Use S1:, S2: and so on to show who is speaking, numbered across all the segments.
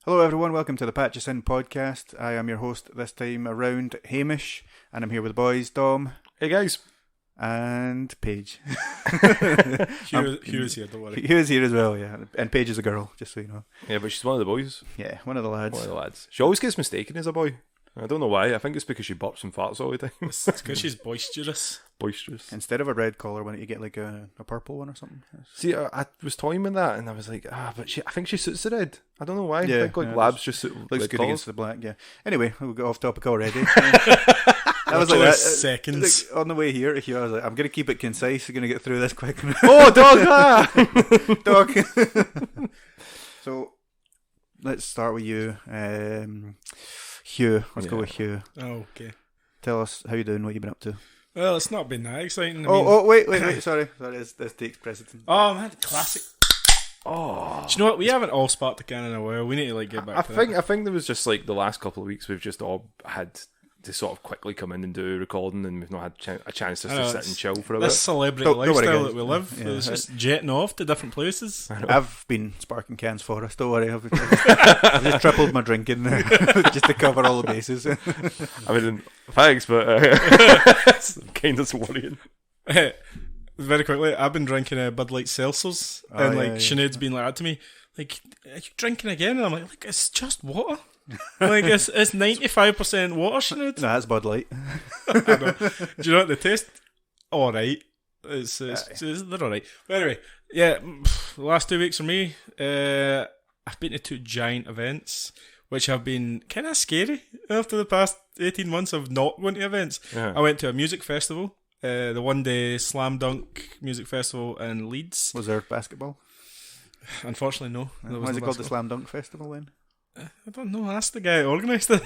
S1: Hello everyone, welcome to the Patch Us In podcast. I am your host this time around, Hamish, and I'm here with the boys, Dom.
S2: Hey guys.
S1: And Paige.
S3: Hugh is here, don't worry.
S1: Hugh is here as well, yeah. And Paige is a girl, just so you know.
S2: Yeah, but she's one of the boys.
S1: Yeah, one of the lads.
S2: She always gets mistaken as a boy. I don't know why. I think it's because she burps and farts all the time.
S3: It's because she's boisterous.
S2: Boisterous.
S1: Instead of a red collar, why don't you get like a purple one or something?
S2: See, I was toying with that and I was like, but I think she suits the red. I don't know why.
S1: Yeah,
S2: I think labs just suit
S1: looks
S2: red
S1: good
S2: colours.
S1: against the black, yeah. Anyway, we got off topic already. I was like that.
S3: Seconds.
S1: Like, on the way here to Hugh, I was like, I'm going to keep it concise. We're going to get through this quick.
S2: Oh, dog!
S1: Dog. So, let's start with you. Hugh. Let's go with Hugh.
S3: Oh, okay.
S1: Tell us how you doing, what you've been up to.
S3: Well, it's not been that exciting.
S1: Wait. Sorry. This takes precedence.
S3: Oh, man, classic.
S2: Oh.
S3: Do you know what? We haven't all sparked the can in a while. We need to get back to that.
S2: I think there was just like the last couple of weeks we've just all had to sort of quickly come in and do recording, and we've not had a chance to just sit and chill for a bit.
S3: This celebrity
S1: Don't worry,
S3: lifestyle
S1: guys.
S3: that we live, it's just jetting off to different places.
S1: I've been sparking cans for us. Don't worry. I've just tripled my drinking just to cover all the bases.
S2: I mean, thanks, but it's kind of worrying.
S3: Very quickly, I've been drinking Bud Light Seltzers, and Sinead's been like that to me, like, "Are you drinking again?" And I'm like, it's just water. Like it's 95% water, Sinead.
S1: No, that's Bud Light.
S3: I know. Do you know what they taste? All right. They're all right. But anyway, yeah. The last 2 weeks for me, I've been to 2 giant events, which have been kind of scary after the past 18 months of not going to events.
S2: Yeah.
S3: I went to a music festival, the one-day slam dunk music festival in Leeds.
S1: Was there basketball?
S3: Unfortunately, no.
S1: Why is it called the Slam Dunk Festival then?
S3: I don't know. Ask the guy who organised it.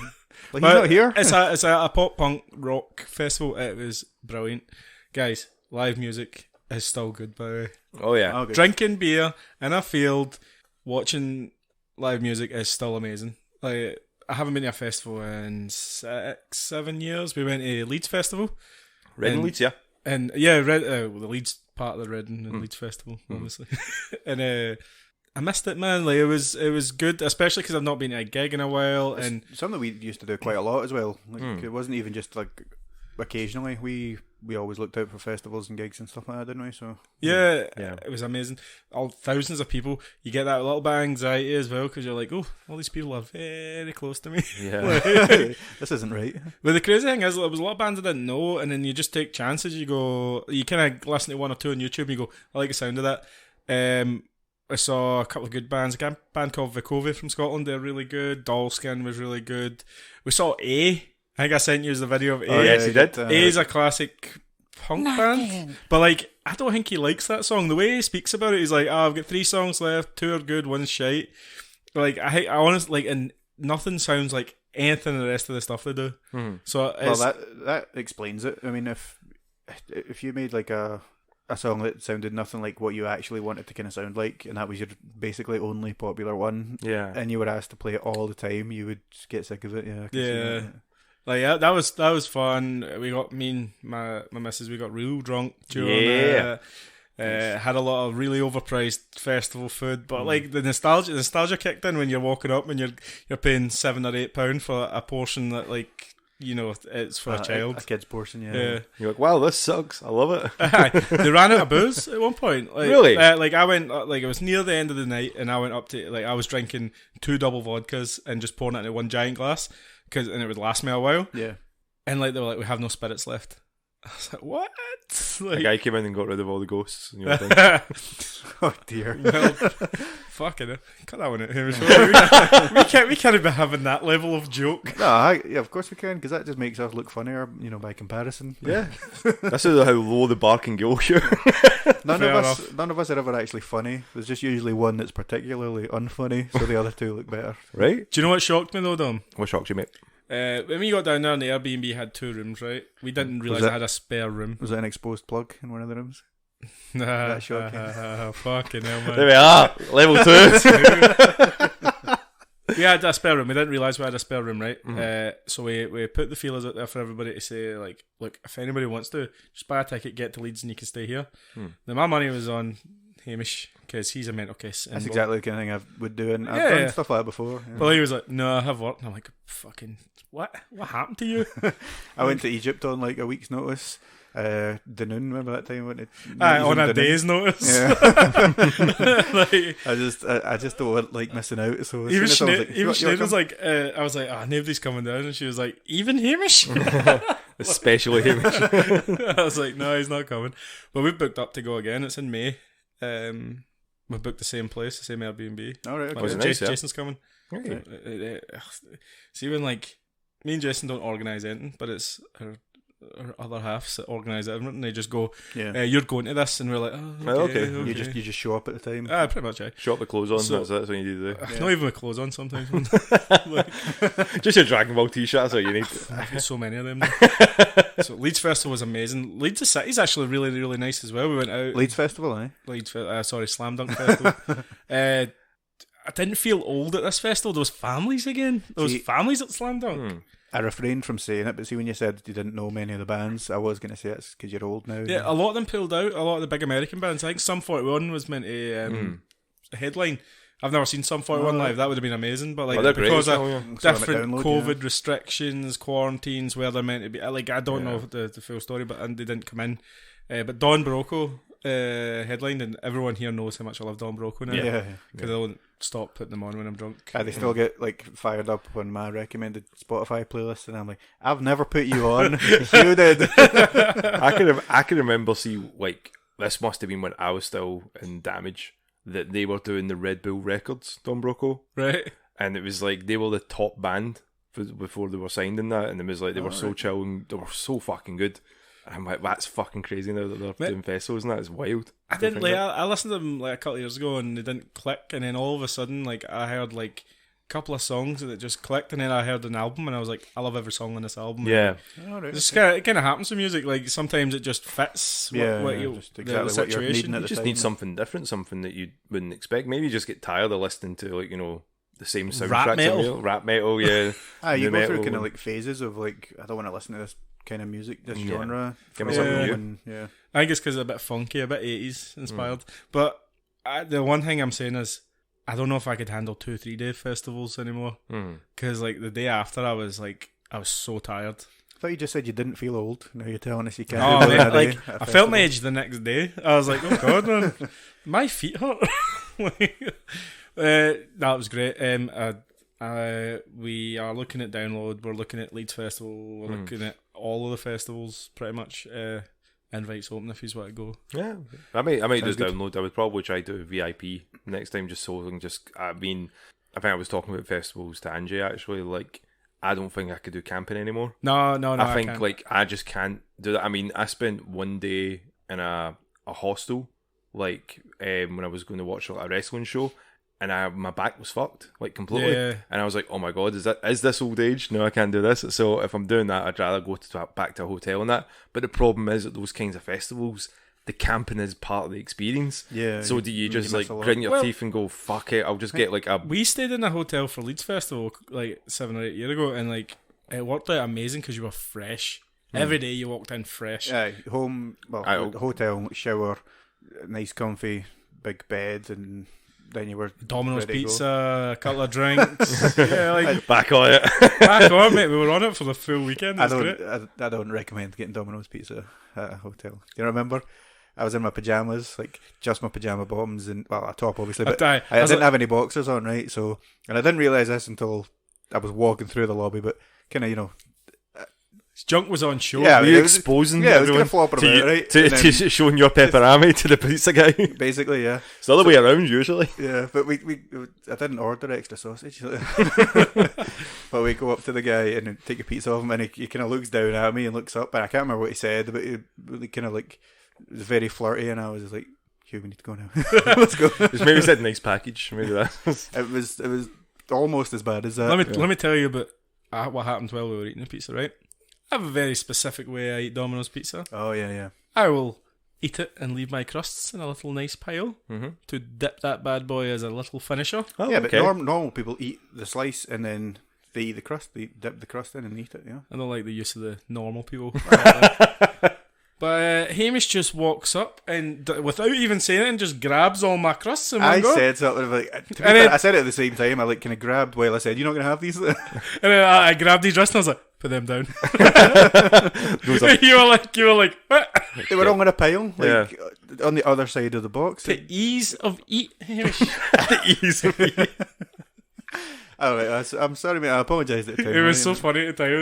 S1: Like, he's not here.
S3: It's a pop punk rock festival. It was brilliant, guys. Live music is still good, by the way.
S2: Oh yeah.
S1: Oh, good.
S3: Drinking beer in a field, watching live music is still amazing. Like, I haven't been to a festival in 6-7 years. We went to Leeds Festival.
S2: Red Leeds, yeah.
S3: And yeah, the Leeds part of the Reading and Leeds Festival, obviously. And I missed it, man. Like, it was good, especially because I've not been to a gig in a while.
S1: It's
S3: and
S1: something we used to do quite a lot as well. Like, it wasn't even just like occasionally. We always looked out for festivals and gigs and stuff like that, didn't we? So
S3: yeah,
S2: Yeah.
S3: it was amazing. All thousands of people. You get that little bit of anxiety as well because you're like, oh, all these people are very close to me.
S2: Yeah.
S1: this isn't right.
S3: But the crazy thing is, there was a lot of bands I didn't know, and then you just take chances. You kind of listen to one or two on YouTube, and you go, I like the sound of that. I saw a couple of good bands. A band called Vicovia from Scotland, they're really good. Dollskin was really good. We saw A. I think I sent you the video of A.
S2: Oh, yes, you did.
S3: A is a classic punk band. But like, I don't think he likes that song. The way he speaks about it, he's like, I've got 3 songs left, 2 are good, 1's shite. Like, I honestly, like, and nothing sounds like anything the rest of the stuff they do.
S2: Mm-hmm.
S3: So
S1: Well, that explains it. I mean, if you made like a song that sounded nothing like what you actually wanted to kind of sound like, and that was your basically only popular one,
S2: Yeah.
S1: and you were asked to play it all the time, you would get sick of it. Yeah. I can see
S3: Yeah.
S1: that.
S3: Like, yeah, that was fun. We got, me and my missus, we got real drunk during
S2: Yeah.
S3: had a lot of really overpriced festival food, but like the nostalgia kicked in when you're walking up and you're paying £7 or £8 for a portion that, like, you know, it's for a child.
S1: A kid's portion, yeah.
S3: Yeah.
S2: You're like, wow, this sucks. I love it.
S3: They ran out of booze at one point. Like,
S2: Really?
S3: Like, I went, like, it was near the end of the night, and I went up to, like, I was drinking 2 double vodkas and just pouring it into 1 giant glass, and it would last me a while.
S1: Yeah.
S3: And like, they were like, we have no spirits left. I was like, what?
S2: The
S3: Like,
S2: guy came in and got rid of all the ghosts. And you were thinking,
S1: Oh dear.
S3: well, fucking it. Cut that one out, Hamish. We can't be having that level of joke.
S1: No, yeah, of course we can, because that just makes us look funnier, you know, by comparison.
S2: yeah. This is how low the bar can go here.
S1: None
S3: Fair
S1: of us are ever actually funny. There's just usually one that's particularly unfunny, so the other 2 look better.
S2: Right?
S3: Do you know what shocked me though, Dom?
S2: What shocked you, mate?
S3: When we got down there and the Airbnb had 2 rooms, right? We didn't realise
S1: it-
S3: I had a spare room.
S1: Was it an exposed plug in one of the rooms?
S3: That
S1: shocking.
S3: Fucking hell, man.
S2: There we are. Level 2.
S3: We had a spare room. We didn't realise we had a spare room, right?
S2: Mm-hmm.
S3: So we put the feelers out there for everybody to say, like, look, if anybody wants to, just buy a ticket, get to Leeds, and you can stay here. Now, my money was on Hamish, because he's a mental case.
S1: That's exactly the kind of thing I would do, and I've done stuff like that before. Yeah.
S3: Well, he was like, "No, I have work," and I'm like, "Fucking what? What happened to you?"
S1: I went to Egypt on like a week's notice. Danoon, remember that time I went to
S3: on a day's notice.
S1: Yeah.
S3: Like,
S1: I just don't want like missing out. So
S3: even Sinead was like, I was like, nobody's coming down, and she was like, even Hamish,
S2: especially Hamish.
S3: I was like, no, he's not coming. But we've booked up to go again. It's in May. We've booked the same place, the same Airbnb.
S1: All right,
S2: okay. Nice,
S3: Jason's coming. Okay. See, when like me and Jason don't organise anything, but it's our other halves that organise everything, and they just go, you're going to this, and we're like, okay.
S1: You just show up at the time.
S3: Pretty much,
S2: show up with clothes on. That's what you need to do.
S3: Not even with clothes on sometimes.
S2: Just your Dragon Ball t-shirt. That's what you need.
S3: I've got so many of them. So Leeds Festival was amazing. Leeds the city's actually really, really nice as well. We went out
S1: Leeds Festival,
S3: Slam Dunk Festival. I didn't feel old at this festival. There was families again. There was families at Slam Dunk.
S1: I refrained from saying it, but see, when you said you didn't know many of the bands, I was going to say it's because you're old now.
S3: Yeah, a lot of them pulled out. A lot of the big American bands. I think Sum 41 was meant to headline. I've never seen Sum 41 live. That would have been amazing. But like because of different COVID restrictions, quarantines, where they're meant to be. Like I don't know the full story, but they didn't come in. But Don Broco headlined, and everyone here knows how much I love Don Broco now.
S1: Yeah,
S3: because I don't stop putting them on when I'm drunk.
S1: They still get like fired up on my recommended Spotify playlist, and I'm like, I've never put you on. You did.
S2: I can remember. See, like this must have been when I was still in Damage, that they were doing the Red Bull records, Don Broco,
S3: right?
S2: And it was like they were the top band before they were signed in that, and it was like they were so chill and they were so fucking good. And I'm like, that's fucking crazy now that they're doing festivals and that is wild.
S3: I didn't like. I listened to them like a couple of years ago and they didn't click, and then all of a sudden, like I heard like a couple of songs that just clicked, and then I heard an album and I was like, I love every song on this album.
S2: Yeah,
S3: it kind of happens with music. Like sometimes it just fits. The situation.
S2: You just need something different, something that you wouldn't expect. Maybe you just get tired of listening to like the same soundtracks. Rap metal, yeah.
S1: You go through kind of like phases of like, I don't want to listen to this kind of music, this genre.
S2: Give me something new.
S3: I think it's because it's a bit funky, a bit 80s inspired. But the one thing I'm saying is, I don't know if I could handle 2-3 day festivals anymore. Because like the day after, I was so tired.
S1: I thought you just said you didn't feel old. Now you're telling us you can't.
S3: Oh, man, like I felt my age the next day. I was like, oh god, man, my feet hurt. That was great. We are looking at Download. We're looking at Leeds Festival. We're looking at all of the festivals pretty much. Invites open if you want to go.
S2: Yeah, I might just download. I would probably try to do VIP next time, just so I can just. I think I was talking about festivals to Angie actually. Like, I don't think I could do camping anymore.
S3: No.
S2: I think like I just can't do that. I mean, I spent one day in a hostel, like when I was going to watch a wrestling show. And my back was fucked, like completely. Yeah. And I was like, oh my god, is this old age? No, I can't do this. So if I'm doing that, I'd rather go back to a hotel and that. But the problem is at those kinds of festivals, the camping is part of the experience. Yeah. So do you just like grit your teeth and go, fuck it, I'll just get like a...
S3: We stayed in a hotel for Leeds Festival like 7 or 8 years ago, and like it worked out amazing because you were fresh. Every day you walked in fresh.
S1: Yeah, hotel, shower, nice comfy, big bed, and... Then you were
S3: Domino's pizza, a couple of drinks.
S2: Back on it.
S3: Back on, mate. We were on it for the full weekend.
S1: I don't recommend getting Domino's pizza at a hotel. You remember? I was in my pajamas, like just my pajama bottoms and a top obviously, but I didn't have any boxers on, right? So, and I didn't realise this until I was walking through the lobby, but kind of
S3: his junk was on show.
S2: Yeah, were you exposing?
S1: Yeah, I was kind of flopping about, right?
S2: To showing your pepperami to the pizza guy.
S1: Basically, yeah.
S2: It's the other way around usually.
S1: Yeah, but I didn't order extra sausage. But we go up to the guy and take a pizza off him, and he kind of looks down at me and looks up, and I can't remember what he said, but he really kind of like was very flirty, and I was just like, Hugh, we need to go now. Let's go.
S2: Maybe said nice package. Maybe that.
S1: It was almost as bad as that.
S3: Let me tell you about what happened while we were eating the pizza, right? I have a very specific way I eat Domino's pizza.
S1: Oh, yeah.
S3: I will eat it and leave my crusts in a little nice pile to dip that bad boy as a little finisher.
S1: Oh, yeah, okay. But normal people eat the slice and then they eat the crust. They dip the crust in and eat it, yeah.
S3: I don't like the use of the normal people. But Hamish just walks up and, without even saying it, and just grabs all my crusts in one
S1: I
S3: go.
S1: said something like, to be
S3: And
S1: fair,
S3: then-
S1: I said it at the same time. I like kind of grabbed while I said, "You're not going to have these."
S3: And then I grabbed these wrists and I was like, put them down.
S2: Goes up.
S3: you were like, what?
S1: They were all in a pile, like on the other side of the box.
S3: The ease of eat, Hamish.
S2: The ease of it.
S1: All right, I'm sorry, mate. I apologise at the time.
S3: It was so funny at the time.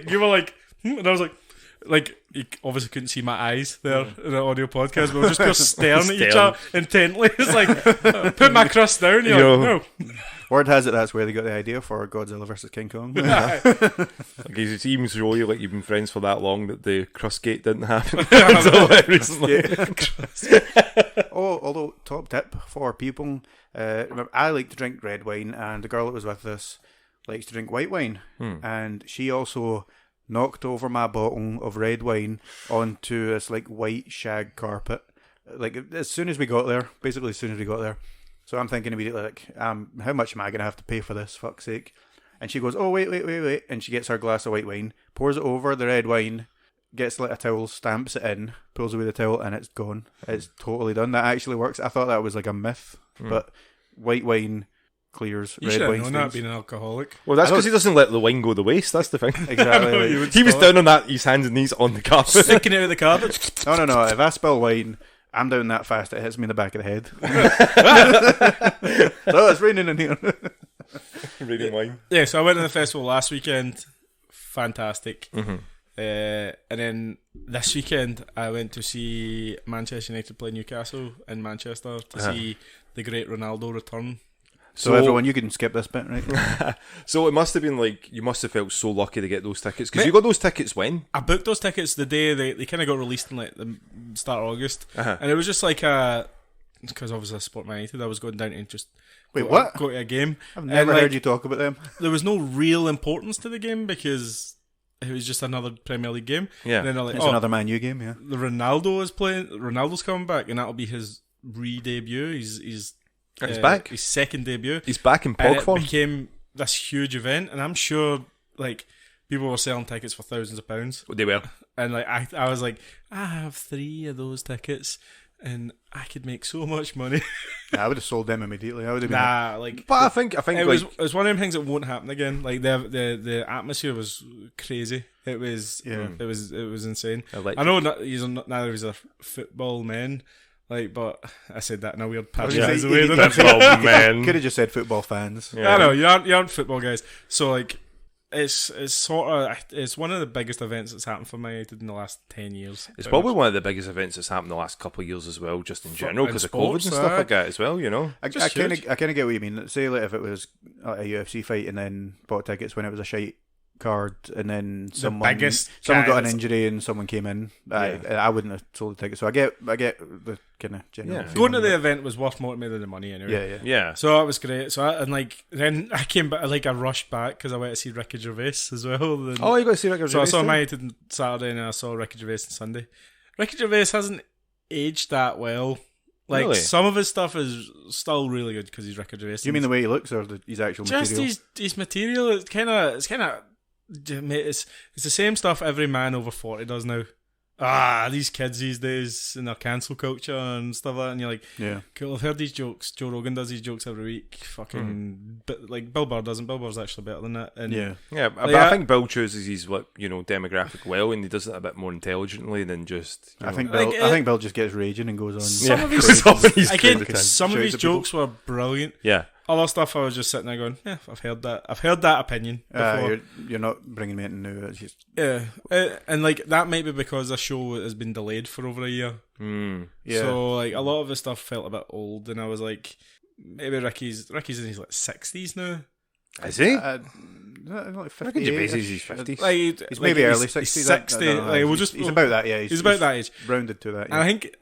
S3: You were like, and I was like, you obviously couldn't see my eyes there in the audio podcast, but we were just staring at each other intently. It's like, put my crust down. You're like, no.
S1: Word has it that's where they got the idea for Godzilla versus King Kong.
S2: Like, it even show you like you've been friends for that long that the crust gate didn't happen until recently.
S1: Although top tip for people, remember, I like to drink red wine, and the girl that was with us likes to drink white wine, and she also knocked over my bottle of red wine onto this like white shag carpet. Like as soon as we got there, so I'm thinking immediately like, how much am I gonna have to pay for this? Fuck's sake! And she goes, oh wait, and she gets her glass of white wine, pours it over the red wine, gets like a towel, stamps it in, pulls away the towel, and it's gone. It's totally done. That actually works. I thought that was like a myth, but white wine clears
S3: You
S1: red
S3: should have
S1: wine
S3: known
S1: stains.
S3: that being an alcoholic.
S2: Well, that's because he doesn't let the wine go to waste. That's the thing.
S1: Exactly.
S3: You
S1: like-
S3: would
S2: He was
S3: stop.
S2: down on that, his hands and knees on the carpet.
S3: Sticking it out of the carpet.
S1: No. If I spill wine, I'm down that fast it hits me in the back of the head. So it's raining in here.
S2: Reading wine.
S3: Yeah, so I went to the festival last weekend. Fantastic.
S2: Mm-hmm.
S3: And then this weekend I went to see Manchester United play Newcastle in Manchester to see the great Ronaldo return.
S1: So everyone, you can skip this bit, right?
S2: So it must have been like, you must have felt so lucky to get those tickets, because you got those tickets when?
S3: I booked those tickets the day they kind of got released in like the start of August,
S2: Uh-huh.
S3: and it was just like because obviously I support Man United, I was going down to just
S1: Wait, what?
S3: go to a game.
S1: I've never
S3: And,
S1: heard
S3: like,
S1: you talk about them.
S3: There was no real importance to the game because it was just another Premier League game.
S2: Yeah.
S3: And then they're like,
S1: It's
S3: oh,
S1: another Man U game, yeah.
S3: the Ronaldo is playing. Ronaldo's coming back, and that'll be his re-debut. He's
S2: back.
S3: His second debut.
S2: He's back in
S3: And
S2: pog
S3: it
S2: form.
S3: became this huge event, and I'm sure like people were selling tickets for thousands of pounds.
S2: They were.
S3: And like I was like, I have 3 of those tickets, and I could make so much money.
S1: I would have sold them immediately. I would have been
S3: Nah, like
S2: But I think
S3: it
S2: like,
S3: was one of them things that won't happen again. Like the atmosphere was crazy. It was it was insane.
S2: Electric.
S3: I know neither is a football man. Like, but I said that in a weird patronising way. didn't I?
S2: Football man.
S1: could have just said football fans.
S2: Yeah.
S3: I know you aren't football guys. So like, it's sort of it's one of the biggest events that's happened for Man United in the last 10 years.
S2: It's probably one of the biggest events that's happened in the last couple of years as well, just in general,
S3: in
S2: because of COVID and
S3: sports,
S2: stuff like that as well, you know?
S1: I
S3: Just
S1: kind
S3: huge.
S1: of get what you mean. Say like if it was a UFC fight and then bought tickets when it was a shite card, and then someone
S3: biggest
S1: got an
S3: guys.
S1: injury and someone came in. I wouldn't have sold the ticket. So I get the kind of general.
S2: Yeah.
S1: feeling
S3: Going to
S1: of
S3: the
S1: it.
S3: event was worth more to me than the money anyway.
S1: Yeah.
S2: Yeah.
S3: So that was great. So then I came back, like I rushed back because I went to see Ricky Gervais as well. Then,
S2: Oh, you got to see Ricky
S3: so I saw
S2: Gervais
S3: Man United on Saturday and I saw Ricky Gervais on Sunday. Ricky Gervais hasn't aged that well. Like
S2: Really?
S3: some of his stuff is still really good because he's Ricky Gervais.
S1: Do you mean the way he looks or his actual
S3: just
S1: material?
S3: his material? It's kind of it's the same stuff every man over 40 does now. These kids these days in their cancel culture and stuff like that, and you're like,
S1: Yeah.
S3: cool, I've heard these jokes. Joe Rogan does these jokes every week. But like Bill Burr doesn't. Bill Burr's actually better than that. And
S1: Yeah.
S2: Yeah, but
S3: Yeah.
S2: I think Bill chooses his demographic well, and he does it a bit more intelligently than just.
S1: I think
S3: Like,
S1: Bill just gets raging and goes on.
S3: Some of his-
S2: Some of his
S3: again,
S2: great
S3: some of
S1: Shouts
S3: his
S1: at people.
S3: jokes were brilliant.
S2: Yeah,
S3: Other stuff, I was just sitting there going, "Yeah, I've heard that. I've heard that opinion before."
S1: you're not bringing me into new. It's just
S3: Yeah, and like that might be because the show has been delayed for over a year.
S1: yeah.
S3: So like a lot of the stuff felt a bit old, and I was like, maybe Ricky's in his like 60s now.
S2: is he?
S1: Like
S2: Ricky Gervais
S1: 58-ish.
S2: is his 50s.
S3: Like
S1: He's maybe
S3: he's-
S1: early
S3: he's
S1: 60s. I
S3: 60.
S1: don't know.
S3: Like, we'll
S1: He's-
S3: just
S1: he's about that. Yeah,
S3: he's about that age.
S1: rounded to that.
S3: And I think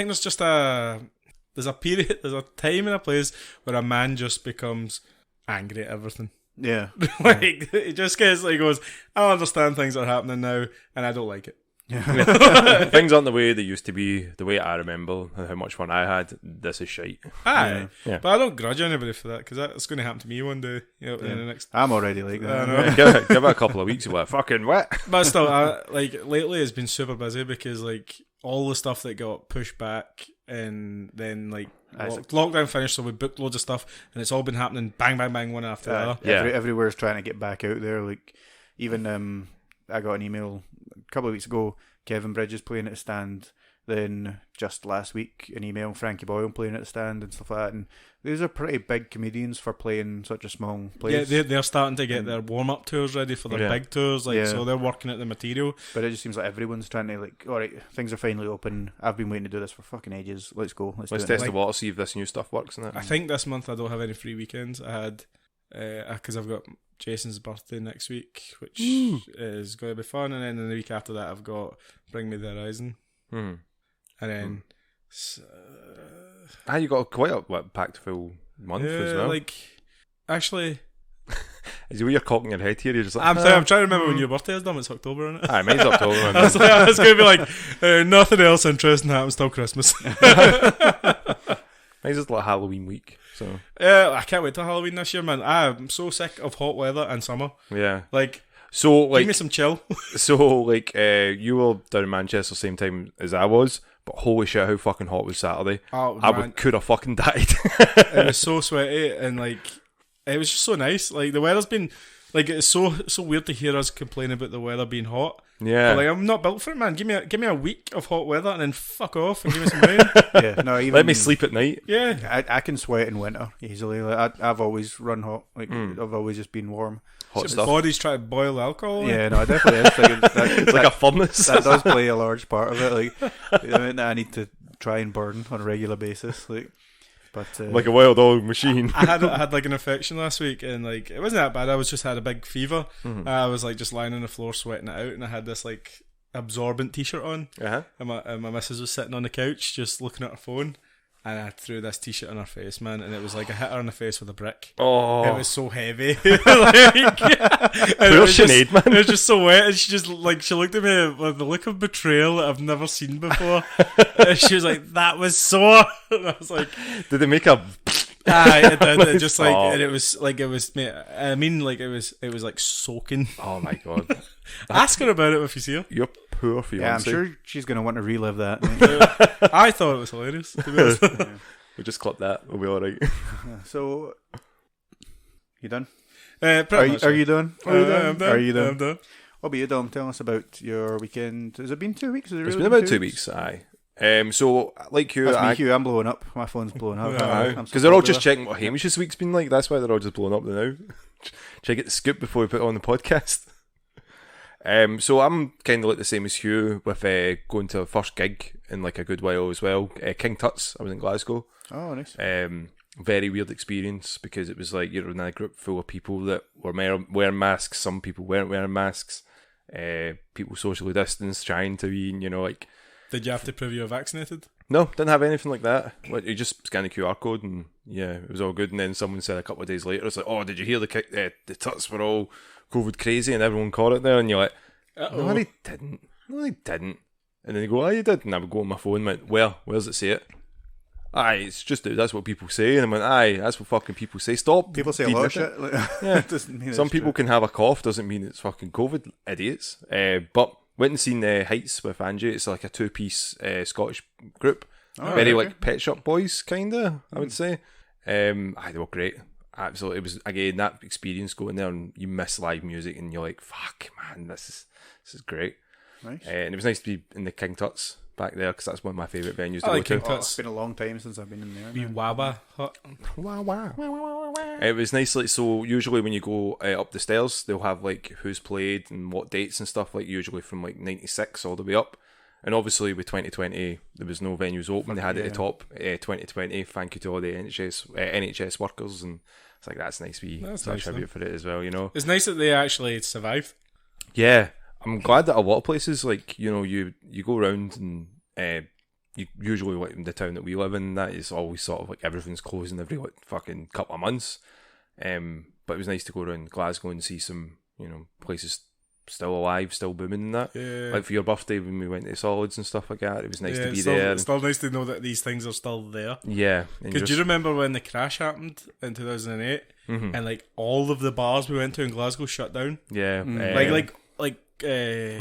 S3: there's just there's a period, there's a time and a place where a man just becomes angry at everything.
S1: Yeah.
S3: Like it just gets like goes, I don't understand things that are happening now, and I don't like it.
S2: Things aren't the way they used to be, the way I remember, and how much fun I had. This is shite.
S3: Aye.
S2: Yeah.
S3: But I don't grudge anybody for that, because that's going to happen to me one day. In the next.
S1: I'm already like that.
S3: I know.
S2: Give it a couple of weeks, you're like, fucking what?
S3: But still, like lately it's been super busy because like all the stuff that got pushed back, and then like lockdown finished, so we booked loads of stuff, and it's all been happening bang bang bang one after the other.
S2: Yeah.
S1: Everywhere's trying to get back out there. Like even I got an email a couple of weeks ago. Kevin Bridges playing at the stand. Then just last week, an email Frankie Boyle playing at the stand and stuff like that. And these are pretty big comedians for playing such a small place.
S3: Yeah, they're starting to get their warm up tours ready for their big tours. So they're working at the material.
S1: But it just seems like everyone's trying to like, all right, things are finally open. I've been waiting to do this for fucking ages. Let's go. Let's
S2: test the water, see if this new stuff works in it.
S3: I think this month I don't have any free weekends. I had because I've got Jason's birthday next week, which is going to be fun, and then the week after that I've got Bring Me the Horizon, and then
S2: you got quite a packed full month as well.
S3: Like actually,
S2: is the way you're cocking your head here? You're just like,
S3: I'm trying to remember when your birthday is, Dom. It's October, isn't it?
S2: Aye, mine's October.
S3: I was like, it's going to be like nothing else interesting happens till Christmas.
S2: Mine's just like Halloween week. So
S3: I can't wait till Halloween this year, man. I'm so sick of hot weather and summer.
S2: Yeah.
S3: Like,
S2: so like,
S3: give me some chill.
S2: So like, you were down in Manchester same time as I was, but holy shit, how fucking hot was Saturday?
S3: Oh,
S2: I could have fucking died.
S3: It was so sweaty, and like, it was just so nice. Like the weather's been like, it's so weird to hear us complain about the weather being hot.
S2: Yeah,
S3: but like, I'm not built for it, man. Give me a week of hot weather and then fuck off and give me some rain.
S1: Yeah, no, even
S2: let me sleep at night.
S3: Yeah,
S1: I can sweat in winter easily. Like I've always run hot. Like I've always just been warm.
S2: Hot
S3: so
S2: stuff.
S3: Body's trying to boil alcohol.
S1: Yeah, no, it definitely is.
S2: It's like a furnace.
S1: That does play a large part of it. Like that I need to try and burn on a regular basis. Like, but
S2: like a wild old machine.
S3: I had like an infection last week, and like it wasn't that bad. I was just had a big fever. I was like just lying on the floor sweating it out, and I had this like absorbent t-shirt on, and my missus was sitting on the couch just looking at her phone, and I threw this t-shirt on her face, man, and it was like I hit her in the face with a brick.
S2: Oh,
S3: it was so heavy. Like,
S2: poor Sinead, man.
S3: It was just so wet, and she just like she looked at me with the look of betrayal that I've never seen before. And she was like, "That was sore." And I was like,
S2: "Did they make a?"
S3: Aye, it did. It just like, and it was like, it was, mate, I mean, like it was like soaking.
S2: Oh my god!
S3: Ask her about it if you see her.
S2: You're poor fiance.
S1: Yeah, I'm sure she's gonna want to relive that.
S3: I thought it was hilarious, to be honest.
S2: Yeah. We'll just clip that. We'll be all right.
S1: So, you done?
S3: Are
S1: you done?
S3: Are you done? I'm done.
S1: What about you, Dom? Tell us about your weekend. Has it been 2 weeks?
S2: It's been about 2 weeks. Aye. So like you,
S1: that's me, Hugh. I'm blowing up. My phone's blowing up.
S2: Because they're all just checking what Hamish's week's been like. That's why they're all just blowing up now. Try to get the scoop before we put it on the podcast. So I'm kind of like the same as Hugh with going to a first gig in like a good while as well. King Tut's. I was in Glasgow.
S1: Oh, nice.
S2: Very weird experience because it was like you're in a group full of people that were wearing masks. Some people weren't wearing masks. People socially distanced, trying to be, like.
S3: Did you have to prove you were vaccinated?
S2: No, didn't have anything like that. You just scan the QR code and yeah, it was all good. And then someone said a couple of days later, it's like, "Oh, did you hear the Tuts were all COVID crazy and everyone caught it there?" And you're like, "No, they didn't. No, they didn't." And then they go, "Oh, you did." And I would go on my phone and went, "Where does it say it?" Aye, it's just that's what people say. And I went, "Aye, that's what fucking people say. Stop."
S1: People say a lot of shit. Like,
S2: yeah, some people can have a cough, doesn't mean it's fucking COVID, idiots. But went and seen Heights with Angie. It's like a 2-piece Scottish group.
S1: Oh,
S2: very
S1: okay.
S2: like Pet Shop Boys, kinda, I would say. They were great. Absolutely. It was, again, that experience going there and you miss live music and you're like, fuck, man, this is great.
S1: Nice.
S2: And it was nice to be in the King Tut's back there because that's one of my favourite venues to go
S3: like
S2: to.
S3: King Tut's.
S1: It's been a long time since I've been in there.
S3: Be Waba hot.
S2: It was nice, like, so usually when you go up the stairs, they'll have like who's played and what dates and stuff, like usually from like 96 all the way up. And obviously with 2020, there was no venues open. They had it at the top, 2020. Thank you to all the NHS workers, and it's like that's nice. That's nice tribute for it as well.
S3: It's nice that they actually survived.
S2: Yeah, I'm glad that a lot of places, like you go around and you usually like in the town that we live in, that is always sort of like everything's closing every like fucking couple of months. But it was nice to go around Glasgow and see some places still alive, still booming and that.
S3: Yeah.
S2: Like for your birthday when we went to Solids and stuff like that, it was nice to be
S3: it's
S2: there.
S3: It's still nice to know that these things are still there.
S2: Yeah.
S3: Because do you remember when the crash happened in 2008 and like all of the bars we went to in Glasgow shut down?
S2: Yeah.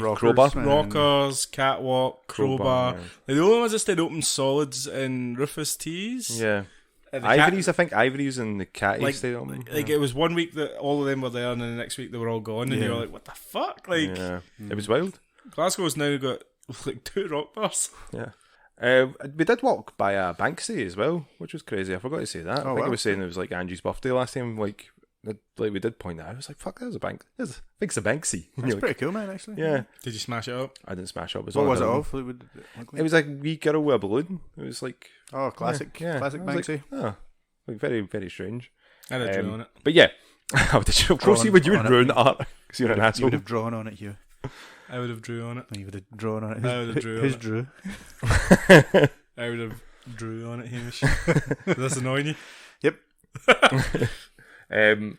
S3: Rockers, Catwalk, Crowbar.
S2: Yeah.
S3: Like, the only ones that stayed open, Solids and Rufus Tees.
S2: Yeah.
S3: And
S2: Ivory's, I think Ivory's and the Catty
S3: like,
S2: stayed on.
S3: Like it was 1 week that all of them were there, and then the next week they were all gone, and you were like, "What the fuck?" Like,
S2: it was wild.
S3: Glasgow's now got like 2 rock bars.
S2: Yeah. We did walk by Banksy as well, which was crazy. I forgot to say that. I think I was saying it was like Angie's birthday last time. Like we did point out. I was like, "Fuck, there's a bank. There's a Banksy."
S1: That's pretty cool, man. Actually,
S2: yeah.
S3: Did you smash it up?
S2: I didn't smash it up.
S1: What was it of?
S2: It was like wee girl with a balloon. It was like
S1: classic Banksy.
S2: Like, like very, very strange.
S3: I had a draw on it.
S2: But yeah, of course you would ruin art because you're an asshole.
S1: You would have drawn on it, Hugh.
S3: I would have drew on it.
S1: You would have drawn on it.
S3: I would have drew
S1: Who's
S3: on it.
S1: drew?
S3: I would have drew on it, Hamish. Is this annoying you?
S1: Yep.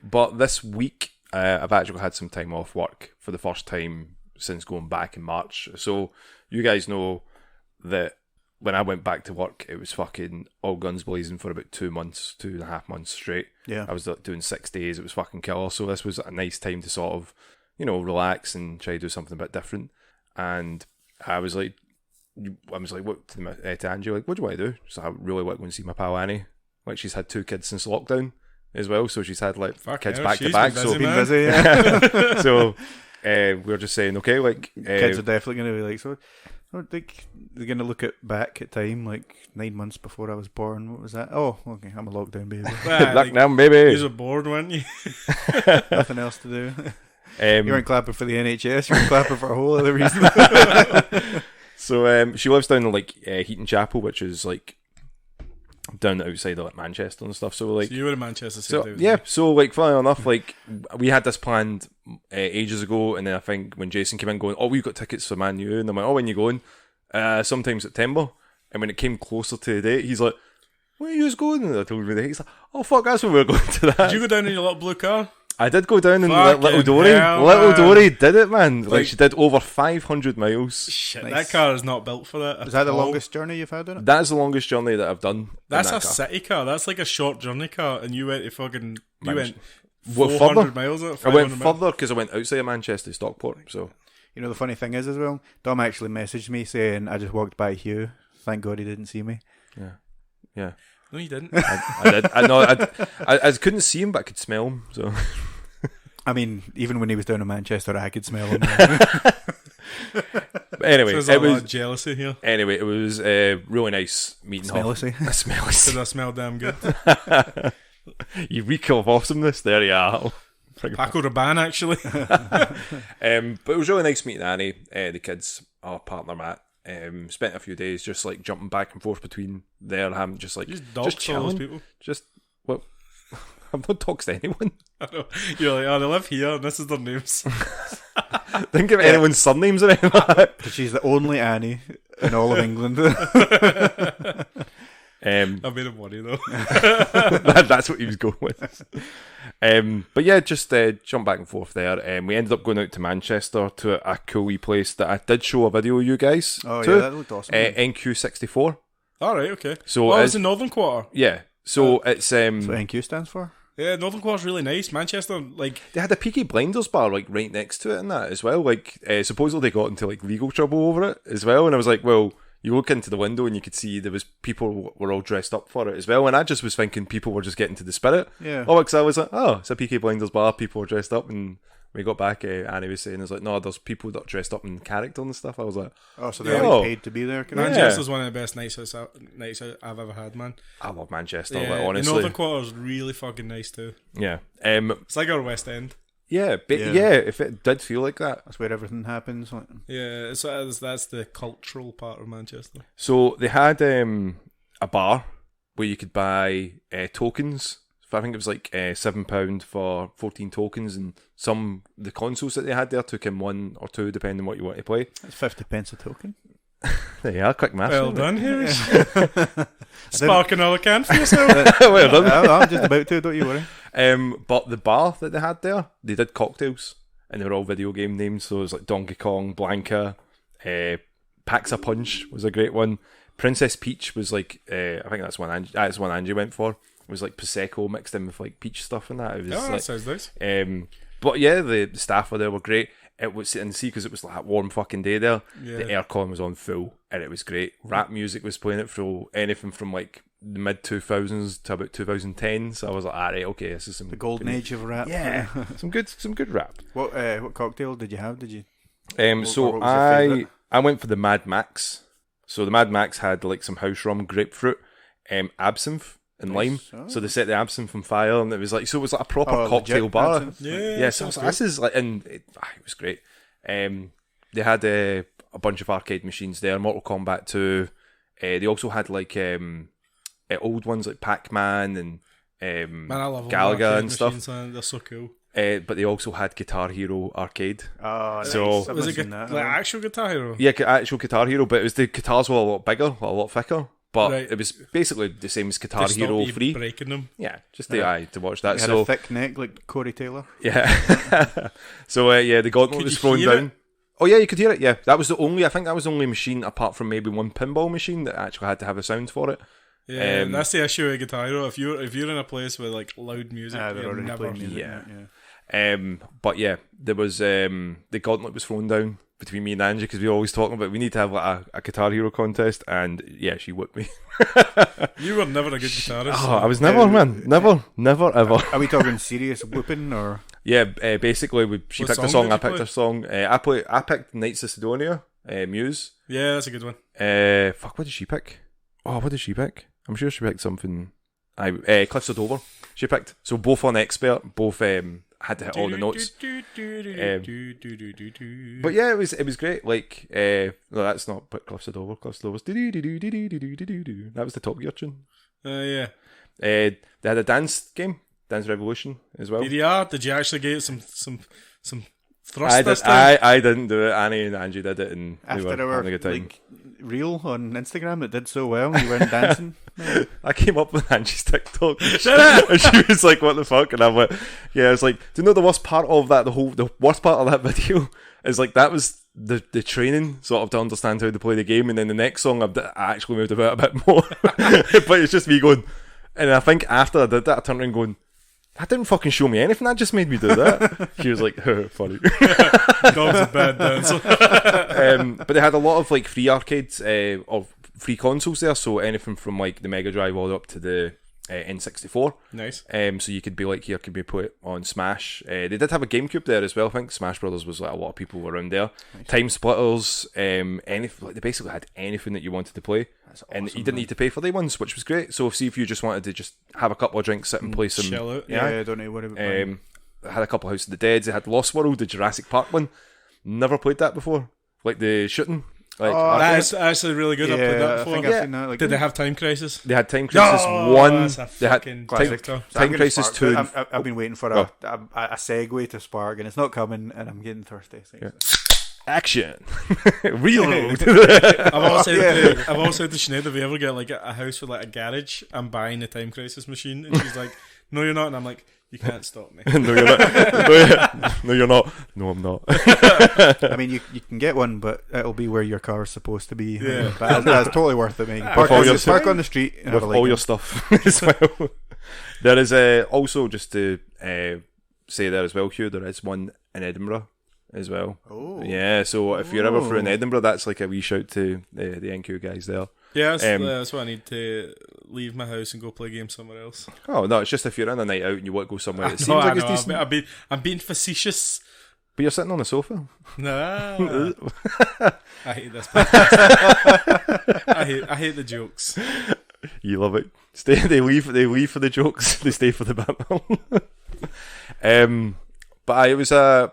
S2: But this week, I've actually had some time off work for the first time since going back in March. So you guys know that when I went back to work, it was fucking all guns blazing for about 2.5 months straight.
S1: Yeah.
S2: I was doing 6 days. It was fucking killer. So this was a nice time to sort of, relax and try to do something a bit different. And I was like, what to Angie, like, what do you want to do? So I really want to go and see my pal Annie. Like, she's had 2 kids since lockdown as well, so she's had like kids back to back. So
S1: been busy, yeah.
S2: So we were just saying, okay, like
S1: kids are definitely going to be like, so I don't think they're going to look back at time like 9 months before I was born. What was that? Oh, okay, I'm a lockdown baby.
S2: Lockdown baby.
S3: You were bored, weren't you?
S1: Nothing else to do. You weren't clapping for the NHS. You were clapping for a whole other reason.
S2: So she lives down in like Heaton Chapel, which is like down outside of like Manchester and stuff. So like,
S3: so you were in Manchester.
S2: So like, funny enough, like we had this planned ages ago, and then I think when Jason came in going, "Oh, we've got tickets for Man U," and I'm like, "Oh, when you going?" Sometime September. And when it came closer to the date, he's like, "Where are you going?" And I told him the date. He's like, "Oh fuck, that's when we're going to that."
S3: Did you go down in your little blue car?
S2: I did go down in
S3: Fucking
S2: Little Dory.
S3: hell,
S2: Little
S3: man.
S2: Dory did it, man. Like she did over 500 miles.
S3: Shit,
S1: Nice.
S3: that car is not built for that.
S1: Is that the
S3: at all.
S1: longest journey you've had on it?
S2: That is the longest journey that I've done.
S3: That's
S2: in
S3: a
S2: that car.
S3: city car. That's like a short journey car, and you went to fucking. You went
S2: What,
S3: 400
S2: further?
S3: miles. On it,
S2: I went
S3: 500 miles.
S2: further because I went outside of Manchester, Stockport. So
S1: You know, the funny thing is as well, Dom actually messaged me saying, I just walked by Hugh. Thank God he didn't see me.
S2: yeah.
S3: No, you didn't.
S2: I did. I know. I couldn't see him, but I could smell him. So
S1: I mean, even when he was down in Manchester, I could smell him.
S2: but anyway,
S3: There's
S2: it
S3: a lot
S2: was
S3: of jealousy here.
S2: anyway. It was really nice meeting.
S1: Smelly.
S2: Smelly.
S3: Because I smell damn good.
S2: You reek of awesomeness. There you are.
S3: Paco Rabanne, actually.
S2: But it was really nice meeting Annie, the kids, our partner Matt. Spent a few days just like jumping back and forth between there, having just like
S3: Just
S2: just
S3: doxed all those
S2: chilling.
S3: people.
S2: Just well, I've not doxed anyone.
S3: I know. You're like, oh, they live here, and this is their names.
S2: Didn't give anyone's surnames or anything like that.
S1: But she's the only Annie in all of England.
S3: I made him worry, though.
S2: That's what he was going with. But yeah, just jump back and forth there. We ended up going out to Manchester to a cool wee place that I did show a video of you guys
S1: Oh,
S2: to.
S1: yeah, that looked awesome.
S2: NQ64.
S3: All right, okay.
S2: So
S3: It's in Northern Quarter.
S2: yeah, so it's
S1: That's what NQ stands for?
S3: Yeah, Northern Quarter's really nice. Manchester, like,
S2: they had a Peaky Blinders bar like right next to it and that as well. Like supposedly they got into like legal trouble over it as well. And I was like, well, you look into the window and you could see there was people were all dressed up for it as well. And I just was thinking people were just getting to the spirit.
S1: Yeah.
S2: Oh, because I was like, oh, it's a Peaky Blinders bar. People were dressed up, and when we got back, Annie was saying, "It's like, no, there's people that are dressed up in character and stuff." I was like,
S1: Oh, so they're
S2: Yeah.
S1: like paid to be there? Kind of?
S3: Manchester's one of the best nights I've ever had, man.
S2: I love Manchester.
S3: Yeah,
S2: like,
S3: the
S2: honestly,
S3: Northern Quarter's really fucking nice, too.
S2: yeah,
S3: It's like our West End.
S2: yeah, but
S1: Yeah.
S2: yeah, if it did feel like that.
S1: That's where everything happens. Like,
S3: Yeah, that's the cultural part of Manchester.
S2: So they had a bar where you could buy tokens. I think it was like £7 for 14 tokens, and the consoles that they had there took in 1 or 2 depending on what you want to play.
S1: that's 50 pence a token.
S2: There you are, quick maths.
S3: Well
S2: isn't
S3: done, Hamish. Spark another can for yourself.
S2: it? Well done.
S1: I'm just about to, don't you worry.
S2: But the bar that they had there, they did cocktails. and they were all video game names. So it was like Donkey Kong, Blanca, Pax a Punch was a great one. Princess Peach was like, I think that's one Angie went for. It was like Prosecco mixed in with like peach stuff and that. It was
S3: that sounds nice.
S2: But yeah, the staff were there were great. It was and see because it was like a warm fucking day there.
S3: Yeah.
S2: The aircon was on full and it was great. Rap music was playing it through anything from like the mid 2000s to about 2010. So I was like, alright, okay, this is some
S1: The golden age of rap.
S2: Yeah, some good rap.
S1: What cocktail did you have? Did you?
S2: So
S1: what was your favourite?
S2: I went for the Mad Max. So the Mad Max had like some house rum, grapefruit, absinthe, and lime. So they set the absinthe on fire, and it was like a proper cocktail bar.
S1: absinthe?
S2: Yeah. So I was like, this is like, and it was great. They had a bunch of arcade machines there, Mortal Kombat 2. They also had like old ones like Pac-Man and
S3: Man, I love
S2: Galaga and stuff.
S3: Machines, they're so cool.
S2: But they also had Guitar Hero arcade.
S1: Oh,
S2: So-
S1: nice. I've
S3: Was
S1: not
S3: it
S1: seen that.
S3: like actual Guitar Hero?
S2: Yeah, actual Guitar Hero, but it was the guitars were a lot bigger, a lot thicker. But
S3: Right.
S2: it was basically the same as Guitar
S3: To stop
S2: Hero
S3: you
S2: 3.
S3: breaking them.
S2: Yeah, just
S1: Yeah.
S2: to watch that.
S1: It had
S2: So
S1: a thick neck like Corey Taylor.
S2: yeah, so yeah, the gauntlet
S3: Could
S2: was
S3: you
S2: thrown
S3: hear
S2: down.
S3: it?
S2: Oh yeah, you could hear it. Yeah, that was the only. I think that was the only machine apart from maybe one pinball machine that actually had to have a sound for it.
S3: Yeah, that's the issue with Guitar Hero. If you're in a place with like loud music,
S1: They're
S3: you're
S1: already
S3: never.
S1: playing music.
S2: yeah.
S1: Yeah.
S2: But yeah, there was the gauntlet was thrown down between me and Angie because we were always talking about we need to have like a Guitar Hero contest, and yeah, she whipped me.
S3: You were never a good guitarist.
S2: Oh, I was never, man, never ever.
S1: Are we talking serious whooping or?
S2: Yeah, basically, she
S3: What
S2: picked a
S3: song
S2: song,
S3: did
S2: I
S3: you
S2: picked
S3: play?
S2: a song. I picked Knights of Sidonia, Muse.
S3: Yeah, that's a good one.
S2: Fuck, what did she pick? Oh, what did she pick? I'm sure she picked something. Cliffs of Dover. She picked. So both on expert, both had to hit all the notes. But yeah, it was great. Like, no, that's not Cliffs of Dover. Cliffs of Dover's that was the Top Gear tune.
S3: Yeah.
S2: They had a dance game, Dance Revolution as well.
S3: DDR, did you actually get some thrust this time?
S2: I didn't do it. Annie and Angie did it, and we were
S1: After our
S2: having a good time.
S1: like reel on Instagram that did so well, you weren't dancing.
S2: I came up with Angie's TikTok. Shut up! And she was like, "What the fuck?" And I'm like, "Yeah." It's like, do you know the worst part of that? The worst part of that video is like that was the training sort of to understand how to play the game, and then the next song I actually moved about a bit more. But it's just me going, and I think after I did that, I turned around going, "That didn't fucking show me anything. That just made me do that." She was like, "Funny."
S3: Dog's a bad dancer.
S2: But they had a lot of like free arcades or free consoles there, so anything from like the Mega Drive all the way up to the N64.
S3: Nice.
S2: So you could be like, here could be put on Smash. They did have a GameCube there as well. I think Smash Brothers was like a lot of people were around there.
S1: Nice.
S2: Time Splitters, anything. Like, they basically had anything that you wanted to play,
S1: That's
S2: and
S1: awesome,
S2: you didn't
S1: man.
S2: need to pay for the ones, which was great. So see if you just wanted to just have a couple of drinks, sit and play some.
S3: Chill out.
S1: Yeah, don't know what about mine.
S2: They had a couple of House of the Dead. They had Lost World, the Jurassic Park one. Never played that before. Like the shooting. Like
S3: That's actually really good. I played that
S1: I
S3: before.
S1: think I've seen that. Like,
S3: Did they have Time Crisis?
S2: they had Time Crisis
S3: Oh,
S2: 1.
S3: that's a
S2: They had
S3: fucking
S1: Classic.
S3: Time-
S1: So I'm
S2: Time
S1: gonna
S2: Crisis
S1: spark
S2: 2.
S1: it. I've been waiting for a segue to spark, and it's not coming, and I'm getting thirsty. So.
S2: Yeah. Action. Reload.
S3: I've also
S1: Yeah.
S3: I've also said to Sinead, if we ever get like a house with like a garage, I'm buying the Time Crisis machine, and she's like, "No, you're not," and I'm like, "You can't stop me."
S2: No, you're not. No, you're not. No, I'm not.
S1: I mean, you can get one, but it'll be where your car's supposed to be.
S3: Yeah.
S1: But that's totally worth it, mate.
S2: With all your
S1: Park on the street and
S2: With
S1: have a
S2: all
S1: like
S2: your stuff as well. There is also, just to say there as well, Hugh, there is one in Edinburgh as well.
S1: Oh.
S2: Yeah, so if you're ever through in
S1: Oh.
S2: Edinburgh, that's like a wee shout to the NQ guys there.
S3: Yeah,
S2: Um,
S3: that's what I need to leave my house and go play games somewhere else.
S2: Oh, no, it's just if you're on a night out and you want to go somewhere that
S3: I
S2: seems
S3: know,
S2: like
S3: I
S2: it's
S3: know,
S2: decent,
S3: I'm being facetious.
S2: but you're sitting on the sofa.
S3: Nah, I hate this. podcast. I hate the jokes.
S2: You love it. They leave for the jokes. They stay for the banter. But it was a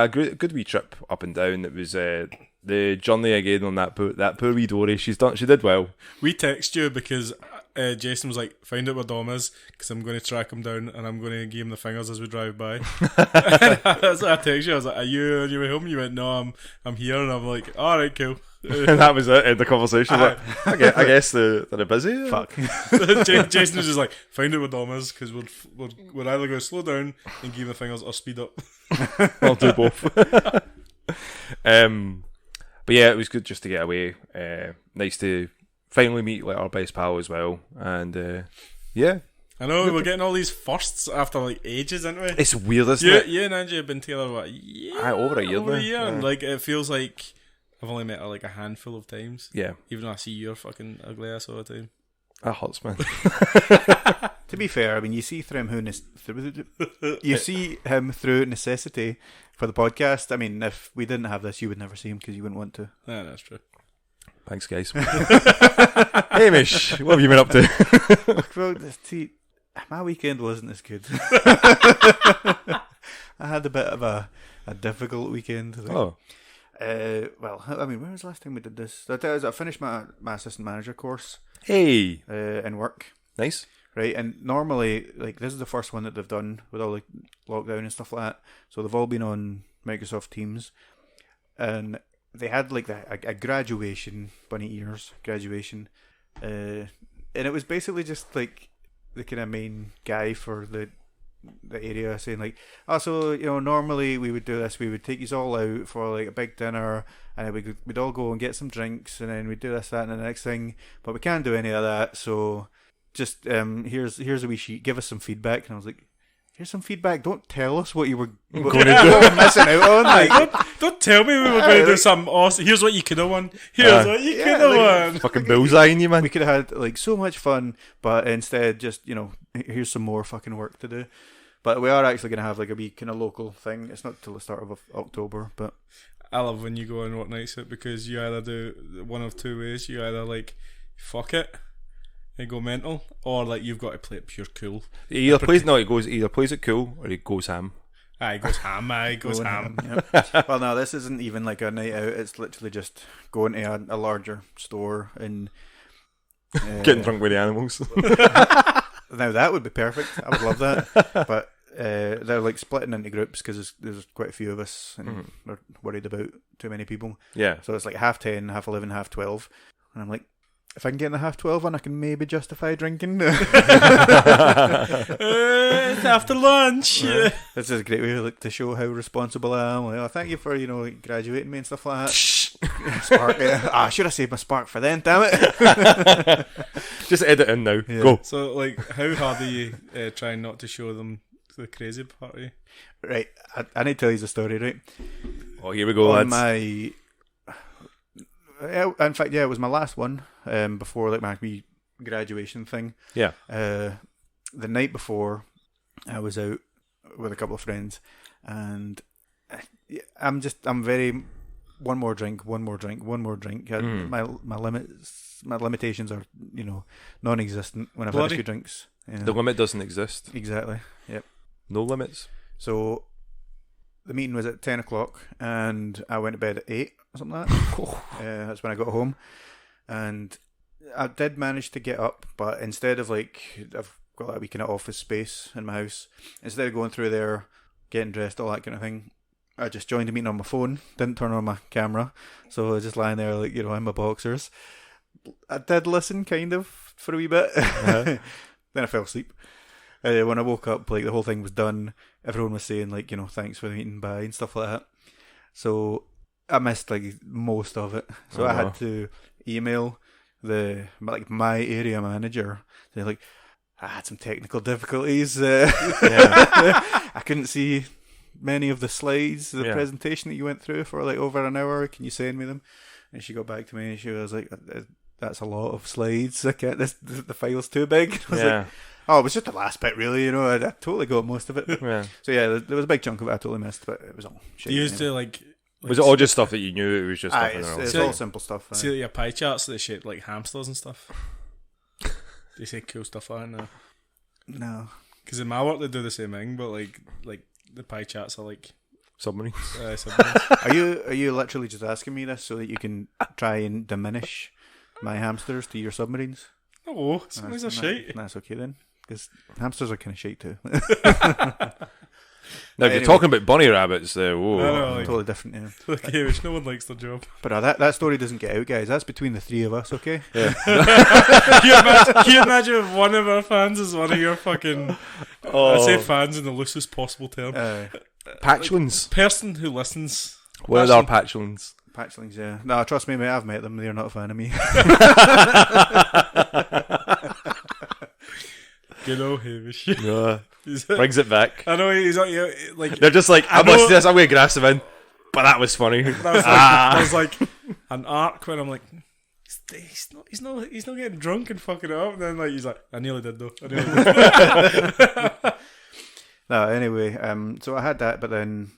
S2: good wee trip up and down. It was the journey again on that poor wee Dory. She did well.
S3: We text you because Jason was like, "Find out where Dom is, because I'm going to track him down and I'm going to give him the fingers as we drive by." That's what I texted you. I was like, "Are you on your way home?" You went, "No, I'm here," and I'm like, "All right, cool."
S2: And that was it in the conversation. Like, I guess they're busy.
S1: Fuck.
S3: Jason was just like, "Find out where Dom is, because we're either going to slow down and give him the fingers or speed up."
S2: I'll do both. But yeah, it was good just to get away. Nice to finally meet like our best pal as well, and yeah.
S3: I know we're getting all these firsts after like ages, aren't we?
S2: It's weird, isn't it?
S3: You and Angie have been together what?
S2: Over a year now.
S3: Yeah. And like it feels like I've only met her like a handful of times.
S2: Yeah.
S3: Even though I see your fucking ugly ass all the time.
S2: That hurts, man.
S1: To be fair, I mean, you see through him through necessity for the podcast. I mean, if we didn't have this, you would never see him because you wouldn't want to.
S3: Yeah, that's true.
S2: Thanks, guys. Hamish, what have you been up to?
S1: Well, see, my weekend wasn't as good. I had a bit of a difficult weekend.
S2: Oh.
S1: Well, I mean, when was the last time we did this? I finished my assistant manager course.
S2: Hey.
S1: In work.
S2: Nice.
S1: Right, and normally, like, this is the first one that they've done with all the lockdown and stuff like that. So they've all been on Microsoft Teams, and they had like a graduation, bunny ears graduation, and it was basically just like the kind of main guy for the area saying like, oh, so normally we would do this, we would take you all out for like a big dinner, and we'd all go and get some drinks, and then we'd do this, that, and the next thing, but we can't do any of that, so just here's a wee sheet, give us some feedback. And I was like, here's some feedback, don't tell us what you were going to do. What we're missing out on. Like,
S3: don't tell me we were going to do something awesome. Here's what you could have won. Here's what you could have won.
S2: Fucking bullseye in you, man.
S1: We could have had like so much fun, but instead just, here's some more fucking work to do. But we are actually going to have like a wee kind of local thing. It's not till the start of October, but
S3: I love when you go and work nights it, because you either do one of two ways. You either like fuck it and go mental, or like you've got to play it pure cool.
S2: He either plays it cool or he goes ham.
S3: He goes ham. He goes ham.
S1: Yep. Well, no, this isn't even like a night out. It's literally just going to a larger store and
S2: getting drunk with the animals.
S1: Now that would be perfect. I would love that. But they're like splitting into groups because there's quite a few of us, and they're worried about too many people.
S2: Yeah.
S1: So it's like 10:30, 11:30, 12:30, and I'm like, if I can get in the 12:30 one, I can maybe justify drinking.
S3: It's after lunch.
S1: Yeah. This is a great way to show how responsible I am. Like, oh, thank you for graduating me and stuff like that. Spark. I should have saved my spark for then. Damn it.
S2: Just edit in now.
S1: Yeah.
S2: Go.
S3: So, like, how hard are you trying not to show them the crazy party?
S1: Right. I need to tell you the story. Right.
S2: Oh, here we go, lads.
S1: In fact, it was my last one before like my wee graduation thing.
S2: Yeah.
S1: The night before, I was out with a couple of friends, and I'm very one more drink. My limitations are non-existent when I've had a few drinks.
S2: The limit doesn't exist.
S1: Exactly. Yep.
S2: No limits.
S1: So the meeting was at 10 o'clock, and I went to bed at 8 or something like that. That's when I got home, and I did manage to get up, but instead of like, I've got that wee kind of office space in my house, instead of going through there, getting dressed, all that kind of thing, I just joined a meeting on my phone, didn't turn on my camera, so I was just lying there like, in my boxers. I did listen kind of for a wee bit. Then I fell asleep. When I woke up, like, the whole thing was done. Everyone was saying like, thanks for the meeting, bye, and stuff like that. So I missed like most of it. So I had to email my area manager. They're like, I had some technical difficulties. I couldn't see many of the slides, the presentation that you went through for like over an hour. Can you send me them? And she got back to me and she was like, that's a lot of slides. I can't, the file's too big. I was like, oh, it was just the last bit, really. I totally got most of it.
S2: Yeah. So
S1: there was a big chunk of it I totally missed, but it was all shit.
S3: You used to like
S2: was it all just stuff that you knew? It was just stuff in the
S1: it's all simple stuff.
S3: See your pie charts, they shape like hamsters and stuff. They say cool stuff like that.
S1: No,
S3: because in my work they do the same thing, but like the pie charts are like
S2: submarines.
S3: Submarines.
S1: Are you literally just asking me this so that you can try and diminish my hamsters to your submarines?
S3: Oh, somebody's a shite.
S1: That's okay then, because hamsters are kind of shite too.
S2: Now, if you're talking about bunny rabbits, whoa.
S3: I know, like,
S1: totally different. Yeah.
S3: Look, Hamish, no one likes their job.
S1: But that story doesn't get out, guys. That's between the three of us, okay?
S2: Yeah.
S3: Can you imagine if one of our fans is one of your fucking... I say fans in the loosest possible term.
S2: Patchlings.
S3: Person who listens.
S2: What are patchlings?
S1: Patchlings, yeah. No, trust me, mate, I've met them. They're not a fan of me.
S3: Good old Hamish.
S2: Brings it back.
S3: I know he's not like.
S2: They're just like, I'm listening to this, I'm going to grass him in. But that was funny.
S3: That was like an arc when I'm like, he's not getting drunk and fucking it up. And then like he's like, I nearly did though.
S1: No, anyway, so I had that, but then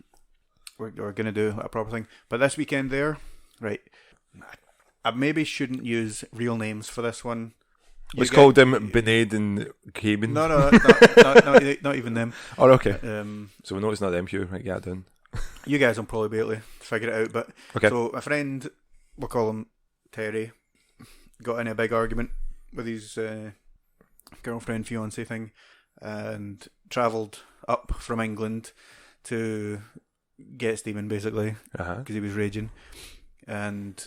S1: we're going to do a proper thing. But this weekend there, right, I maybe shouldn't use real names for this one.
S2: Let's call them Benaid and Cayman.
S1: No, not even them.
S2: Oh, okay. So we know it's not them, Hugh. Right, get it done.
S1: You guys will probably be able to figure it out. But
S2: okay.
S1: So a friend, we'll call him Terry, got in a big argument with his girlfriend, fiance thing, and travelled up from England to get steaming, basically, because he was raging. And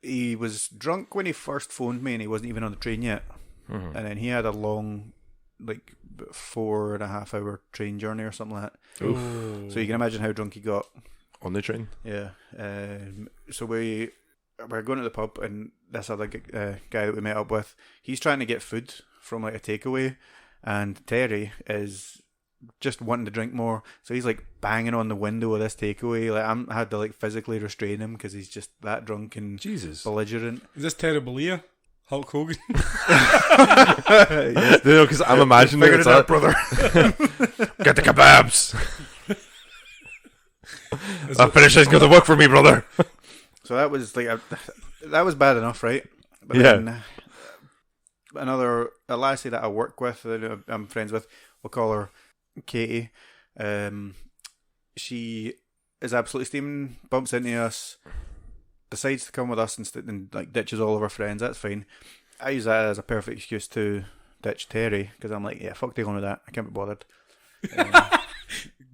S1: he was drunk when he first phoned me, and he wasn't even on the train yet. Mm-hmm. And then he had a long, like 4.5 hour train journey or something like that. So you can imagine how drunk he got
S2: on the train.
S1: Yeah. So we're going to the pub, and this other guy that we met up with, he's trying to get food from like a takeaway, and Terry is just wanting to drink more, so he's like banging on the window of this takeaway. Like I had to like physically restrain him because he's just that drunk and belligerent.
S3: Is this Terry Boi? Hulk Hogan?
S2: Yeah. No, because I'm imagining
S1: it out, brother.
S2: Get the kebabs. That finish is going to work for me, brother.
S1: So that was like that was bad enough, right? But
S2: yeah.
S1: Then, a lassie that I work with, that I'm friends with, we'll call her Katie. She is absolutely steaming, bumps into us, decides to come with us and like ditches all of her friends. That's fine. I use that as a perfect excuse to ditch Terry, because I'm like, yeah, fuck dealing with that. I can't be bothered.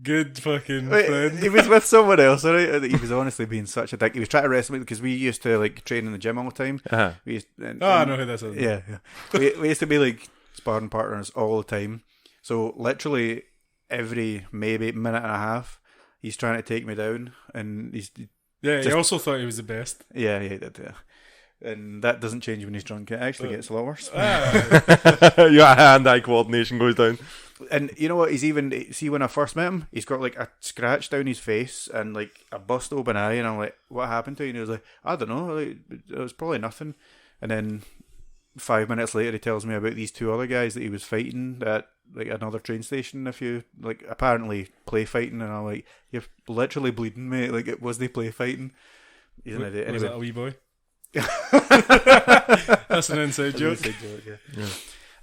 S3: Good fucking friend.
S1: He was with someone else, right? He was honestly being such a dick. He was trying to wrestle me because we used to like train in the gym all the time. We used,
S3: I know who this is.
S1: Yeah. we used to be like sparring partners all the time. So literally every maybe minute and a half, he's trying to take me down, and
S3: he also thought he was the best.
S1: Yeah, he did. Yeah. And that doesn't change when he's drunk. It actually gets a lot worse.
S2: Your hand-eye coordination goes down.
S1: And you know what? He's even, see, when I first met him, he's got like a scratch down his face and like a bust open eye, and I'm like, what happened to you? And he was like, I don't know, like, it was probably nothing. And then 5 minutes later, he tells me about these two other guys that he was fighting at like another train station. Apparently play fighting, and I'm like, you're literally bleeding, mate. Like, it was they play fighting. He's an idiot.
S3: Was
S1: anyway.
S3: that a wee boy? That's an inside joke.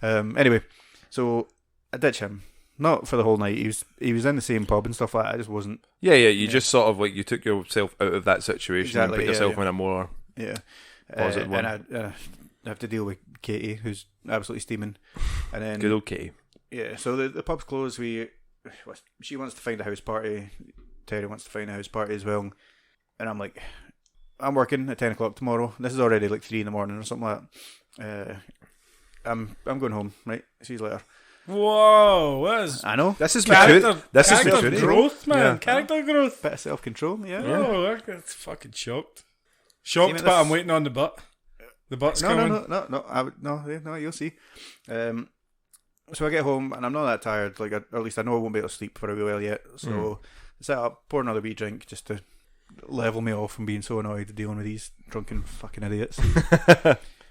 S1: Anyway, so I ditch him. Not for the whole night. He was in the same pub and stuff like that. I just wasn't.
S2: Yeah. You just sort of like, you took yourself out of that situation and put yourself in a more positive one.
S1: And I have to deal with Katie, who's absolutely steaming. And then
S2: good old Katie.
S1: Yeah. So the pub's closed. She wants to find a house party. Terry wants to find a house party as well. And I'm like, I'm working at 10 o'clock tomorrow. This is already like 3 in the morning or something like that. I'm going home, right? See you later.
S3: Whoa,
S1: I know.
S2: This is
S3: character
S2: maturity.
S3: Growth, man.
S2: Yeah.
S3: Character growth.
S1: Bit of self-control, yeah.
S3: Oh, that's fucking shocked. Shocked, but I'm waiting on the butt. The butt's coming.
S1: No, you'll see. So I get home, and I'm not that tired. Like, or at least I know I won't be able to sleep for a while yet. So I set up, pour another wee drink just to level me off from being so annoyed dealing with these drunken fucking idiots.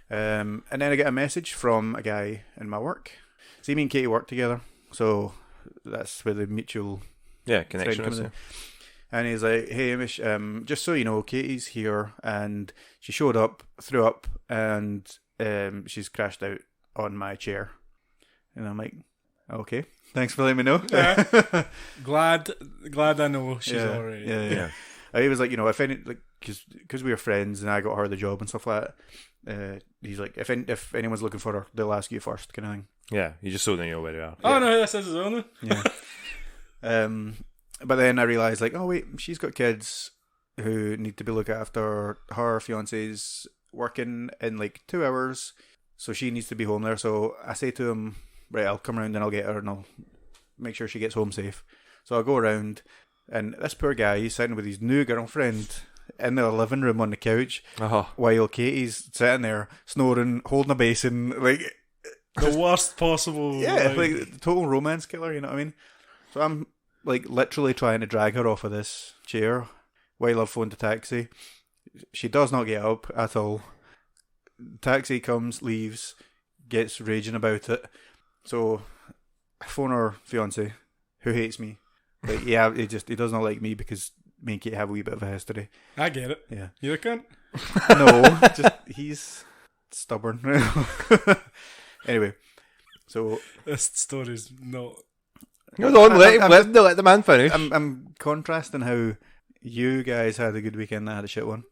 S1: And then I get a message from a guy in my work. See, me and Katie work together, so that's where the mutual
S2: connection is.
S1: And he's like, "Hey, Hamish, just so you know, Katie's here, and she showed up, threw up, and she's crashed out on my chair." And I'm like, "Okay, thanks for letting me know."
S3: Glad I know she's alright.
S1: Yeah. He was like, you know, if any, like, because we were friends and I got her the job and stuff like that, he's like, if anyone's looking for her, they'll ask you first, kind of thing.
S2: Yeah, you just so they know where they are.
S3: Oh no, this is his own.
S1: Yeah. But then I realised, like, oh wait, she's got kids who need to be looked after. Her fiance's working in like 2 hours, so she needs to be home there. So I say to him, right, I'll come around and I'll get her and I'll make sure she gets home safe. So I'll go around, and this poor guy, he's sitting with his new girlfriend in their living room on the couch, while Katie's sitting there snoring, holding a basin, like
S3: the worst possible.
S1: Yeah, like total romance killer. You know what I mean? So I'm like literally trying to drag her off of this chair while I've phoned the taxi. She does not get up at all. Taxi comes, leaves, gets raging about it. So I phone her fiance, who hates me. Like, yeah, he does not like me because me and Kate have a wee bit of a history.
S3: I get it.
S1: Yeah.
S3: You a cunt?
S1: No, just he's stubborn. Anyway, so
S3: this story's not.
S2: No, don't let the man finish.
S1: I'm contrasting how you guys had a good weekend and I had a shit one.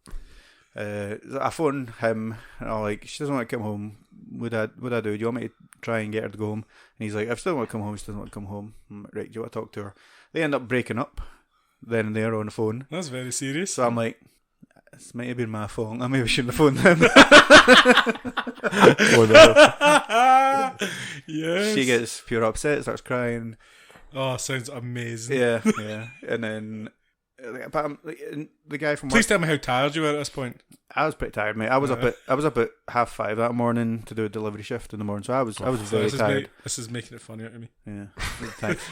S1: I phoned him and I'm like, she doesn't want to come home. Would I do? Do you want me to try and get her to go home? And he's like, I still want to come home. She doesn't want to come home. I'm like, right, do you want to talk to her? They end up breaking up then and there on the phone.
S3: That's very serious.
S1: So I'm like, this might have been my fault. I maybe shouldn't have phoned them.
S2: Oh, no.
S3: Yes.
S1: She gets pure upset, starts crying.
S3: Oh, sounds amazing.
S1: Yeah. And then, but the guy from
S3: Please
S1: work,
S3: tell me how tired you were at this point.
S1: I was pretty tired, mate. I was up at 5:30 that morning to do a delivery shift in the morning, so I was very tired.
S3: This is making it funnier to me.
S1: Yeah, thanks.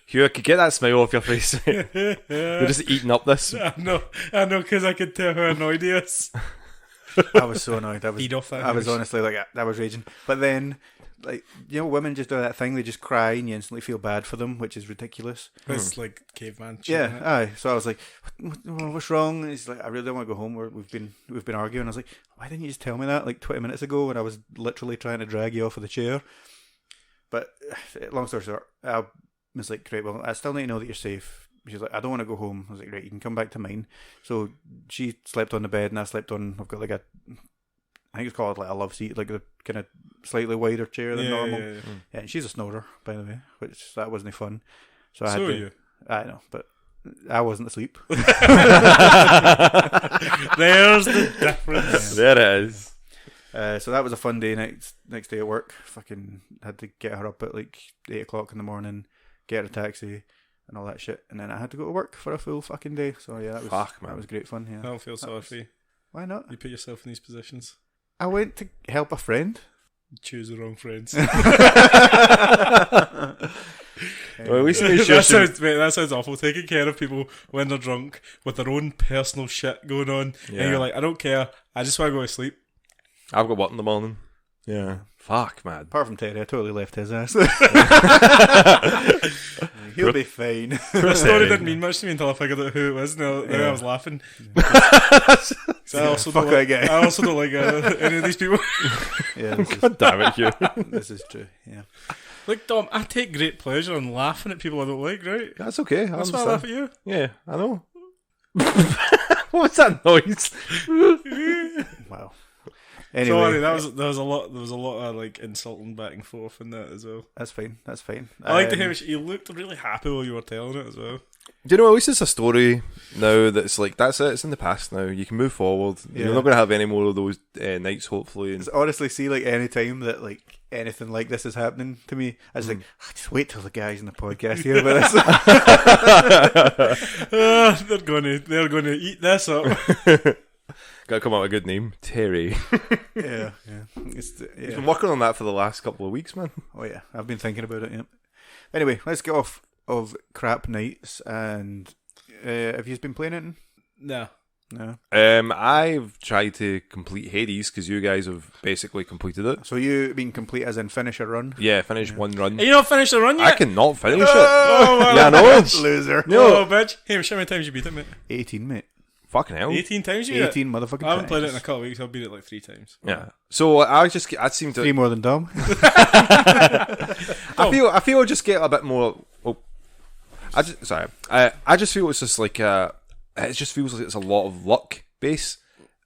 S2: Hugh, I could get that smile off your face. You're just eating up this.
S3: I know, because I could tell how annoyed he is.
S1: I was so annoyed. I was
S3: Hamish.
S1: honestly like, I was raging. But then, like, you know, women just do that thing. They just cry and you instantly feel bad for them, which is ridiculous.
S3: It's like caveman.
S1: Yeah, aye. So I was like, what's wrong? And he's like, I really don't want to go home. We've been arguing. I was like, why didn't you just tell me that like 20 minutes ago when I was literally trying to drag you off of the chair? But long story short, I was like, great, well, I still need to know that you're safe. She's like, I don't want to go home. I was like, right, you can come back to mine. So she slept on the bed and I slept on, I've got like I think it's called like a love seat, like a kind of slightly wider chair than normal. Yeah, and she's a snorer, by the way, which that wasn't fun. So I had to,
S3: you.
S1: I know, but I wasn't asleep.
S3: There's the difference.
S2: There it is.
S1: So that was a fun day. Next day at work, fucking had to get her up at like 8 o'clock in the morning, get her a taxi and all that shit, and then I had to go to work for a full fucking day. So yeah, that was great fun. Yeah,
S3: I don't feel sorry for you.
S1: Why not?
S3: You put yourself in these positions.
S1: I went to help a friend.
S3: You choose the wrong friends.
S2: Well, at least
S3: that sounds awful. Taking care of people when they're drunk with their own personal shit going on, and you're like, I don't care. I just want to go to sleep.
S2: I've got work in the morning. Yeah. Fuck, man.
S1: Apart from Terry, I totally left his ass. He'll be fine.
S3: The story didn't mean much to me until I figured out who it was. Now I was laughing. So I also don't like any of these people.
S1: Yeah,
S2: God damn it, Hugh.
S1: This is true. Yeah.
S3: Look, Dom, I take great pleasure in laughing at people I don't like, right?
S2: That's okay.
S3: That's why I laugh at you.
S2: Yeah, I know. What was that noise?
S1: Wow. Anyway,
S3: sorry, there was a lot of like insulting back and forth in that as well.
S1: That's fine.
S3: I like to hear you looked really happy while you were telling it as well.
S2: Do you know, at least it's a story now that's like, that's it, it's in the past now. You can move forward.
S1: Yeah.
S2: You're not going to have any more of those nights, hopefully. And
S1: honestly, see, like, any time that like anything like this is happening to me, I was like, just wait till the guys in the podcast hear about this.
S3: They're gonna eat this up.
S2: Gotta come out with a good name, Terry.
S1: Yeah.
S2: He's been working on that for the last couple of weeks, man.
S1: Oh yeah, I've been thinking about it. Yeah. Anyway, let's get off of crap nights. And have you been playing it?
S3: No.
S2: I've tried to complete Hades because you guys have basically completed it.
S1: So you mean complete as in finish a run?
S2: Yeah, finish one run.
S3: Are you not finished the run yet?
S2: I cannot finish it.
S3: Oh,
S2: yeah, I know.
S1: Loser.
S2: No.
S3: Oh, bitch. Hey, how many times you beat it, mate?
S1: 18, mate.
S2: Fucking hell.
S3: 18 times you beat it?
S1: 18 motherfucking times.
S3: I haven't played it in a couple of weeks. I've beat it like 3 times.
S2: Yeah. So I seem to...
S1: 3 more than Dom.
S2: I feel I just get a bit more... I just feel it's just like... it just feels like it's a lot of luck base.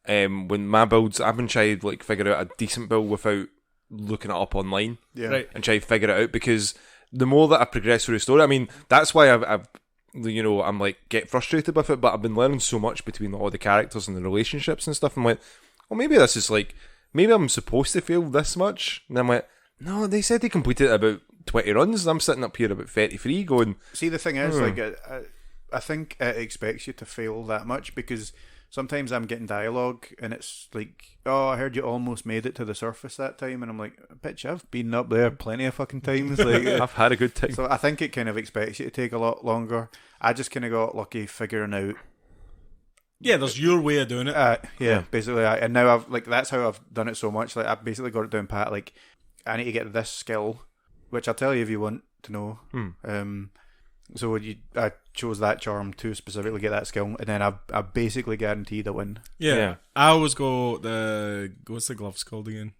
S2: when my builds, I've been trying to like figure out a decent build without looking it up online.
S1: Yeah.
S3: Right.
S2: And try to figure it out, because the more that I progress through the story, I mean, that's why I've I'm like get frustrated with it, but I've been learning so much between all the characters and the relationships and stuff. I'm like, well, maybe this is like, maybe I'm supposed to feel this much. And I'm like, no, they said they completed about 20 runs, and I'm sitting up here about 33 going...
S1: See, the thing is, like, I think it expects you to fail that much, because sometimes I'm getting dialogue and it's like, oh, I heard you almost made it to the surface that time, and I'm like, bitch, I've been up there plenty of fucking times. Like,
S2: I've had a good time.
S1: so I think it kind of expects you to take a lot longer. I just kind of got lucky figuring out.
S3: Yeah, there's your way of doing it.
S1: Basically, and now I've like that's how I've done it so much. Like I've basically got it down pat. Like I need to get this skill, which I'll tell you if you want to know. So I chose that charm to specifically get that skill, and then I basically guaranteed a win.
S3: Yeah. I always go what's the gloves called again?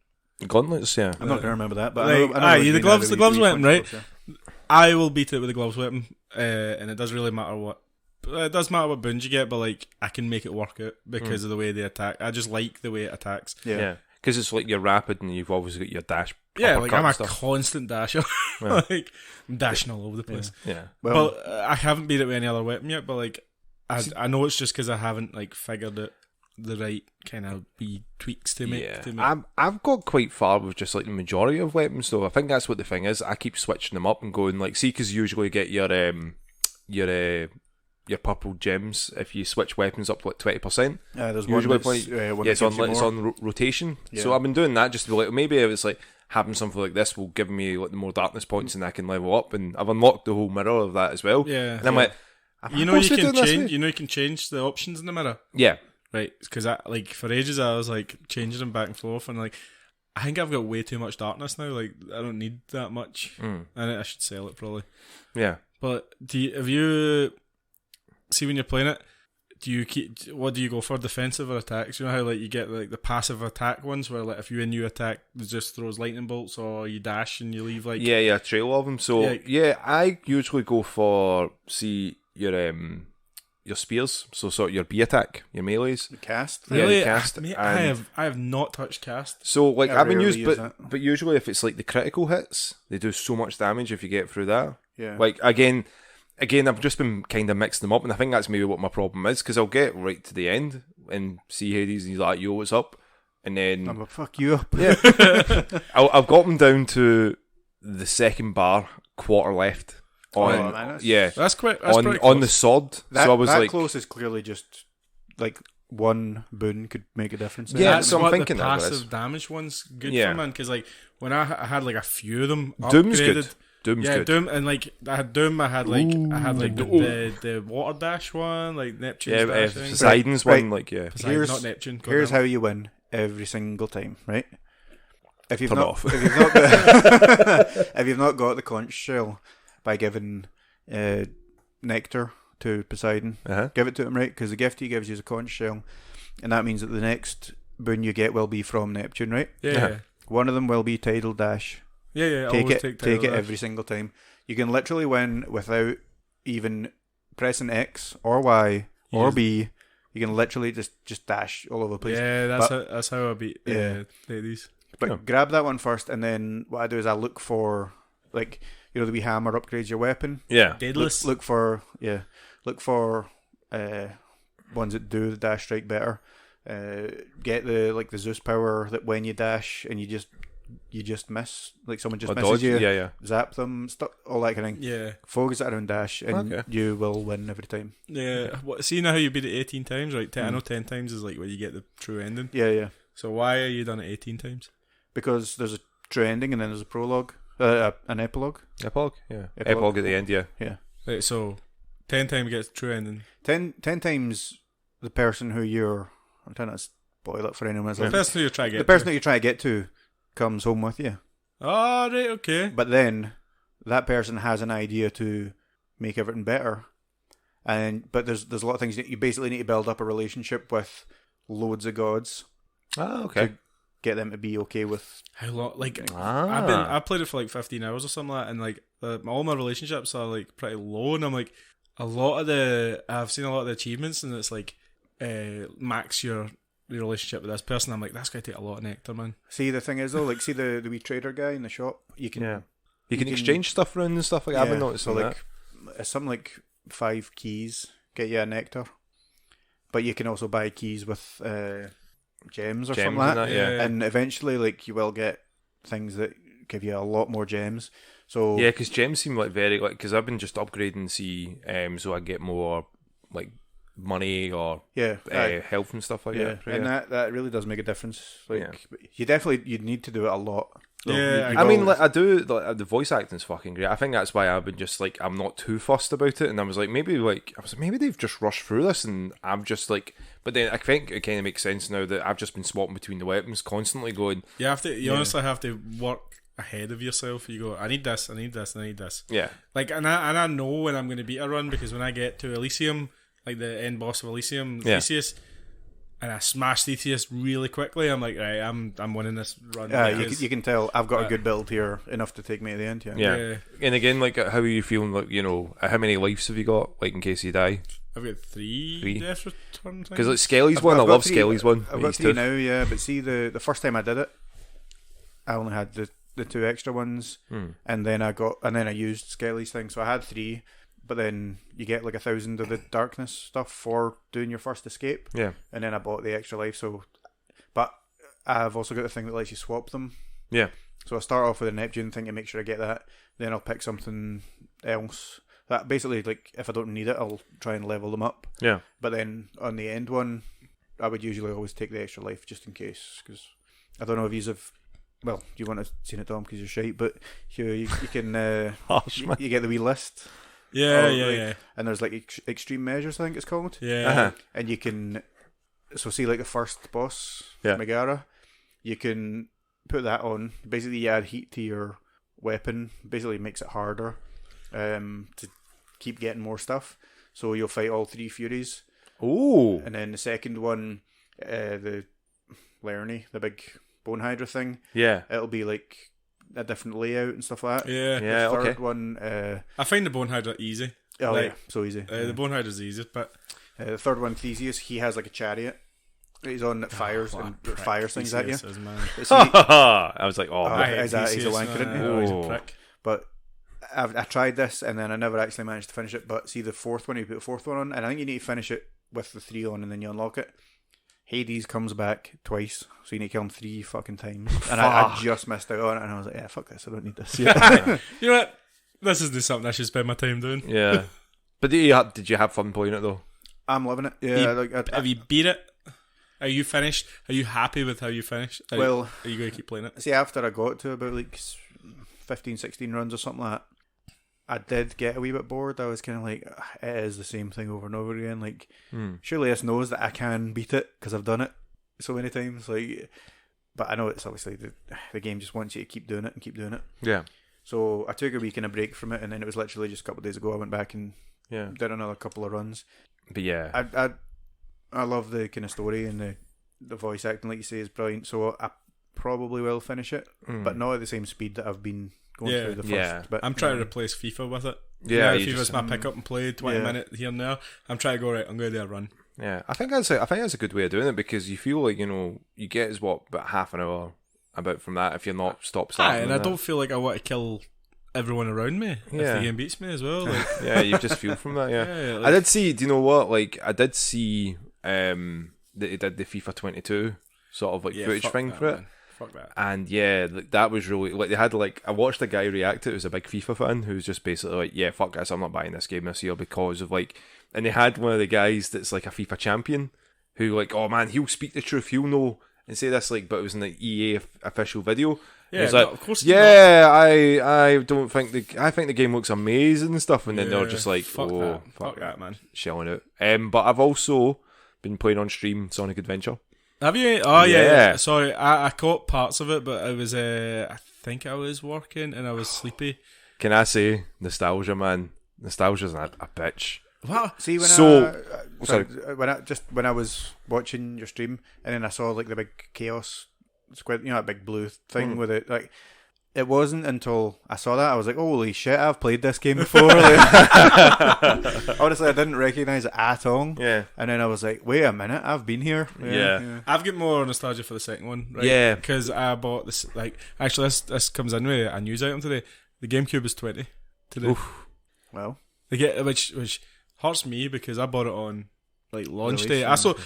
S2: Gauntlets, yeah.
S1: I'm not gonna remember that, but
S3: like,
S1: I know
S3: the gloves weapon, right?
S1: Yeah.
S3: I will beat it with the gloves weapon, and it doesn't really matter what. It does matter what boons you get, but like I can make it work out because of the way they attack. I just like the way it attacks.
S2: Yeah. Because it's like you're rapid and you've always got your dash.
S3: Yeah, like I'm a
S2: stuff.
S3: constant dasher. Like I'm dashing all over the place.
S2: Yeah.
S1: Well,
S3: But I haven't beat it with any other weapon yet. But like I know it's just because I haven't like figured out the right kind of wee tweaks to make.
S2: Yeah. I've got quite far with just like the majority of weapons though. I think that's what the thing is. I keep switching them up and going like, see, because you usually get your purple gems if you switch weapons up to like 20%.
S1: there's
S2: usually
S1: one that's, one
S2: it's
S1: that
S2: on
S1: gives you
S2: it's
S1: more.
S2: on rotation.
S1: Yeah.
S2: So I've been doing that just to be like, maybe if it's like having something like this will give me like the more darkness points and I can level up, and I've unlocked the whole mirror of that as well.
S3: Yeah.
S2: And I'm like,
S3: you know, you can change. You know, you can change the options in the mirror.
S2: Yeah.
S3: Right, because like for ages I was like changing them back and forth, and like I think I've got way too much darkness now. Like I don't need that much, and I should sell it probably.
S2: Yeah,
S3: but have you see when you're playing it? What do you go for, defensive or attacks? You know how like you get like the passive attack ones where like if you attack, it just throws lightning bolts, or you dash and you leave like
S2: a trail of them. So yeah, I usually go for your spears, so sort of your B attack, your melees.
S1: The cast.
S3: Really?
S2: Yeah, cast.
S3: I have not touched cast.
S2: So like I've been used,
S1: use
S2: but usually if it's like the critical hits, they do so much damage if you get through that.
S1: Yeah.
S2: Like again, I've just been kind of mixing them up, and I think that's maybe what my problem is, because I'll get right to the end and see Hades, and he's like, "Yo, what's up?" And then
S1: I'm gonna fuck you up.
S2: Yeah, I've got them down to the second bar, quarter left.
S3: That's quick.
S2: On the sword.
S1: That,
S2: so I was
S1: that
S2: like,
S1: close is clearly just like one boon could make a difference.
S2: Yeah,
S3: That's
S2: so I'm
S3: what
S2: thinking
S3: the
S2: that
S3: passive damage one's good
S2: Yeah.
S3: for, man. Because like when I had like a few of them
S2: Doom's
S3: upgraded.
S2: good. Doom's
S3: Yeah,
S2: good.
S3: Doom, and like I had Doom. I had like the water dash one, like Neptune's dash thing.
S2: Poseidon's
S1: Right.
S2: one, like yeah.
S3: Poseidon, not Neptune.
S1: Here's how you win every single time, right? If you've
S2: Turn
S1: not,
S2: off.
S1: if you've not got, if you've not got the conch shell by giving nectar to Poseidon, give it to him, right? Because the gift he gives you is a conch shell, and that means that the next boon you get will be from Neptune, right?
S3: Yeah.
S1: One of them will be tidal dash.
S3: Yeah.
S1: Take
S3: always
S1: it
S3: tidal dash.
S1: every single time. You can literally win without even pressing X or Y or B. You can literally just dash all over the place.
S3: Yeah, that's how I beat ladies.
S1: But grab that one first, and then what I do is I look for like the wee hammer upgrades your weapon.
S2: Yeah.
S3: Daedalus.
S1: Look for ones that do the dash strike better. Get the Zeus power that when you dash and you just miss, like someone just misses
S2: dodge.
S1: you,
S2: Yeah.
S1: zap them, all that kind of thing.
S3: Yeah.
S1: Focus that around dash, and you will win every time.
S3: Yeah. See now how you beat it 18 times, right? I know 10 times is like where you get the true ending.
S1: Yeah.
S3: So why are you done it 18 times?
S1: Because there's a true ending and then there's a prologue, an epilogue.
S2: Epilogue, yeah. Epilogue at the end, yeah.
S1: Yeah.
S3: Right, so 10 times gets true ending.
S1: 10 times the person who I'm trying to spoil it for anyone.
S3: The person who you're trying to get
S1: the person that you're trying to get to comes home with you.
S3: Oh, right, okay.
S1: But then that person has an idea to make everything better. But there's a lot of things that you basically need to build up a relationship with loads of gods.
S2: Ah, okay.
S1: To get them to be okay with
S3: how long? Like I played it for like 15 hours or something like that, and like all my relationships are like pretty low, and I'm like I've seen a lot of the achievements, and it's like max your relationship with this person. I'm like, that's going to take a lot of nectar, man.
S1: See, the thing is though, like, see the wee trader guy in the shop. You can
S2: exchange stuff around and stuff like that. I've been noticing
S1: like, it's something like 5 keys get you a nectar, but you can also buy keys with gems or something like that. And eventually, like, you will get things that give you a lot more gems. So
S2: yeah, because gems seem like very like because I've been just upgrading so I get more like money or health and stuff like that.
S1: And that really does make a difference. Like you'd need to do it a lot. So
S2: I mean, like, I do. Like, the voice acting's fucking great. I think that's why I've been just like I'm not too fussed about it. And I was like, maybe they've just rushed through this, and I'm just like. But then I think it kind of makes sense now that I've just been swapping between the weapons, constantly going.
S3: You have to. You honestly have to work ahead of yourself. You go, I need this, I need this, I need this.
S2: Yeah.
S3: Like, and I know when I'm going to beat a run because when I get to Elysium, like the end boss of Elysium, Theseus. And I smash Theseus really quickly. I'm like, right, I'm winning this run.
S1: You can tell I've got a good build here, enough to take me to the end.
S2: Yeah. And again, like, how are you feeling? Like, you know, how many lives have you got? Like, in case you die.
S3: I've got 3 death return.
S2: Because like Skelly's one, I love Skelly's one.
S1: I've got 3 now, yeah. But see, the first time I did it, I only had the 2 extra ones, and then I used Skelly's thing, so I had 3. But then you get like 1,000 of the darkness stuff for doing your first escape.
S2: Yeah.
S1: And then I bought the extra life. But I've also got the thing that lets you swap them.
S2: Yeah.
S1: So I start off with a Neptune thing to make sure I get that. Then I'll pick something else. That basically, like, if I don't need it, I'll try and level them up.
S2: Yeah.
S1: But then on the end one, I would usually always take the extra life just in case. Because I don't know if you have. Well, do you want to see it, Dom? Because you're shite. But you can. You get the wee list.
S3: Yeah.
S1: And there's like extreme measures, I think it's called.
S3: Yeah.
S2: Uh-huh.
S1: And you can, so see like the first boss,
S2: Yeah.
S1: Megara, you can put that on. Basically, you add heat to your weapon. Basically, makes it harder to keep getting more stuff. So you'll fight all 3 Furies.
S2: Ooh.
S1: And then the second one, the Lerny, the big bone hydra thing.
S2: Yeah.
S1: It'll be like a different layout and stuff like that.
S3: Yeah.
S2: Yeah.
S1: The third
S2: Okay.
S1: one.
S3: I find the Bone Hydra easy.
S1: Oh
S3: Like,
S1: yeah, so easy.
S3: The Bone Hydra's easy, but
S1: The third one, Theseus, he has like a chariot. He's on that fires and fires things at you.
S3: Theseus is, man.
S1: But see,
S2: I was like, oh,
S3: I hate
S1: he's a
S3: Theseus,
S1: wanker, isn't he?
S3: man. Oh, he's a
S2: Oh.
S3: prick.
S1: but I tried this and then I never actually managed to finish it. But see the fourth one, you put the fourth one on, and I think you need to finish it with the 3 on, and then you unlock it. Hades comes back twice, so you need to kill him 3 fucking times. And I just missed out on it, and I was like, yeah, fuck this, I don't need this. Yeah.
S3: You know what? This isn't something I should spend my time doing.
S2: Yeah. But did you have fun playing it though?
S1: I'm loving it. Yeah.
S3: Have you beat it? Are you finished? Are you happy with how you finished? Are you going to keep playing it?
S1: See, after I got to about like 15, 16 runs or something like that, I did get a wee bit bored. I was kind of like, it is the same thing over and over again. Like, surely this knows that I can beat it because I've done it so many times. Like, but I know it's obviously the game just wants you to keep doing it and keep doing it.
S2: Yeah.
S1: So I took a week and a break from it, and then it was literally just a couple of days ago I went back and did another couple of runs.
S2: But yeah,
S1: I love the kind of story, and the voice acting, like you say, is brilliant. So I probably will finish it, but not at the same speed that I've been going through the first bit.
S3: I'm trying to replace FIFA with it.
S2: Yeah,
S3: FIFA's my pick up and play 20 minutes here and there. I'm trying to go right. I'm going to do a run.
S2: yeah. I think that's a good way of doing it because you feel like you get about half an hour about from that if you're not starting.
S3: And I don't feel like I want to kill everyone around me if the game beats me as well. Like,
S2: yeah, you just feel from that. Yeah, I did see. Do you know what? Like, I did see that they did the FIFA 22 sort of footage thing for it.
S3: Man. Fuck that.
S2: And that was really they had I watched a guy react to it who was a big FIFA fan who was just basically like, yeah, fuck this, I'm not buying this game this year because of and they had one of the guys that's like a FIFA champion who oh man, he'll speak the truth, he'll know and say this but it was in the EA official video.
S3: Yeah,
S2: of
S3: course.
S2: Yeah, I don't think I think the game looks amazing and stuff, and then they're just like,
S3: fuck that, man,
S2: shelling out. But I've also been playing on stream Sonic Adventure.
S3: Have you? Oh yeah. Sorry, I caught parts of it, but I was I think I was working and I was sleepy.
S2: Can I say nostalgia, man? Nostalgia's a bitch.
S3: What?
S1: See when I was watching your stream and then I saw the big chaos squid, that big blue thing with it, it wasn't until I saw that I was like, holy shit, I've played this game before. Like, honestly, I didn't recognise it at all.
S2: Yeah.
S1: And then I was like, wait a minute, I've been here.
S2: Yeah.
S3: I've got more nostalgia for the second one, right?
S2: Yeah.
S3: Because I bought this, actually, this comes in with a news item today. The GameCube is 20 today.
S2: Oof.
S1: Well,
S3: Which hurts me because I bought it on launch
S1: Release,
S3: day.
S1: yeah.
S3: I sold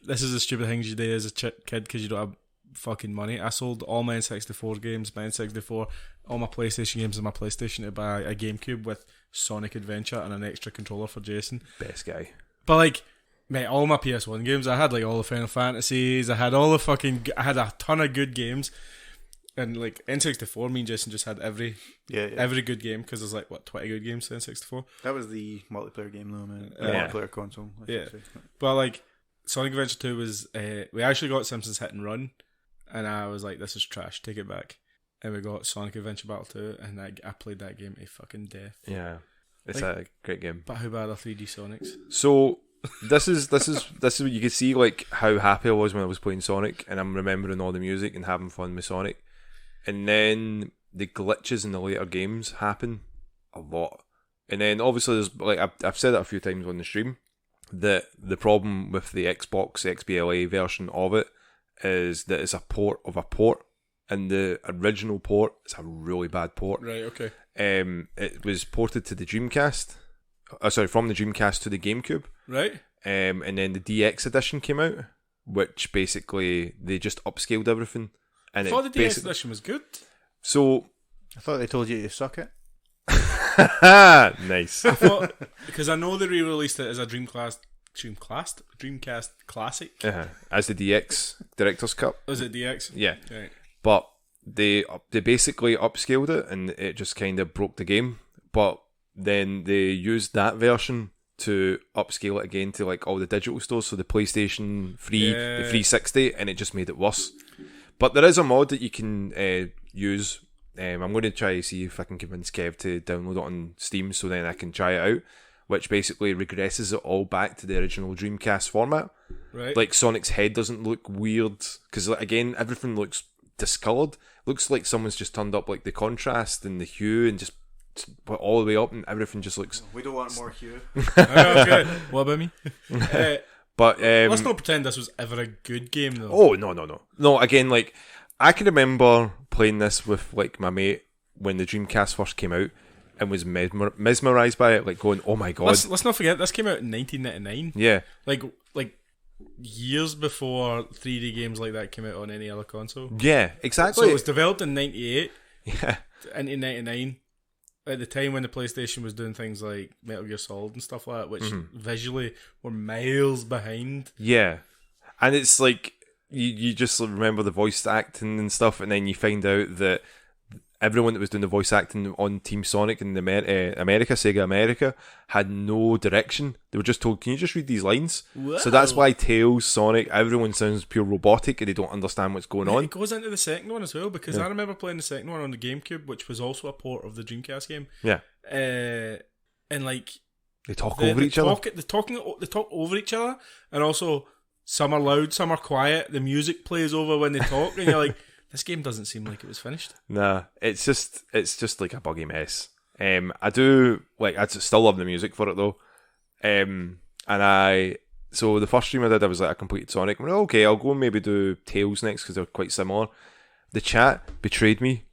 S3: this is the stupid things you do as a kid because you don't have fucking money. I sold all my N64 games, my N64, all my PlayStation games and my PlayStation to buy a GameCube with Sonic Adventure and an extra controller for Jason.
S2: Best guy.
S3: But mate, all my PS1 games, I had all the Final Fantasies, I had I had a ton of good games. And N64, me and Jason just had every good game because there's 20 good games to N64.
S1: that was the multiplayer game though, man.
S3: Yeah.
S1: Multiplayer console. I should say.
S3: But Sonic Adventure 2 was we actually got Simpsons Hit and Run, and I was like, this is trash, take it back. And we got Sonic Adventure Battle 2, and I played that game to fucking death.
S2: Yeah. It's a great game.
S3: But how bad are 3D Sonics?
S2: So this is what you can see how happy I was when I was playing Sonic, and I'm remembering all the music and having fun with Sonic. And then the glitches in the later games happen a lot. And then obviously there's I've said it a few times on the stream that the problem with the Xbox XBLA version of it is that it's a port of a port, and the original port is a really bad port.
S3: Right, okay.
S2: It was ported to the Dreamcast. From the Dreamcast to the GameCube.
S3: Right.
S2: And then the DX edition came out, which basically they just upscaled everything. And
S3: I thought the DX edition was good.
S2: So
S1: I thought they told you to suck it.
S2: nice.
S3: I thought, because I know they re-released it as a Dreamcast classic.
S2: As the DX Director's Cut.
S3: Was it DX?
S2: Yeah.
S3: Right.
S2: But they basically upscaled it, and it just kind of broke the game. But then they used that version to upscale it again to all the digital stores, so the PlayStation 3, the 360, and it just made it worse. But there is a mod that you can use. I'm going to try to see if I can convince Kev to download it on Steam so then I can try it out, which basically regresses it all back to the original Dreamcast format.
S3: Right.
S2: Sonic's head doesn't look weird, because again, everything looks discoloured. Looks like someone's just turned up the contrast and the hue and just put all the way up, and everything just looks...
S1: We don't want more hue.
S3: Okay. What about me?
S2: But
S3: let's not pretend this was ever a good game, though.
S2: Oh, no. Again, I can remember playing this with my mate when the Dreamcast first came out, and was mesmerised by it, going, oh my god.
S3: Let's not forget, this came out in 1999.
S2: Yeah.
S3: Like years before 3D games like that came out on any other console.
S2: Yeah, exactly.
S3: So it was developed in 98.
S2: Yeah.
S3: Into 99. At the time when the PlayStation was doing things like Metal Gear Solid and stuff like that, which visually were miles behind.
S2: Yeah. And it's you just remember the voice acting and stuff, and then you find out that everyone that was doing the voice acting on Team Sonic in America, Sega America, had no direction. They were just told, can you just read these lines?
S3: Whoa.
S2: So that's why Tails, Sonic, everyone sounds pure robotic and they don't understand what's going on.
S3: It goes into the second one as well, because I remember playing the second one on the GameCube, which was also a port of the Dreamcast game.
S2: Yeah.
S3: And
S2: they talk over each other.
S3: They talk over each other, and also some are loud, some are quiet. The music plays over when they talk, and you're like, this game doesn't seem like it was finished.
S2: Nah, it's just a buggy mess. I still love the music for it though. So the first stream I did, I was I completed Sonic. I went, okay, I'll go and maybe do Tails next because they're quite similar. The chat betrayed me.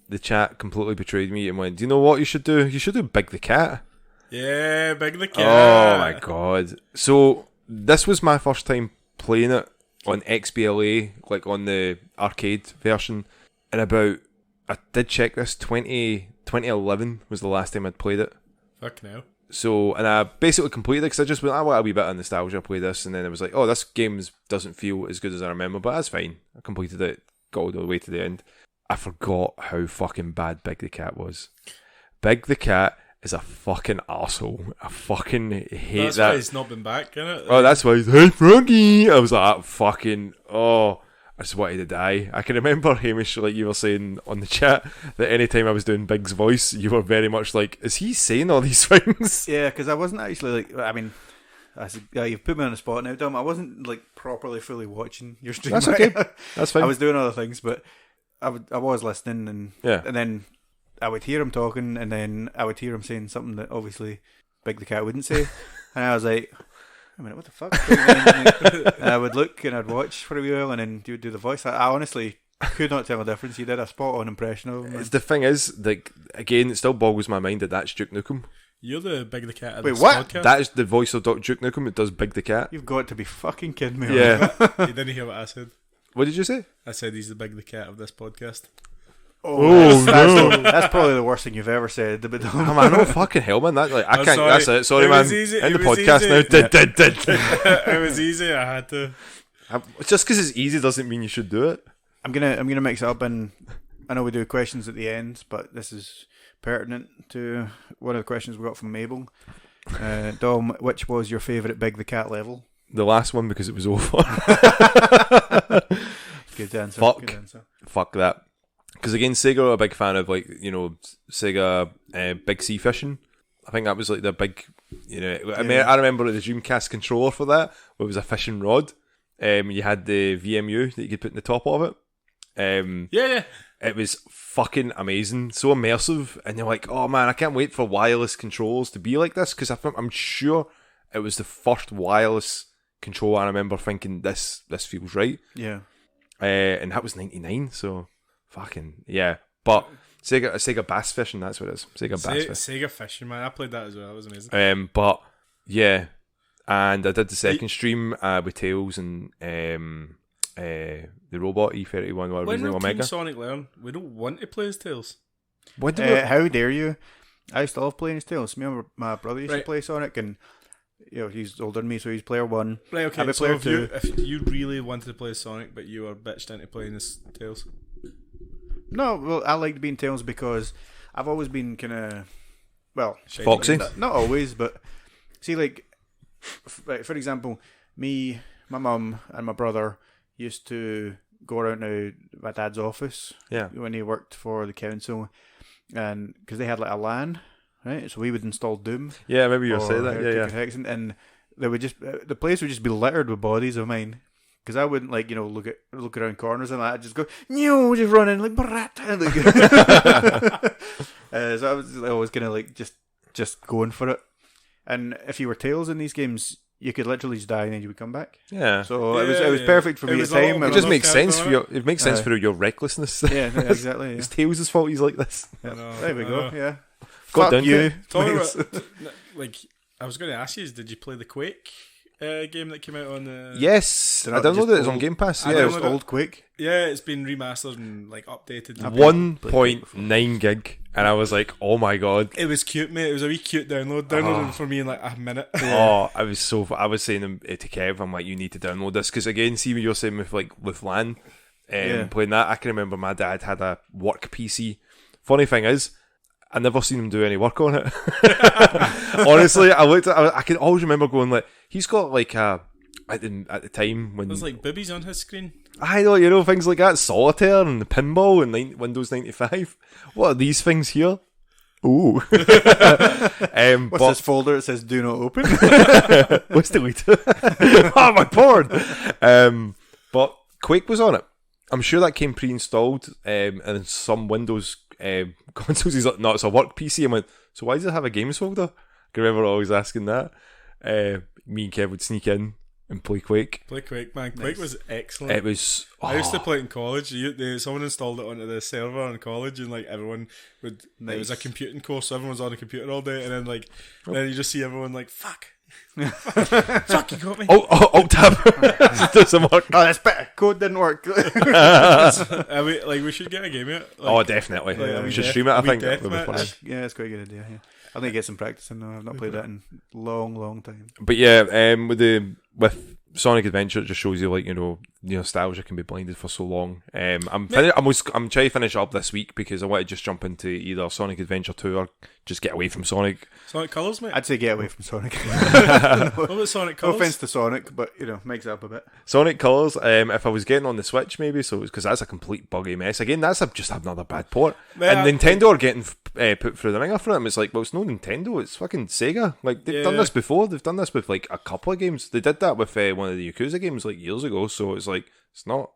S2: The chat completely betrayed me and went, do you know what you should do? You should do Big the Cat.
S3: Yeah, Big the Cat.
S2: Oh my god. So this was my first time playing it on XBLA, on the arcade version, and I did check this, 2011 was the last time I'd played it.
S3: Fuck no.
S2: So, and I basically completed it because I just went, I want a wee bit of nostalgia, play this, and then it was like, oh, this game doesn't feel as good as I remember, but that's fine. I completed it, got all the way to the end. I forgot how fucking bad Big the Cat was. Big the Cat is a fucking arsehole. I fucking hate
S3: that's
S2: that.
S3: That's why he's not been back, innit?
S2: Oh, that's why he's, hey, Froggy! I was like, fucking, I just wanted to die. I can remember, Hamish, you were saying on the chat, that anytime I was doing Big's voice, you were very much like, is he saying all these things?
S1: Yeah, because I wasn't actually, you've put me on the spot now, Dom. I wasn't, properly fully watching your stream.
S2: That's okay. That's fine.
S1: I was doing other things, but I was listening, and then I would hear him talking, and then I would hear him saying something that obviously Big the Cat wouldn't say, and I was like, wait a minute, what the fuck? And I would look and I'd watch for a while, and then you would do the voice. I honestly could not tell the difference. You did a spot on impression of him.
S2: The thing is, like, again, it still boggles my mind that that's Duke Nukem.
S3: You're the Big the Cat of
S1: Wait,
S3: this
S1: what?
S3: podcast.
S2: That is the voice of Duke Nukem. It does Big the Cat.
S1: You've got to be fucking kidding me.
S2: Yeah.
S3: You didn't hear what I said.
S2: What did you say?
S3: I said he's the Big the Cat of this podcast.
S1: That's probably the worst thing you've ever said. But
S2: Oh, man, no fucking hell, man. That, like, I
S3: I'm
S2: can't.
S3: sorry.
S2: That's it. Sorry,
S3: It
S2: man.
S3: was easy.
S2: End
S3: It
S2: the
S3: was
S2: podcast
S3: easy.
S2: now.
S3: It was easy. I had to.
S2: Just because it's easy doesn't mean you should do it.
S1: I'm gonna mix it up, and I know we do questions at the end, but this is pertinent to one of the questions we got from Mabel. Dom, which was your favourite Big the Cat level?
S2: The last one, because it was over.
S1: Good answer.
S2: Fuck.
S1: Good answer.
S2: Fuck that. Because again, Sega are a big fan of, like, you know, Sega Big Sea Fishing. I think that was like their big, you know. I mean, I remember the Dreamcast controller for that, where it was a fishing rod. You had the VMU that you could put in the top of it.
S3: Yeah.
S2: It was fucking amazing, so immersive, and you're like, oh man, I can't wait for wireless controls to be like this, because I'm sure it was the first wireless controller. I remember thinking this feels right.
S1: Yeah.
S2: And that was 99, so fucking yeah. But Sega Bass Fishing, that's what it is. Sega Bass Fishing.
S3: Sega Fishing, man. I played that as well. That was amazing.
S2: But yeah, and I did the second stream with Tails and the robot E31 or
S3: When will
S2: Omega.
S3: Team Sonic learn? We don't want to play as Tails.
S2: What did
S1: How dare you? I used to love playing as Tails. Me and my brother used to
S3: Right.
S1: play Sonic, and you know he's older than me, so he's player one.
S3: Right, okay.
S1: I'll be
S3: So
S1: player
S3: if you,
S1: two.
S3: if you really wanted to play as Sonic, but you were bitched into playing as Tails.
S1: No, well, I liked being Tails because I've always been kind of, well,
S3: Shady.
S2: Foxy?
S1: not always, but see, like, for example, me, my mum, and my brother used to go around to my dad's office
S2: Yeah.
S1: when he worked for the council, and because they had like a LAN, right? So we would install Doom.
S2: Yeah, maybe you'll
S1: or
S2: say that.
S1: Heretic
S2: Yeah.
S1: Hexen, and they would just the place would just be littered with bodies of mine. Because I wouldn't like look around corners and I'd just go just running like brat. So I was always kind of like just going for it. And if you were Tails in these games, you could literally just die and then you would come back.
S2: Yeah.
S1: So it was perfect for
S3: It
S1: me
S3: was
S1: at
S3: a
S1: the
S3: lot
S1: time.
S3: of-
S2: It just
S3: Another
S2: makes sense
S3: character
S2: for
S3: on
S2: your. It makes sense for your recklessness.
S1: yeah, exactly.
S2: It's Tails' fault he's like this.
S3: I know,
S1: There we
S3: I
S1: go.
S3: know.
S1: Yeah.
S2: Got
S1: Fuck
S2: down to
S1: you.
S2: it.
S3: Talking about, like, I was going to ask you, did you play the Quake game that came out on the...
S2: Yes,
S1: They're
S2: I
S1: not
S2: downloaded
S1: just
S2: it. It's on
S1: old-
S2: Game Pass.
S3: I
S2: Yeah,
S3: downloaded
S1: It's old Quake.
S3: Yeah, it's been remastered and like updated.
S2: 1.9 gig, and I was like, oh my god.
S3: It was cute, mate. It was a wee cute download. Downloaded it for me in like a minute.
S2: Oh, I was saying to Kev, I'm like, you need to download this, because again, see what you're saying with LAN, playing that. I can remember my dad had a work PC. Funny thing is, I never seen him do any work on it. Honestly, I can always remember going like, he's got like at the time when
S3: There's like boobies on his screen.
S2: I know, things like that, Solitaire and the pinball and Windows 95. What are these things here? Ooh.
S1: What's this folder? It says "Do not open."
S2: What's deleted? Oh, my porn. But Quake was on it. I'm sure that came pre-installed, and in some Windows consoles, he's like, no, it's a work PC. I went, so why does it have a games folder? I can remember always asking that. Me and Kev would sneak in and play Quake.
S3: Play Quake, man. Quake was excellent.
S2: It was.
S3: I used to play it in college. Someone installed it onto the server in college, and like everyone would. It was a computing course, so everyone's on a computer all day, and then like, then you just see everyone like, "Fuck, fuck, you got me."
S2: Oh, tab. Do some work.
S1: Oh, that's better. Code didn't work.
S3: We should get a game of it. Like,
S2: Oh, definitely.
S3: like,
S2: We should stream it. I
S3: a wee
S2: think that would be
S3: deathmatch.
S2: funny.
S1: Yeah, it's quite a good idea. Yeah. I think get some practice in though. I've not played that in a long time.
S2: But yeah, with Sonic Adventure, it just shows you like the nostalgia can be blinded for so long. I'm trying to finish up this week because I want to just jump into either Sonic Adventure 2 or just get away from Sonic.
S3: Sonic Colors, mate.
S1: I'd say get away from Sonic.
S3: What about Sonic
S1: No
S3: Colors?
S1: offense to Sonic, but mix it up a bit.
S2: Sonic Colors, if I was getting on the Switch maybe, so because that's a complete buggy mess. Again, that's just another bad port.
S3: Yeah.
S2: And Nintendo are getting put through the ringer for it. It's like, well, it's no Nintendo, it's fucking Sega. Like they've done this before. They've done this with like a couple of games. They did that with one of the Yakuza games like years ago. So it's like it's not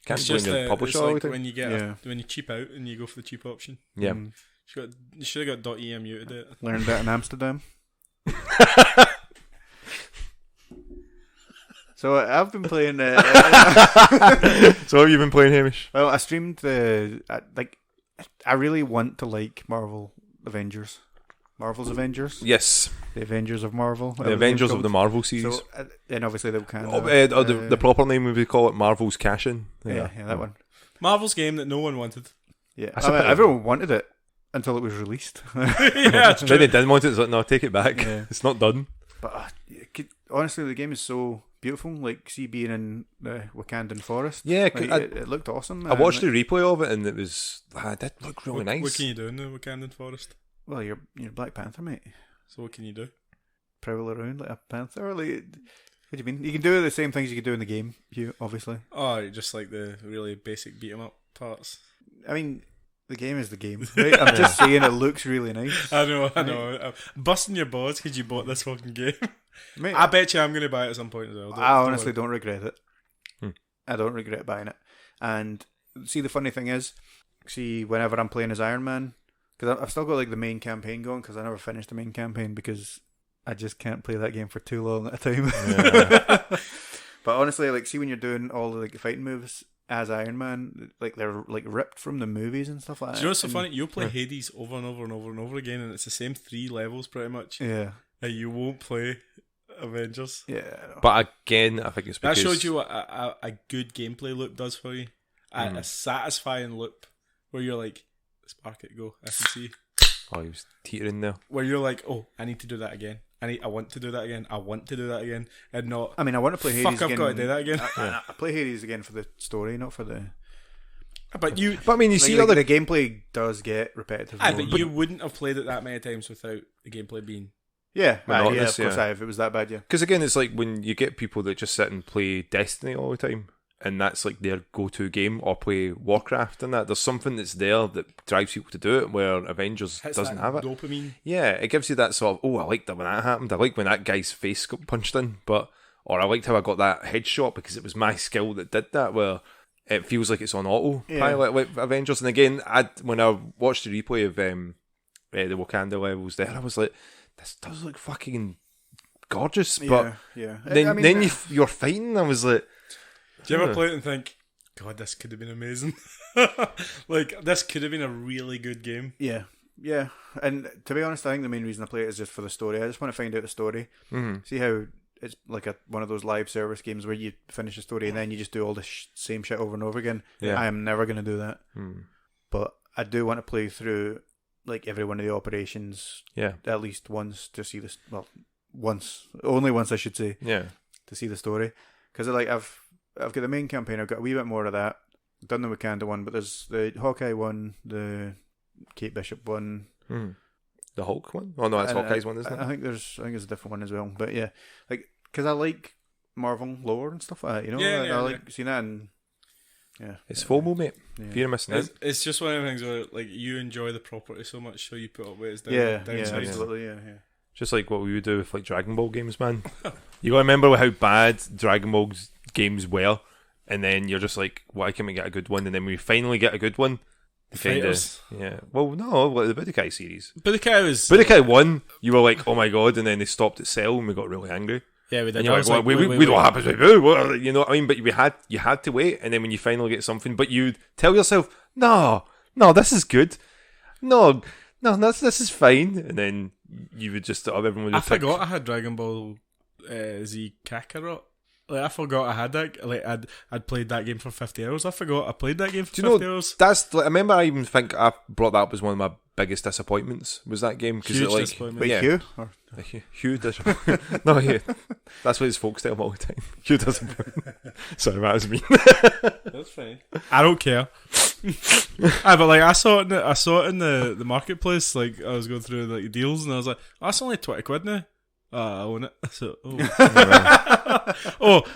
S2: Can't
S3: It's
S2: blame
S3: just
S2: the publisher all the
S3: like
S2: time.
S3: when you get
S1: Yeah.
S3: when you cheap out and you go for the cheap option.
S2: Yeah.
S3: You should have got .emu to do it.
S1: Learned that in Amsterdam. So I've been playing.
S2: So what have you been playing, Hamish?
S1: Well, I streamed the I really want to like Marvel's Avengers.
S2: Yes,
S1: The Avengers of Marvel.
S2: the Avengers of the Marvel series.
S1: So, and obviously the Wakanda.
S2: The proper name would be call it Marvel's Cash-In.
S1: yeah, that one.
S3: Marvel's game that no one wanted.
S1: Yeah,
S2: That's
S1: I mean,
S2: a bit-
S1: everyone wanted it until it was released.
S3: Yeah, it's
S2: Then
S3: true.
S2: they didn't want it. It's like, no, take it back.
S1: Yeah.
S2: It's not done.
S1: But honestly, the game is so beautiful. Like, see, being in the Wakandan forest.
S2: Yeah,
S1: Like, it looked awesome.
S2: I watched the replay of it and it was. It did look really nice.
S3: What can you do in the Wakandan forest?
S1: Well, you're Black Panther, mate.
S3: So what can you do?
S1: Prowl around like a panther. Like, what do you mean? You can do the same things you can do in the game, Hugh. Obviously.
S3: Oh, just like the really basic beat 'em up parts.
S1: I mean, the game is the game, right? I'm just saying it looks really nice.
S3: I know. I'm busting your balls because you bought this fucking game.
S1: Mate,
S3: I bet you I'm going to buy it at some point as well.
S1: I honestly don't regret it.
S2: Hmm.
S1: I don't regret buying it. And see, the funny thing is, see, whenever I'm playing as Iron Man, because I've still got like the main campaign going, because I never finished the main campaign because I just can't play that game for too long at a time.
S2: Yeah.
S1: But honestly, like, see, when you're doing all the like fighting moves as Iron Man, like they're like ripped from the movies and stuff like that.
S3: Do you know what's so
S1: And-
S3: funny? You'll play Hades over and over and over and over again, and it's the same 3 levels pretty much.
S1: Yeah,
S3: And you won't play Avengers.
S1: yeah. I know.
S2: But again, I think it's
S3: That
S2: because
S3: showed you what a good gameplay loop does for you. A satisfying loop where you're like, spark it, go. I can see.
S2: Oh, he was teetering there.
S3: Where you're like, oh, I need to do that again. I want to do that again. I want to do that again. And not,
S1: I mean, I want to play Hades
S3: fuck,
S1: again.
S3: I've got to do that again.
S1: I play Hades again for the story, not for the.
S3: But you,
S2: But I mean, you
S1: Like,
S2: see
S1: the,
S2: other.
S1: the gameplay does get repetitive.
S3: aye,
S1: though.
S3: but you wouldn't have played it that many times without the gameplay being.
S1: Yeah, yeah, of
S2: Monotonous,
S1: course
S2: yeah.
S1: I have. It was that bad, yeah.
S2: Because again, it's like when you get people that just sit and play Destiny all the time, and that's like their go-to game, or play Warcraft and that. There's something that's there that drives people to do it, where Avengers
S3: Hits
S2: doesn't
S3: that
S2: have it.
S3: Dopamine.
S2: Yeah, it gives you that sort of, oh, I liked that when that happened. I like when that guy's face got punched in, or I liked how I got that headshot because it was my skill that did that, where it feels like it's on auto pilot with Avengers. And again, when I watched the replay of the Wakanda levels there, I was like, this does look fucking gorgeous. But
S1: yeah.
S2: then you're fighting, I was like,
S3: Do you ever play it and think, God, this could have been amazing? Like, this could have been a really good game.
S1: Yeah, yeah. And to be honest, I think the main reason I play it is just for the story. I just want to find out the story.
S2: mm-hmm.
S1: See how it's like one of those live service games where you finish a story and then you just do all the same shit over and over again.
S2: Yeah.
S1: I am never going to do that. But I do want to play through like every one of the operations
S2: Yeah.
S1: at least once to see this. Well, only once I should say,
S2: Yeah.
S1: to see the story. Because like I've got the main campaign. I've got a wee bit more of that. Done the Wakanda one, but there's the Hawkeye one, the Kate Bishop one.
S2: The Hulk one? Oh no, that's
S1: And
S2: Hawkeye's one, isn't it?
S1: I think there's a different one as well. But yeah, like because I like Marvel lore and stuff like that. You know,
S3: Yeah,
S1: I like seeing that. And yeah,
S2: It's FOMO, mate.
S1: Yeah.
S2: Fear of missing out.
S3: It's just one of the things where, like, you enjoy the property so much, so you put up with its
S1: Yeah,
S3: downsides.
S1: absolutely, yeah.
S2: Just like what we would do with like Dragon Ball games, man. You gotta remember how bad Dragon Ball games were, and then you're just like, why can't we get a good one? And then we finally get a good one.
S3: Fighters.
S2: Yeah. Well, no, like the Budokai series.
S3: Budokai was...
S2: Budokai 1, you were like, oh my god, and then they stopped at Cell and we got really angry.
S3: Yeah, we did.
S2: And you're
S3: I
S2: like,
S3: was
S2: well,
S3: wait,
S2: we don't happen to boo. What? You know what I mean? But you had to wait, and then when you finally get something, but you tell yourself, no, this is good. No, this is fine. And then you would just, everyone would
S3: I
S2: pick-
S3: forgot I had Dragon Ball Z Kakarot. Like, I forgot I had that. Like, I'd played that game for 50 hours. I forgot I played that game for 50 hours.
S2: That's like, I remember I even think I brought that up as one of my biggest disappointments was that game because
S3: Huge
S2: it like
S3: disappointment.
S1: Wait,
S2: yeah,
S1: Hugh? Or-
S2: Hugh disappointment. No, yeah, that's what his folks tell him all the time. Hugh disappointment. Sorry, that was me.
S3: That's fine. I don't care. But like I saw it in the marketplace. Like I was going through like deals, and I was like, oh, that's only 20 quid now. I own it. So,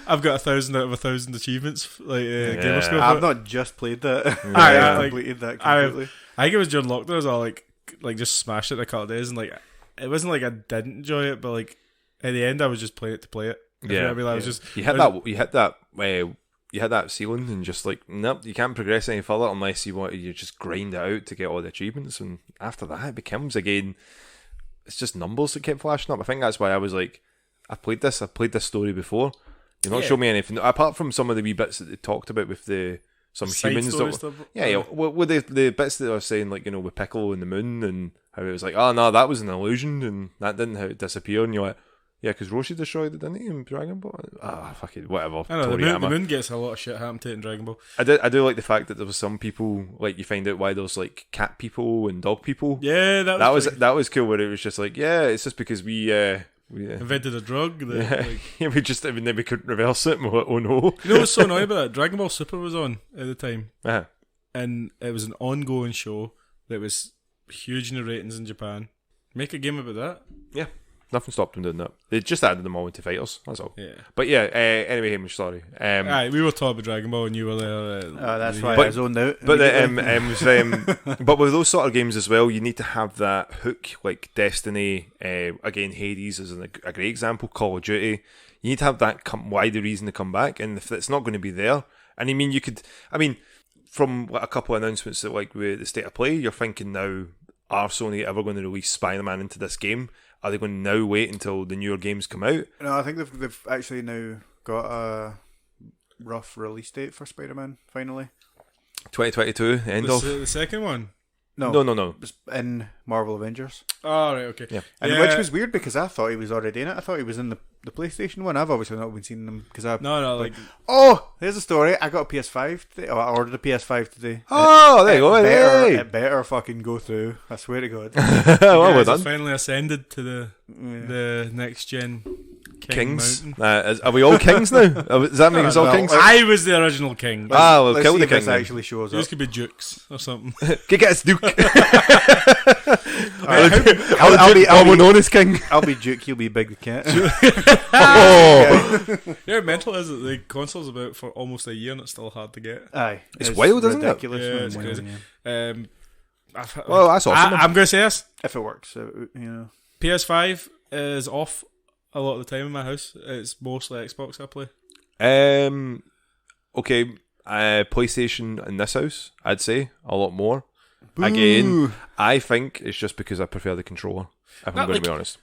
S3: I've got 1,000 out of 1,000 achievements. Like Gamerscope.
S1: I've not just played that.
S3: I
S1: I
S3: like-
S1: completed that completely.
S3: I think it was during lockdown. I was all like just smashed it in a couple of days, and like it wasn't like I didn't enjoy it, but like at the end I was just playing it to play it. If you know what I mean? I was just
S2: You hit that you hit that ceiling and just like, nope, you can't progress any further unless you just grind it out to get all the achievements. And after that, it becomes again, it's just numbers that kept flashing up. I think that's why I was like, I've played this story before. You've not shown me anything apart from some of the wee bits that they talked about with some humans. With the bits that I was saying, like, you know, with Piccolo and the moon and how it was like, oh no, that was an illusion and that didn't how it disappear. And you're like, yeah, because Roshi destroyed it, didn't he, in Dragon Ball? Fuck it, whatever.
S3: I know, the moon gets a lot of shit happen to it in Dragon Ball.
S2: I do like the fact that there was some people, like, you find out why there's like cat people and dog people.
S3: Yeah, that
S2: was cool. Where it was just like, yeah, it's just because we
S3: invented a drug. That,
S2: then we couldn't reverse it. And we're like, oh no!
S3: You know what's so annoying about that? Dragon Ball Super was on at the time,
S2: uh-huh.
S3: and it was an ongoing show that was huge in the ratings in Japan. Make a game about that.
S2: Yeah. Nothing stopped them doing that. They just added them all into fighters. That's all.
S3: Yeah.
S2: But yeah. Anyway, Hamish, sorry.
S3: We were talking about Dragon Ball, and you were there.
S1: That's why I zoned out.
S2: But but with those sort of games as well, you need to have that hook, like Destiny. Again, Hades is a great example. Call of Duty. You need to have that why the reason to come back, and if it's not going to be there, and I mean, from a couple of announcements that like with the state of play, you're thinking now, are Sony ever going to release Spider-Man into this game? Are they going to now wait until the newer games come out?
S1: No, I think they've actually now got a rough release date for Spider-Man, finally.
S2: 2022,
S3: the second one?
S2: No.
S1: It's in Marvel Avengers.
S3: Oh, right, okay.
S2: Yeah.
S1: Which was weird because I thought he was already in it. I thought he was in the PlayStation one. I've obviously not been seeing them because I've...
S3: No,
S1: oh, there's a story. I got a PS5 today. I ordered a PS5 today.
S2: Oh, there you go.
S1: It better fucking go through. I swear to God.
S2: Well, we're done.
S3: Finally ascended to the next gen
S2: Kings. Are we all kings now? Does that make us all kings?
S3: I was the original king.
S2: We'll kill the king.
S1: This actually shows up.
S3: This could be Dukes or something.
S2: Get us Duke.
S1: I'll
S2: be known as king.
S1: I'll be Duke. You'll be Big the Cat.
S3: Yeah, mental is it? The console's about for almost a year and it's still hard to get.
S1: Aye,
S2: it's wild, isn't it?
S1: Ridiculous.
S3: Yeah, it's crazy.
S2: Well, that's awesome.
S3: I'm going to say this.
S1: If it works, you know.
S3: PS5 is off a lot of the time in my house. It's mostly Xbox I play.
S2: Okay. PlayStation in this house, I'd say a lot more. Boo. Again, I think it's just because I prefer the controller. If I'm going to be honest,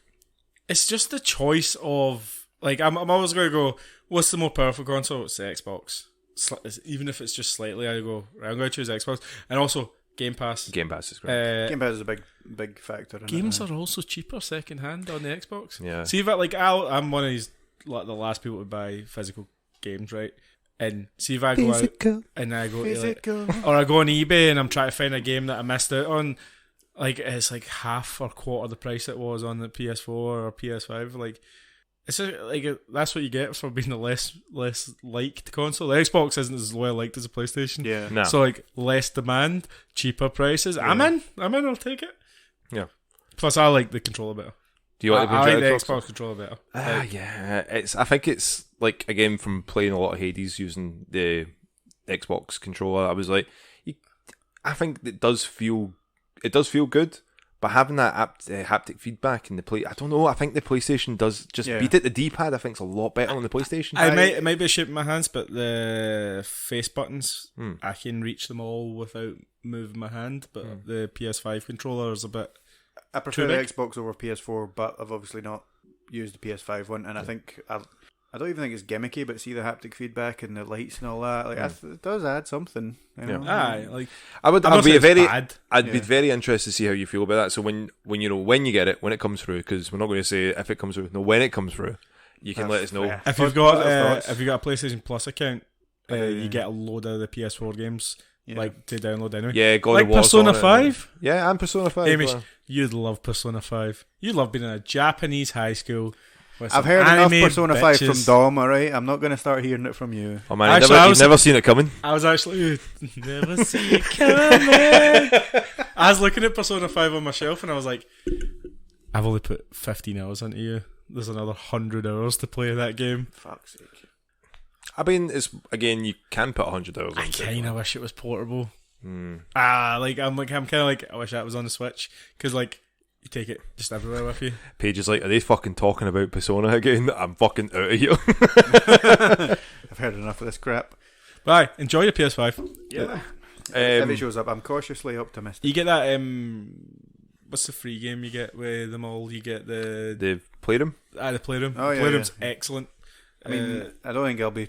S2: it's
S3: just the choice of like I'm always going to go. What's the more powerful console? It's the Xbox. Even if it's just slightly, I go. I'm going to choose Xbox, and also Game Pass.
S2: Game Pass is great.
S1: Game Pass is a big factor.
S3: Games are also cheaper second hand on the Xbox.
S2: Yeah.
S3: See if I'm one of these like the last people to buy physical games, right? And see if I go out and I go or I go on eBay and I'm trying to find a game that I missed out on, like it's like half or quarter the price it was on the PS4 or PS5. Like it's just, like that's what you get for being a less liked console. The Xbox isn't as well liked as a PlayStation.
S1: Yeah.
S2: No.
S3: So like less demand, cheaper prices. Yeah. I'm in. I'll take it.
S2: Yeah.
S3: Plus, I like the controller better.
S2: Do you like the
S3: Xbox controller better?
S2: Yeah. I think it's like again from playing a lot of Hades using the Xbox controller. I was like, I think it does feel good, but having that haptic feedback in the play, I don't know. I think the PlayStation does just beat it. The D-pad I think is a lot better on the PlayStation.
S3: It might be a shape in my hands, but the face buttons I can reach them all without moving my hand. But the PS5 controller is a bit.
S1: I prefer the Xbox over PS4, but I've obviously not used the PS5 one, and I think I don't even think it's gimmicky, but see the haptic feedback and the lights and all that, like it does add something. You know?
S3: Like
S2: I'd be very interested to see how you feel about that. So when you get it, when it comes through, because we're not going to say if it comes through, no, when it comes through, you can let us know.
S3: If you've got a PlayStation Plus account, you get a load of the PS4 games. Yeah. Like to download anyway.
S2: Yeah,
S3: God of War. Persona 5?
S2: Yeah, and Persona 5.
S3: Hamish, you'd love Persona 5. You'd love being in a Japanese high school.
S1: I've heard enough Persona 5 from Dom, alright? I'm not going to start hearing it from you.
S2: Oh man, you've never seen it coming.
S3: I was actually... never see it coming. I was looking at Persona 5 on my shelf and I was like, I've only put 15 hours into you. There's another 100 hours to play that game.
S1: Fuck's sake.
S2: I mean, it's again, you can put 100 hours.
S3: I kind of wish it was portable. I'm kind of like, I wish that was on the Switch because like you take it just everywhere with you.
S2: Paige is like, are they fucking talking about Persona again? I'm fucking out of here.
S1: I've heard enough of this crap.
S3: But aye, enjoy the PS5.
S1: Yeah. If it shows up, I'm cautiously optimistic.
S3: You get that. What's the free game you get with them all? You get
S2: the Playroom.
S3: The Playroom.
S1: Oh, yeah,
S3: Playroom's excellent.
S1: I mean, I don't think I'll be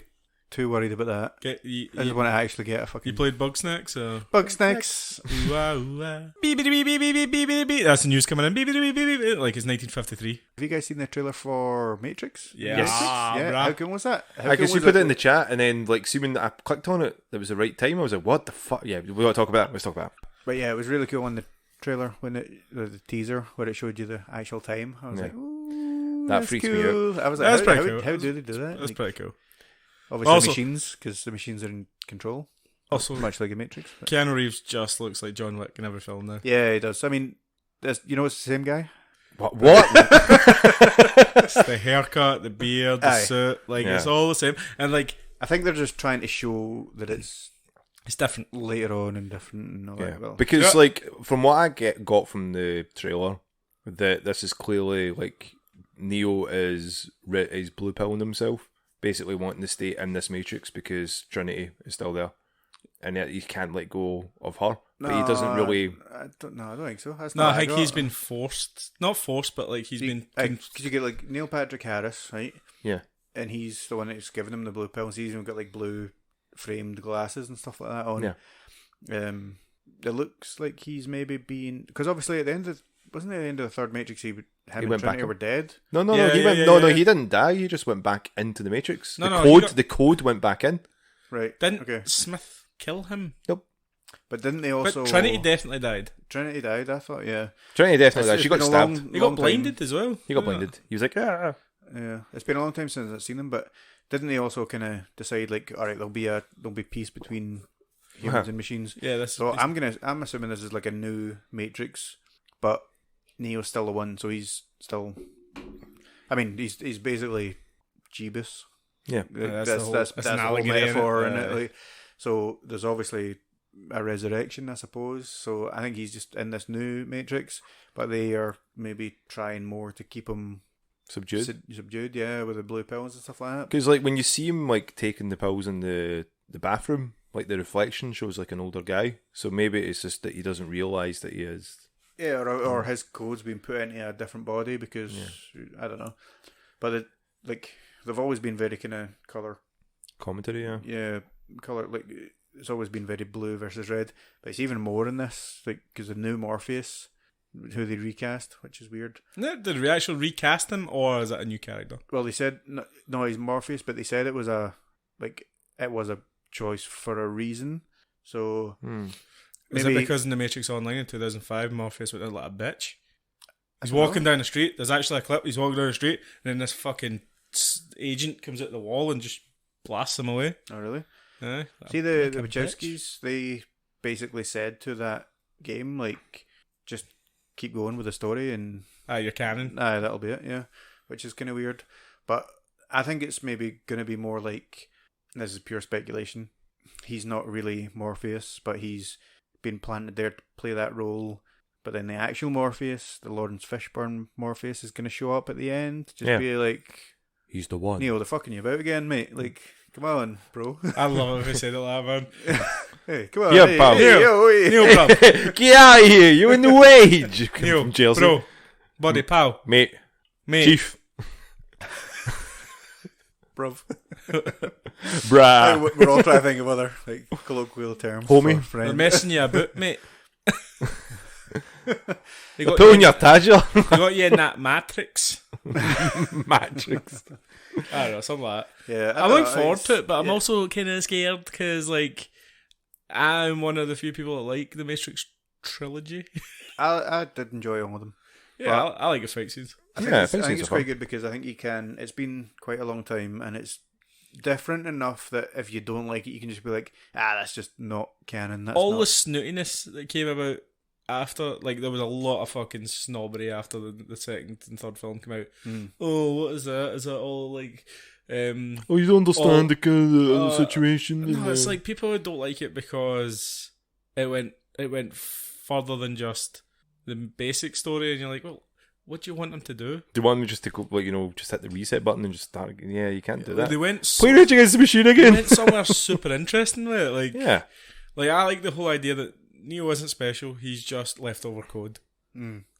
S1: too worried about that. I just want to actually get a fucking...
S3: You played Bugsnax? Or?
S1: Bugsnax.
S3: Ooh-ah, ooh-ah. Beep, beep, beep, beep, beep, beep, beep, beep. That's the news coming in. Beep, beep, beep, beep, beep. Like it's 1953.
S1: Have you guys seen the trailer for Matrix?
S3: Yeah.
S1: Matrix?
S3: Ah,
S1: Yeah.
S3: bruh.
S1: How cool was that?
S2: I guess you put it in the chat, and then like assuming that I clicked on it, that was the right time. I was like, "What the fuck?" Yeah, we want to talk about it. Let's talk about it.
S1: But yeah, it was really cool on the trailer when the teaser where it showed you the actual time. I was like, "Ooh,
S2: That
S1: that's
S2: freaks me
S1: cool." I was like,
S3: That's
S1: how,
S3: pretty cool.
S1: how do they do that?
S3: That's
S1: Like,
S3: pretty cool.
S1: obviously
S3: Also-
S1: machines, because the machines are in control.
S3: Also,
S1: Much like a Matrix. But.
S3: Keanu Reeves just looks like John Wick in every film now.
S1: Yeah, he does. I mean, it's the same guy.
S2: What?
S3: It's the haircut, the beard, the
S1: Aye.
S3: suit, like
S2: Yeah.
S3: it's all the same. And like
S1: I think they're just trying to show that it's
S3: it's different.
S1: later on and different and all
S2: Yeah.
S1: that. Well,
S2: Because
S3: Yeah.
S2: like from what I got from the trailer, that this is clearly like Neo is blue pilling himself, basically wanting to stay in this Matrix because Trinity is still there, and yet he can't let go of her. But he doesn't really.
S1: I don't think so. That's
S3: No,
S1: not
S3: I think
S1: what
S3: he's
S1: got.
S3: been forced. Not forced, but like he's been.
S1: Because you get like Neil Patrick Harris, right?
S2: Yeah.
S1: And he's the one that's giving him the blue pills. He's even got like blue framed glasses and stuff like that on.
S2: Yeah.
S1: It looks like he's maybe being, because obviously at the end of wasn't it at the end of the third Matrix him and
S2: went
S1: Trinity
S2: back
S1: were dead.
S2: No,
S3: Yeah,
S2: he
S3: yeah,
S2: went.
S3: yeah,
S2: no,
S3: yeah.
S2: he didn't die. He just went back into the Matrix.
S3: No,
S2: The code went back in.
S1: Right.
S3: Didn't
S1: Okay.
S3: Smith kill him?
S1: But didn't they also
S3: But Trinity definitely died.
S1: Trinity died, I thought, yeah.
S2: Trinity definitely died.
S1: It's
S2: She got
S1: been a
S2: stabbed.
S1: long-
S3: He
S1: long
S3: got
S1: time.
S3: blinded as well.
S2: He got
S3: Yeah.
S2: blinded. He was like, ah.
S1: Yeah. It's been a long time since I've seen them, but didn't they also kind of decide like, all right, there'll be peace between humans and machines.
S3: Yeah, this.
S1: So I'm assuming this is like a new Matrix, but Neo's still the one, so he's still. I mean, he's basically Jeebus.
S2: Yeah.
S3: that's
S1: That's
S3: the
S1: that's
S3: whole-
S1: the
S3: an
S1: whole
S3: allegory in it.
S1: metaphor in it.
S3: Aye.
S1: Like, so there's obviously a resurrection, I suppose. So I think he's just in this new Matrix, but they are maybe trying more to keep him
S2: Subdued.
S1: subdued, yeah, with the blue pills and stuff like that.
S2: Because like when you see him like taking the pills in the bathroom, like the reflection shows like an older guy. So maybe it's just that he doesn't realise that he is.
S1: Yeah, or his code's been put into a different body because I don't know, but they've always been very kind of color.
S2: Commentary, yeah.
S1: Yeah, color, like it's always been very blue versus red, but it's even more in this, like because the new Morpheus, who they recast, which is weird.
S3: Did we actually recast him, or is it a new character?
S1: Well, they said no, he's Morpheus, but they said it was a choice for a reason. So
S3: Is
S1: maybe
S3: it because in the Matrix Online in 2005, Morpheus went out like a bitch? He's walking down the street. There's actually a clip. He's walking down the street, and then this fucking agent comes out the wall and just blasts him away.
S1: Oh, really?
S3: Aye,
S1: See, the
S3: like a
S1: Wachowskis, they basically said to that game, like, just keep going with the story and
S3: You're canon.
S1: that'll be it, yeah. Which is kind of weird. But I think it's maybe going to be more like, this is pure speculation, he's not really Morpheus, but he's been planted there to play that role. But then the actual Morpheus, the Lawrence Fishburne Morpheus, is going to show up at the end. Just be like,
S2: He's the one.
S1: Neo, they're fucking you about again, mate. Like, come on, bro.
S3: I love it if they said it like that, man.
S1: Hey, come on.
S2: Yeah,
S1: hey,
S2: pal.
S1: hey, yo, hey.
S3: Neil, bruv.
S2: Get out of here! You're in the wage.
S3: Neil,
S2: From Chelsea.
S3: bro. Buddy, pal.
S2: Mate.
S3: Chief.
S1: Bruv.
S2: Bruh.
S1: We're all trying to think of other like colloquial terms.
S2: Homie.
S1: for
S3: They're
S1: friends.
S3: messing you about, mate. They got,
S2: Pulling
S3: you,
S2: your tadger.
S3: they got you in that Matrix.
S2: Matrix.
S3: I don't know, something like that.
S1: Yeah,
S3: I look forward to it, but I'm also kind of scared because, like, I'm one of the few people that like the Matrix trilogy.
S1: I did enjoy all of them.
S3: Yeah, I like the fight scenes.
S1: I think it's quite good because I think you can. It's been quite a long time, and it's different enough that if you don't like it, you can just be like, that's just not canon. That's
S3: All
S1: not.
S3: the snootiness that came about after, like, there was a lot of fucking snobbery after the second and third film came out. Oh, what is that? Is that all like?
S2: Oh, you don't understand the situation.
S3: No, it's like people don't like it because it went further than just the basic story, and you're like, well, what do you want them to do?
S2: Do you want them just to go, like, just hit the reset button and just start? Yeah, you can't do that.
S3: They went
S2: Play Rage Against the Machine
S3: they
S2: again.
S3: went somewhere super interesting with it. Like,
S2: Yeah.
S3: like I like the whole idea that Neo isn't special. He's just leftover code.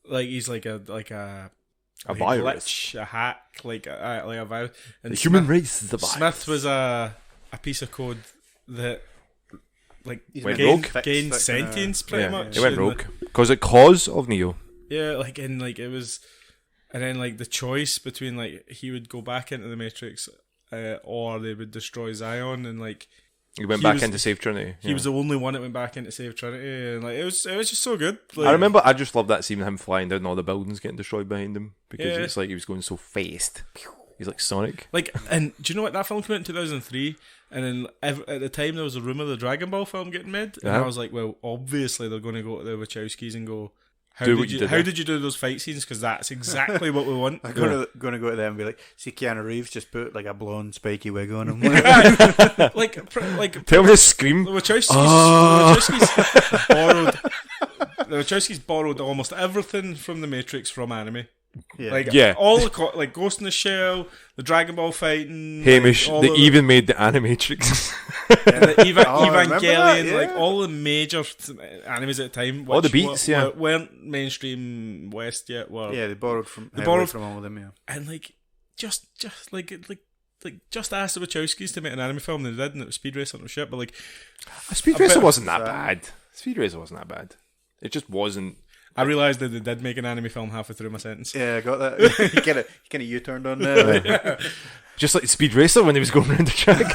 S3: Like he's like a
S2: virus.
S3: glitch, a hack, like a virus. And
S2: The human race is the virus.
S3: Smith was a piece of code that like
S2: Went
S3: gained,
S2: rogue.
S3: gained sentience pretty
S2: Yeah,
S3: much.
S2: it went
S3: and
S2: rogue. Because it cause of Neo.
S3: Yeah, like and like it was, and then like the choice between like he would go back into the Matrix, or they would destroy Zion, and like
S2: He went
S3: He
S2: back
S3: was-
S2: in to save Trinity.
S3: he was the only one that went back in to save Trinity, and like it was just so good. Like,
S2: I remember I just loved that scene of him flying down all the buildings getting destroyed behind him because
S3: Yeah.
S2: it's like he was going so fast. He's like Sonic.
S3: Like, and do you know what? That film came out in 2003, and then at the time there was a rumour of the Dragon Ball film getting made, and
S2: Uh-huh.
S3: I was like, well, obviously they're going to go to the Wachowskis and go, how
S2: Do what
S3: did
S2: you
S3: you
S2: did
S3: how
S2: there."
S3: did you do those fight scenes? Because that's exactly what we want.
S1: I'm gonna go to them and be like, see Keanu Reeves just put like a blonde spiky wig on him.
S3: like
S2: Tell me to scream.
S3: the Wachowskis,
S2: Ah.
S3: the Wachowskis borrowed almost everything from the Matrix from anime.
S1: yeah.
S3: Like
S2: Yeah.
S3: all the like Ghost in the Shell, the Dragon Ball fighting,
S2: Hamish,
S3: like, all
S2: they
S3: of
S2: even made the Animatrix.
S3: the
S1: Oh, I remember
S3: Evangelion,
S1: that, yeah.
S3: like all the major animes at the time.
S2: All the
S3: which
S2: beats, yeah.
S3: weren't mainstream West yet. Were
S1: Yeah, they borrowed from
S3: borrowed-
S1: from all of them. Yeah,
S3: and like just just asked the Wachowskis to make an anime film, and they did, and it was Speed Racer and it was shit. But like,
S2: Speed
S3: A bit
S2: Racer
S3: of
S2: wasn't that
S1: that.
S2: bad. Speed Racer wasn't that bad. It just wasn't.
S3: I realised that they did make an anime film halfway through my sentence.
S1: yeah, I got that. you kind of U-turned on there.
S2: Just like Speed Racer when he was going around the track.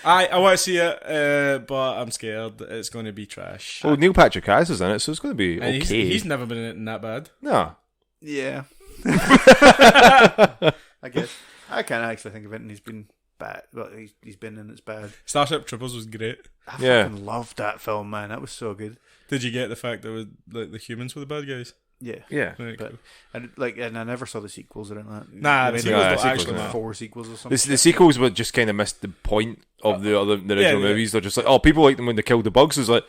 S3: I want to see it, but I'm scared that it's going to be trash.
S2: Well, Neil Patrick Harris is in it, so it's going to be
S3: And
S2: okay.
S3: he's never been in it that bad.
S2: No.
S1: Yeah. I guess I can't actually think of it, and he's been bad. Well, he's been in it's bad.
S3: Starship Troopers was great.
S1: I
S2: Yeah.
S1: fucking loved that film, man. That was so good.
S3: Did you get the fact that like the humans were the bad guys?
S1: Yeah.
S2: Yeah.
S3: Right,
S1: But
S3: cool.
S1: and I never saw the sequels or anything like that.
S3: Nah,
S1: They
S3: the
S1: made
S3: sequels
S2: don't
S1: like
S2: actually
S3: matter.
S1: 4 sequels or something.
S2: The sequels would just kind of miss the point of the original
S3: yeah.
S2: movies. They're just like, oh, people like them when they killed the bugs. It's like,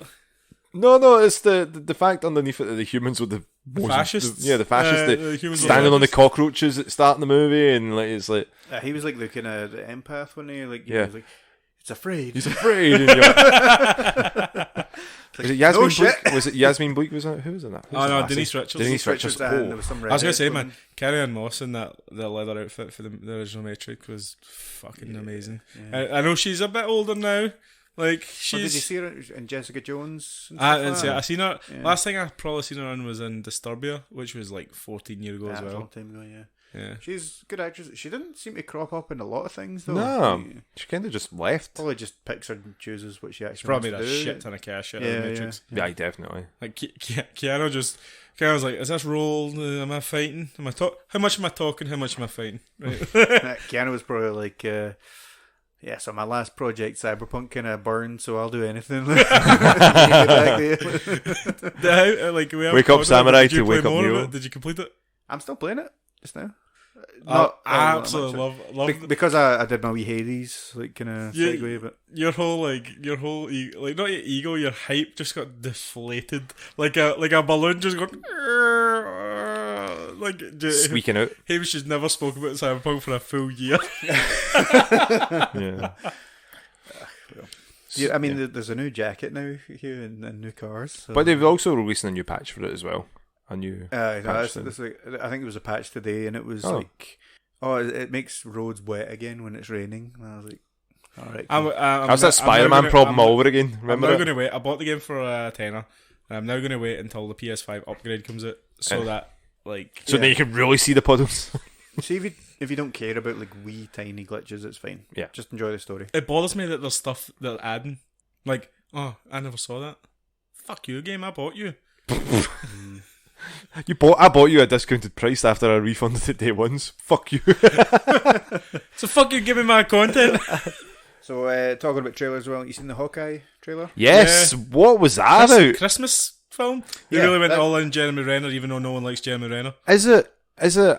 S2: no, it's the fact underneath it that the humans were the most,
S3: Fascists?
S2: the fascists that
S3: the humans were
S2: standing on the
S3: fascists.
S2: cockroaches at the start of the movie, and like it's like
S1: He was like the kind of empath when he like he
S2: Yeah.
S1: was like it's afraid.
S2: he's afraid. And you're like, was it Yasmin
S1: no
S2: Bleak?
S1: shit.
S2: Was it Yasmin Bleak? Was that who was in that? Who
S3: Oh
S2: was
S3: no,
S2: the lassie?
S3: Denise Richards.
S2: Denise Richards.
S1: and
S2: Oh.
S1: there was some
S3: I was gonna say,
S1: redhead
S3: man, Carrie Ann Moss in that the leather outfit for the original Matrix was fucking amazing.
S1: yeah.
S3: I know she's a bit older now. Like
S1: Oh, did you
S3: she's.
S1: see her in Jessica Jones? and
S3: I
S1: stuff
S3: didn't
S1: like
S3: see it.
S1: that?
S3: I seen her.
S1: Yeah.
S3: Last thing I probably seen her in was in Disturbia, which was like 14 years ago
S1: Yeah,
S3: as
S1: that was a long
S3: well.
S1: time ago, yeah.
S3: Yeah.
S1: She's a good actress. She didn't seem to crop up in a lot of things though.
S2: No,
S1: She
S2: she kind of just left.
S1: probably just picks and chooses what she actually
S3: Probably
S1: wants
S3: made
S1: to
S3: a
S1: do.
S3: shit ton of cash out
S1: Yeah,
S3: of the Matrix.
S1: yeah.
S2: Yeah, definitely.
S3: Like Keanu was like, "Is this role? Am I fighting? Am I How much am I talking? How much am I fighting?" Right.
S1: Keanu was probably like, yeah, so my last project, Cyberpunk, kind of burned, so I'll do anything.
S3: Like we haven't
S2: Wake up,
S3: talked about it,
S2: Samurai,
S3: did you
S2: to
S3: play
S2: wake up
S3: more of
S2: Neo.
S3: it? Did you complete it?
S1: I'm still playing it just now.
S3: I
S1: that
S3: absolutely
S1: much.
S3: love
S1: Because I did my wee Hades like kind of
S3: Yeah.
S1: segue, but
S3: your whole like not your ego, your hype just got deflated like a balloon just going like
S2: Squeaking out.
S3: Hamish has never spoken about Cyberpunk for a full year.
S2: Yeah.
S1: yeah, I mean, there's a new jacket now here and new cars. So.
S2: But they've also released a new patch for it as well. A new
S1: No,
S2: patch
S1: that's,
S2: thing.
S1: I think it was a patch today, and it was like, it makes roads wet again when it's raining. And I was like, all right. Cool.
S2: How's that Spider-Man problem all over again? Remember
S3: I'm now
S2: it?
S3: going to wait. I bought the game for a tenner, and I'm now going to wait until the PS5 upgrade comes out, so that like
S2: So then you can really see the puddles.
S1: See, if you don't care about like wee tiny glitches, it's fine.
S2: Yeah.
S1: Just enjoy the story.
S3: it bothers me that there's stuff they're adding. Like, oh, I never saw that. Fuck you, game. I bought you.
S2: I bought you a discounted price after I refunded it day once. Fuck you.
S3: So fuck you, give me my content.
S1: So talking about trailers as well, you seen the Hawkeye trailer?
S2: Yes. What was that about?
S3: Christmas film. They
S1: Yeah,
S3: really went
S1: that-
S3: all in Jeremy Renner, even though no one likes Jeremy Renner.
S2: Is it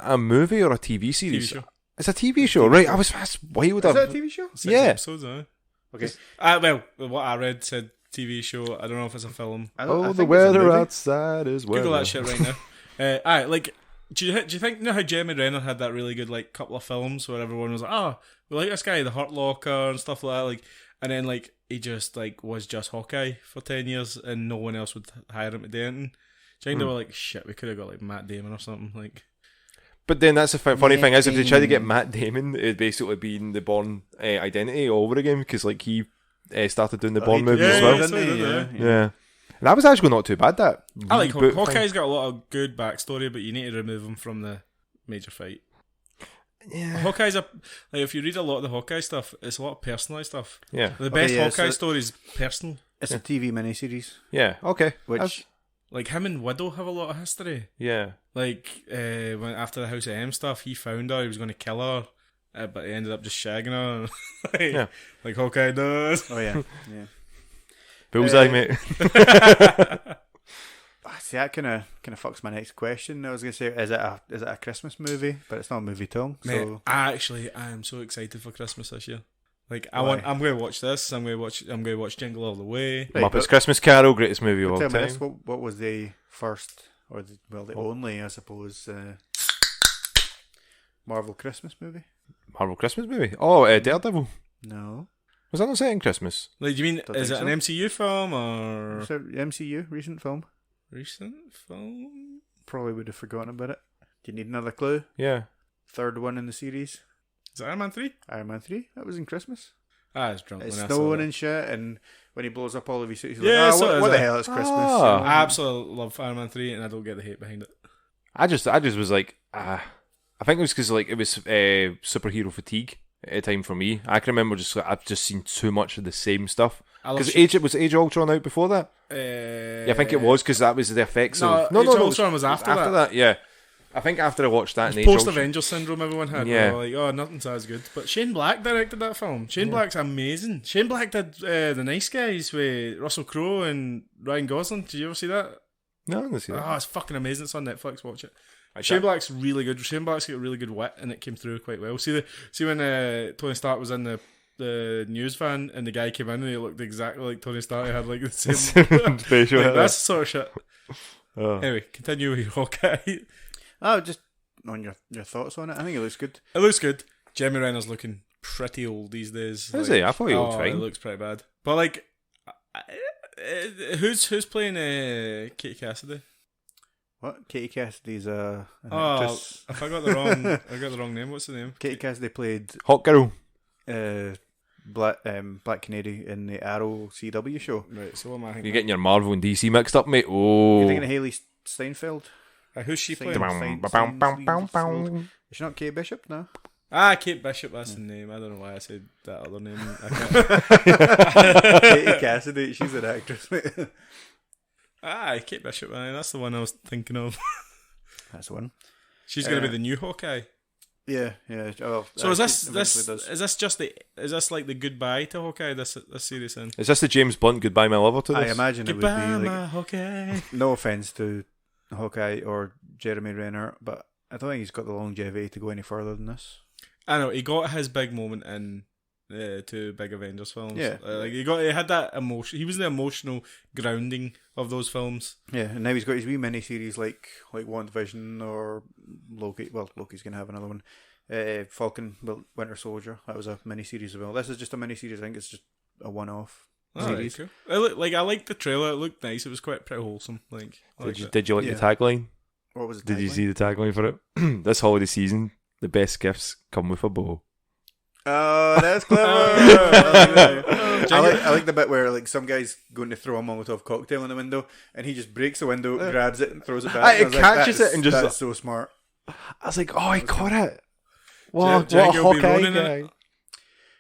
S2: a movie or a TV series?
S3: TV show.
S2: It's a TV show, right? That's wild.
S1: Is that a TV show?
S3: 6
S2: Yeah.
S3: episodes, aye.
S1: Okay.
S3: Well, what I read said TV show. I don't know if it's a film.
S1: I
S2: Oh,
S1: think
S2: the
S1: it's a
S2: weather
S1: movie.
S2: outside is weather.
S3: Google that shit right now. Like, do you think, you know how Jeremy Renner had that really good, like, couple of films where everyone was like, oh, we like this guy, The Hurt Locker and stuff like that, like, and then, like, he just, like, was just Hawkeye for 10 years and no one else would hire him to do anything. Do you think they were like, shit, we could have got, like, Matt Damon or something, like...
S2: But then that's the funny thing is, if they tried to get
S1: Damon.
S2: Matt Damon, it'd basically be in the Bourne identity all over again, because like he started doing the Bourne movies as well.
S1: didn't he?
S2: Yeah. And that was actually not too bad. That
S3: I like
S2: reboot
S3: Hawkeye's got a lot of good backstory, but you need to remove him from the major fight.
S2: thing. Yeah.
S3: Hawkeye's like, if you read a lot of the Hawkeye stuff, it's a lot of personalised stuff.
S2: Yeah.
S3: The best
S1: yeah,
S3: Hawkeye
S1: so-
S3: story is personal.
S1: It's a TV miniseries,
S2: Yeah. Okay.
S1: which
S3: Like him and Widow have a lot of history.
S2: Yeah.
S3: Like when after the House of M stuff, he found her, he was going to kill her, but he ended up just shagging her. like,
S2: Yeah.
S3: like Hawkeye does.
S1: oh yeah, yeah.
S2: Bullseye, mate.
S1: See, that kind of fucks my next question. I was gonna say, is it a Christmas movie? But it's not a movie till.
S3: Mate,
S1: So
S3: I am so excited for Christmas this year. Like
S1: Why?
S3: I'm going to watch this. I'm going to watch Jingle All the Way.
S1: Right,
S2: Muppets
S1: but-
S2: Christmas Carol, greatest movie of all
S1: tell me
S2: time.
S1: this: what was the first, or the only, I suppose, Marvel Christmas movie?
S2: Marvel Christmas movie. Oh, Daredevil.
S1: No,
S2: Was that not set in Christmas?
S3: Like, do you mean
S1: Don't
S3: is it
S1: think
S3: an
S1: so.
S3: MCU film or
S1: it's a MCU recent film.
S3: recent film?
S1: Probably would have forgotten about it. Do you need another clue?
S2: Yeah.
S1: Third one in the series,
S3: Is it Iron Man 3?
S1: Iron Man 3. That was in Christmas.
S3: I was drunk
S1: It's
S3: when I saw
S1: snowing
S3: that.
S1: and shit, and when he blows up all of his suits, he's
S3: Yeah,
S1: like,
S3: so
S1: what
S3: is
S1: the
S3: it.
S1: hell? It's Christmas.
S2: Ah.
S3: I absolutely love Iron Man 3 and I don't get the hate behind it.
S2: I just was like, I think it was because like it was superhero fatigue at a time for me. I can remember just I've just seen too much of the same stuff.
S3: I love
S2: Because Age of Ultron out before that?
S3: yeah,
S2: Yeah, I think it was because that was the effects
S3: No,
S2: of
S3: Age of Ultron was after that.
S2: Yeah, I think after I watched that, in Age
S3: Post
S2: of Ultron,
S3: Avenger syndrome everyone had.
S2: Yeah.
S3: Yeah. Like, oh, nothing's as good. But Shane Black directed that film. Shane Black's amazing. Shane Black did The Nice Guys with Russell Crowe and Ryan Gosling. Did you ever see that?
S2: no, I didn't see that.
S3: Oh, it's fucking amazing. It's on Netflix. Watch it.
S2: Like
S3: Shane
S2: that.
S3: Black's really good. Shane Black's got really good wit, and it came through quite well. See when Tony Stark was in the news van, and the guy came in and he looked exactly like Tony Stark. He had like the same.
S2: Facial
S3: like,
S2: hair.
S3: that's the sort of shit.
S2: Oh.
S3: Anyway, continue with your Hawkeye.
S1: Oh, just on your thoughts on it. I think it looks good.
S3: It looks good. Jeremy Renner's looking pretty old these days.
S2: Is he? I thought he looked fine.
S3: It looks pretty bad. But like, who's playing Katie Cassidy?
S1: What? Katie Cassidy's an
S3: Oh,
S1: actress.
S3: if I got the wrong name. What's the name?
S1: Katie Cassidy played
S2: Hot Girl.
S1: Black Canary in the Arrow CW show.
S3: Right. So what am I thinking?
S2: You're getting your Marvel and DC mixed up, mate.
S1: You're
S2: Oh.
S1: thinking of Haley Steinfeld?
S3: Who's she playing?
S1: Is she not Kate Bishop? No.
S3: Kate Bishop. That's the name. I don't know why I said that other name.
S1: Katie Cassidy. She's an actress.
S3: Kate Bishop. That's the one I was thinking of.
S1: That's the one.
S3: She's gonna be the new Hawkeye.
S1: Yeah, yeah. Well,
S3: So is this
S1: eventually does.
S3: is this like the goodbye to Hawkeye? This series in?
S2: Is this the James Blunt Goodbye My Lover to this?
S1: I imagine it would
S3: Goodbye,
S1: be like,
S3: my Hawkeye.
S1: no offense to Hawkeye or Jeremy Renner, but I don't think he's got the longevity to go any further than this.
S3: I know he got his big moment in two big Avengers films.
S1: Yeah.
S3: Like he had that emotion. He was the emotional grounding of those films.
S1: Yeah, and now he's got his wee mini-series like WandaVision or Loki. Well, Loki's going to have another one. Falcon, Winter Soldier. That was a mini-series as well. This is just a mini-series. I think it's just a one-off series.
S3: Cool. I liked the trailer. It looked nice. It was pretty wholesome. Like, I liked it.
S2: Did you like
S1: Yeah.
S2: the tagline?
S1: What was it?
S2: Did you see the tagline for it? This holiday season, the best gifts come with a bow.
S1: Oh, that's clever. I like the bit where like some guy's going to throw a Molotov cocktail in the window, and he just breaks the window, grabs it, and throws it back.
S2: It
S1: And I was like,
S2: catches
S1: that's-
S2: it and just-
S1: that's so smart.
S2: I was like, oh, he caught it. What,
S3: Do you
S2: what
S3: think
S2: a
S3: he'll be
S2: Hawkeye
S3: running
S2: guy.
S3: it?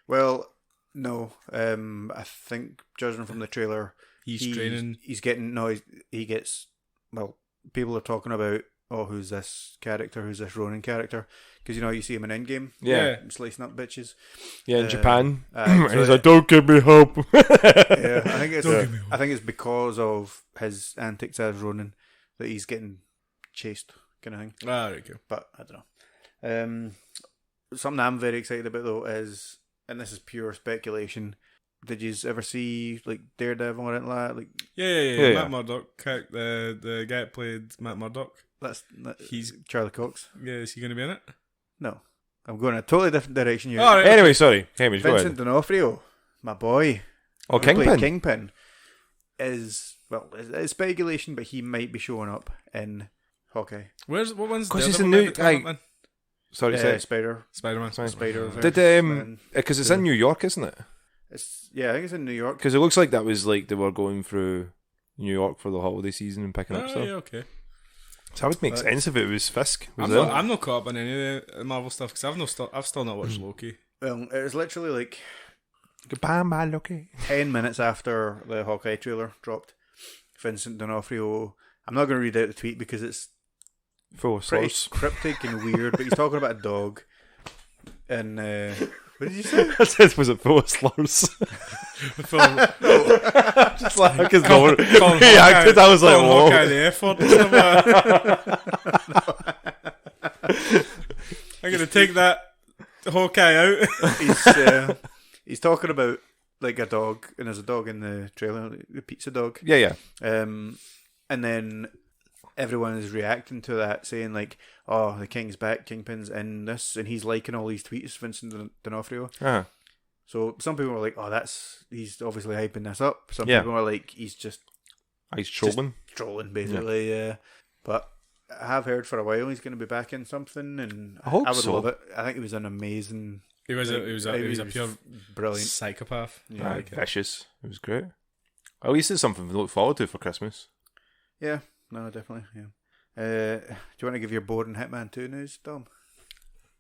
S1: Well, no. I think judging from the trailer,
S3: He's training.
S1: He's getting he gets. Well, people are talking about who's this character? Who's this Ronin character? Because you see him in Endgame.
S2: Yeah.
S1: Slicing up bitches.
S2: In Japan.
S1: so
S2: and he's like, don't give me hope.
S1: Yeah, I think it's
S3: Don't get me wrong.
S1: I think it's because of his antics as Ronin that he's getting chased, kind of thing.
S3: Right, cool.
S1: But I don't know. Something I'm very excited about though is, and this is pure speculation, did you ever see like Daredevil or anything like that? Like
S3: Yeah. Matt Murdock, the guy that played Matt Murdock.
S1: He's Charlie Cox.
S3: Yeah, is he going to be in it?
S1: No, I'm going a totally different direction here.
S3: Oh, right.
S2: Anyway, sorry, Hamish, go
S1: Vincent
S2: ahead.
S1: D'Onofrio, my boy.
S2: Oh,
S1: who played
S2: Kingpin.
S1: Kingpin is it's speculation, but he might be showing up in Hawkeye.
S3: What one's the
S2: 'Cause
S3: other
S2: he's a
S3: one
S2: new-
S3: that came up in?
S2: Sorry, say it.
S1: Spider-Man.
S3: Spider-Man.
S1: Spider.
S2: Because it's in New York, isn't it?
S1: I think it's in New York.
S2: Because it looks like that was like they were going through New York for the holiday season and picking up stuff.
S3: Yeah, okay.
S2: So that would make sense if it was Fisk.
S3: I'm not caught up on any of the Marvel stuff because I've still not watched Loki.
S1: Well, it was literally like
S2: Goodbye, my Loki.
S1: 10 minutes after the Hawkeye trailer dropped. Vincent D'Onofrio. I'm not going to read out the tweet because it's
S2: Full of
S1: pretty
S2: slurs.
S1: cryptic and weird, but he's talking about a dog. And what did you say?
S2: I said, was it full of slurs? Just like his
S3: Call
S2: reacted. I was like, whoa.
S3: Hawkeye the effort. I'm going to take that Hawkeye out.
S1: He's talking about like a dog, and there's a dog in the trailer, the pizza dog.
S2: Yeah.
S1: And then everyone is reacting to that, saying like, "Oh, the King's back, Kingpin's in this," and he's liking all these tweets, Vincent D'Onofrio.
S2: Uh-huh.
S1: So some people are like, "Oh, he's obviously hyping this up." Some
S2: Yeah.
S1: people are like, "He's just
S2: He's trolling.
S1: trolling, basically." Yeah. But I have heard for a while he's going to be back in something, and
S2: I hope
S1: would
S2: so.
S1: love it. I think it was an amazing.
S3: He was a pure
S1: brilliant
S3: psychopath.
S1: Yeah,
S2: Vicious. It was great. At least it's something to look forward to for Christmas.
S1: yeah, no, definitely. Yeah. Do you want to give your boring Hitman 2 news, Dom?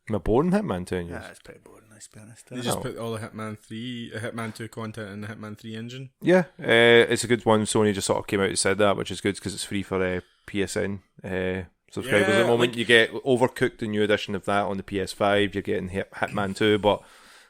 S2: My boring Hitman 2 news.
S1: Yeah, it's pretty boring. Let's be honest.
S3: They just put all the Hitman 2 content in the Hitman 3 engine.
S2: Yeah, it's a good one. Sony just sort of came out and said that, which is good because it's free for PSN subscribers at the moment. You get Overcooked, the new edition of that on the PS5. You're getting Hitman 2, but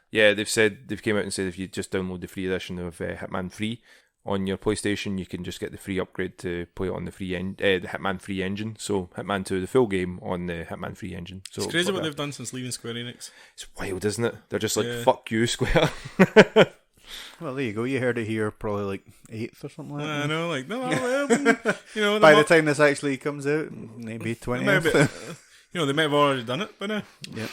S2: yeah, they've came out and said if you just download the free edition of Hitman 3 on your PlayStation, you can just get the free upgrade to play it on the the Hitman 3 engine. So Hitman 2, the full game on the Hitman 3 engine. So
S3: It's crazy what they've done since leaving Square Enix.
S2: It's wild, isn't it? They're just like,
S3: Yeah.
S2: fuck you, Square.
S1: Well, there you go. You heard it here, probably like 8th or something like that.
S3: I know, like
S1: By the time this actually comes out, maybe 20th.
S3: they might have already done it by now.
S1: Yeah.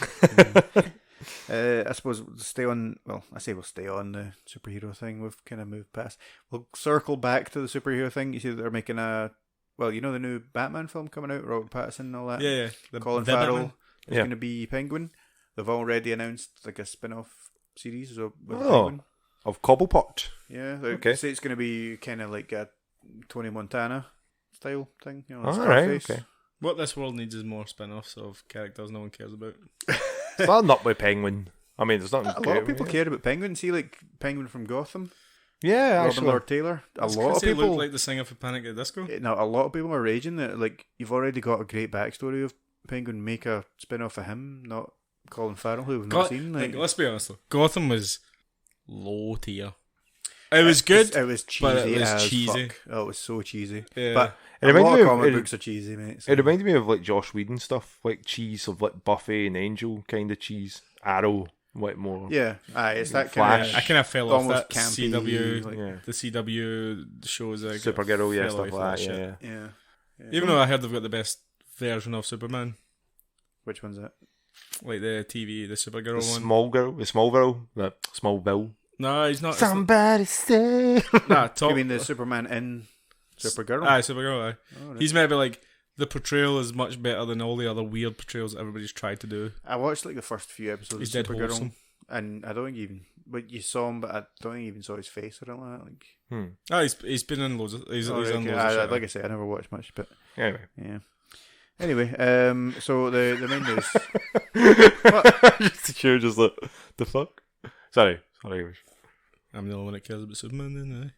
S1: I suppose we'll stay on. Well, I say we'll stay on the superhero thing. We've kind of moved past. We'll circle back to the superhero thing. You see that they're making the new Batman film coming out, Robert Pattinson and all that.
S3: Yeah.
S1: Colin
S3: the
S1: Farrell
S3: Batman.
S1: is going to be Penguin. They've already announced like a spin-off series with
S2: Oh.
S1: Penguin.
S2: Of Cobblepot.
S1: Yeah, they
S2: Okay.
S1: say it's going to be kind of like a Tony Montana style thing. You know,
S2: All
S1: Scarface.
S2: right, okay.
S3: What this world needs is more spin-offs of characters no one cares about.
S2: Well, not with Penguin. I mean, there's nothing.
S1: A lot of people cared about Penguin. See, like Penguin from Gotham,
S2: Yeah,
S1: Robin
S2: actually.
S1: Lord Taylor. A lot of
S3: Does he
S1: people
S3: look like the singer for Panic at the Disco?
S1: No, a lot of people are raging that like you've already got a great backstory of Penguin. Make a spin-off of him, not Colin Farrell, who we've not seen. Like,
S3: let's be honest though, Gotham was low tier. It was good.
S1: It was cheesy.
S3: but it was
S1: as
S3: cheesy.
S1: fuck. Oh, it was so cheesy.
S3: Yeah.
S1: But
S2: It
S1: a
S2: reminded
S1: lot
S2: me
S1: of
S2: of-
S1: comic
S2: it-
S1: books are cheesy, mate. So.
S2: It reminded me of like Josh Whedon stuff, like cheese of like Buffy and Angel kind of cheese. Arrow, like more.
S1: Yeah, it's that
S2: Flash.
S1: kind
S3: I kind of fell off
S1: almost
S3: that
S1: campy,
S3: CW.
S1: like-
S2: Yeah.
S3: The CW shows. I
S2: Supergirl, yeah,
S3: fell
S2: stuff
S3: away from
S2: like that.
S3: shit.
S2: Yeah.
S1: Yeah.
S3: Even though I heard they've got the best version of Superman,
S1: Which one's that?
S3: like the TV, the Supergirl
S2: The
S3: one.
S2: Smallville.
S3: No, he's not.
S2: Somebody say.
S3: Nah, top.
S1: You mean the Superman in Supergirl?
S3: Aye, Supergirl. Aye.
S1: Oh, right.
S3: He's maybe like the portrayal is much better than all the other weird portrayals that everybody's tried to do.
S1: I watched like the first few episodes
S3: He's
S1: of
S3: dead
S1: Supergirl,
S3: wholesome.
S1: and I don't think even. But you saw him, but I don't think you even saw his face or anything like that. Like,
S3: Ah, he's been in loads of. He's in loads of
S1: like
S3: shit.
S1: I say, I never watched much, but
S2: Anyway.
S1: yeah. Anyway, so the main news.
S2: just like, the fuck? Sorry.
S3: I'm the only one that cares about Superman, then.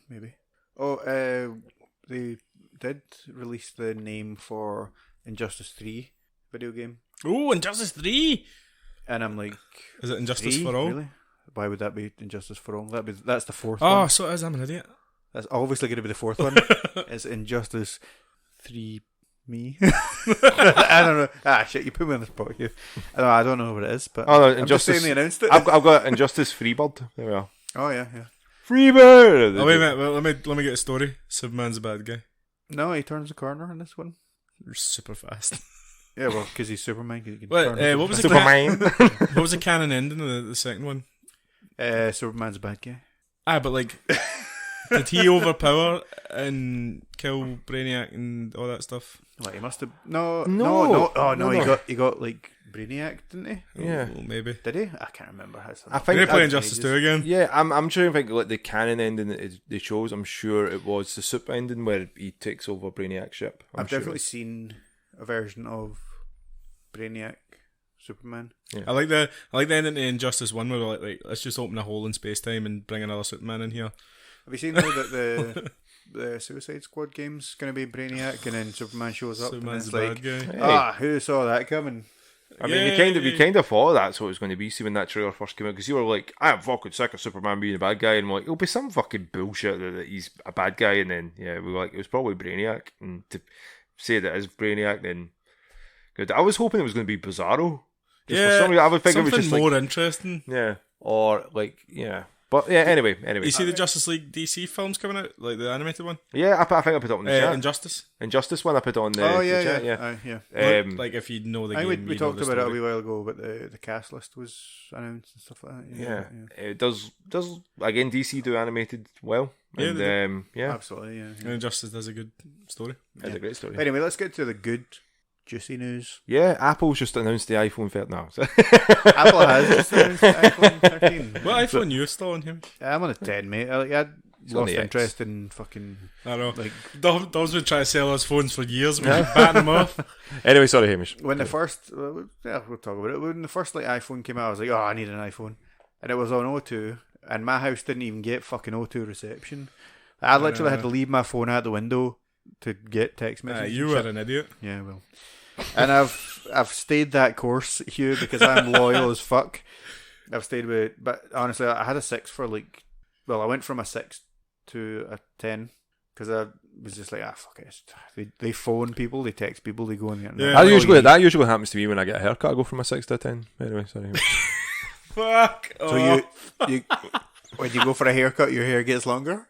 S1: Maybe. Oh, they did release the name for Injustice 3 video game,
S3: Oh, Injustice 3!
S1: and I'm like,
S3: Is it Injustice
S1: 3?
S3: for All?
S1: Really? Why would that be Injustice for All? That's the fourth
S3: Oh,
S1: one.
S3: so it is. I'm an idiot.
S1: That's obviously going to be the fourth one. It's Injustice 3 Me? I don't know. Shit, you put me on the spot here. I don't know what it is, but
S2: Oh no,
S1: I'm just saying
S2: Injustice.
S1: they announced it.
S2: I've got Injustice Freebird. There we are.
S1: Oh yeah.
S2: Freebird.
S3: Oh wait a minute. Well, let me get a story. Superman's a bad guy.
S1: No, he turns the corner in this one.
S3: They're super fast.
S1: Yeah, well, because he's Superman. He can
S3: What
S1: turn
S3: was the
S2: Superman.
S3: what was the canon ending of the second one?
S1: Superman's a bad guy.
S3: But like, did he overpower and kill Brainiac and all that stuff?
S1: Like he must have no.
S2: No.
S1: No. He got like Brainiac, didn't he?
S2: Yeah.
S3: Oh, maybe.
S1: Did he? I can't remember.
S2: I
S3: Are
S2: think
S3: they playing Justice 2 again?
S2: Yeah, I'm trying to think like the canon ending that they chose. I'm sure it was the super ending where he takes over Brainiac's ship.
S1: I've definitely seen a version of Brainiac Superman.
S3: Yeah. I like the ending to Injustice 1 where we're like, let's just open a hole in space time and bring another Superman in here.
S1: Have you seen though that the Suicide Squad game's going to be Brainiac and then Superman shows up
S3: Superman's
S1: and
S3: the
S1: it's
S3: bad
S1: like,
S3: guy.
S1: who saw that coming?
S2: I mean, we kind of thought that's what it was going to be. See, when that trailer first came out, because you were like, "I'm fucking sick of Superman being a bad guy," and we're like, it'll be some fucking bullshit that he's a bad guy, and then we were like, it was probably Brainiac, and to say that it is Brainiac, then good. I was hoping it was going to be Bizarro. For some reason, I would think it was just
S3: more interesting.
S2: Yeah, or like But yeah, anyway.
S3: You see the Justice League DC films coming out, like the animated one?
S2: Yeah, I think I put it on the chat.
S3: Injustice
S2: one, I put on the,
S1: the
S2: chat.
S1: Yeah.
S3: Like if you know the
S1: I
S3: game,
S1: we talked about it a wee while ago, but the cast list was announced and stuff like that.
S2: Yeah. It does again. DC do animated well. And,
S1: absolutely. Yeah.
S3: And Injustice does a good story.
S2: It's a great story.
S1: Anyway, let's get to the good. Juicy news.
S2: Yeah, Apple's just announced the iPhone 13 now. So.
S1: Apple has just announced the iPhone 13.
S3: What iPhone you still on him?
S1: I'm on a 10, mate. I lost interest in fucking.
S3: I know.
S1: Like,
S3: Dom's been trying to sell us phones for years. We've been batting them off.
S2: Anyway, sorry, Hamish.
S1: When the first, we'll talk about it. When the first iPhone came out, I was like, I need an iPhone, and it was on O2, and my house didn't even get fucking O2 reception. I literally had to leave my phone out the window to get text messages.
S3: You were an idiot.
S1: Yeah, well. And I've stayed that course, Hugh, because I'm loyal as fuck. I've stayed with it, but honestly, I had a 6 for I went from a 6 to a 10 because I was just like, fuck it. They phone people, they text people, they go on the internet.
S2: That usually happens to me when I get a haircut. I go from a 6 to a 10. Anyway, sorry.
S3: Fuck.
S1: So you when you go for a haircut, your hair gets longer?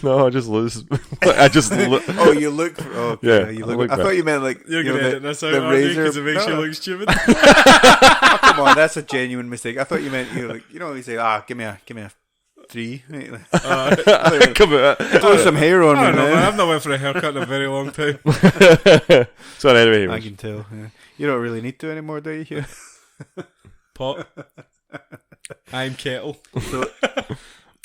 S2: No, I just lose. I just look.
S1: Oh, you look. Yeah, you look. I thought you meant like
S3: you're gonna edit this out, the
S1: razor
S3: because it makes you look stupid.
S1: Oh, come on, that's a genuine mistake. I thought you meant you say, give me a 3.
S2: Come on,
S1: throw some hair on me, man.
S3: I've not went for a haircut in a very long time.
S2: Sorry, anyway,
S1: I can tell. Yeah. You don't really need to anymore, do you?
S3: Pot. I'm kettle.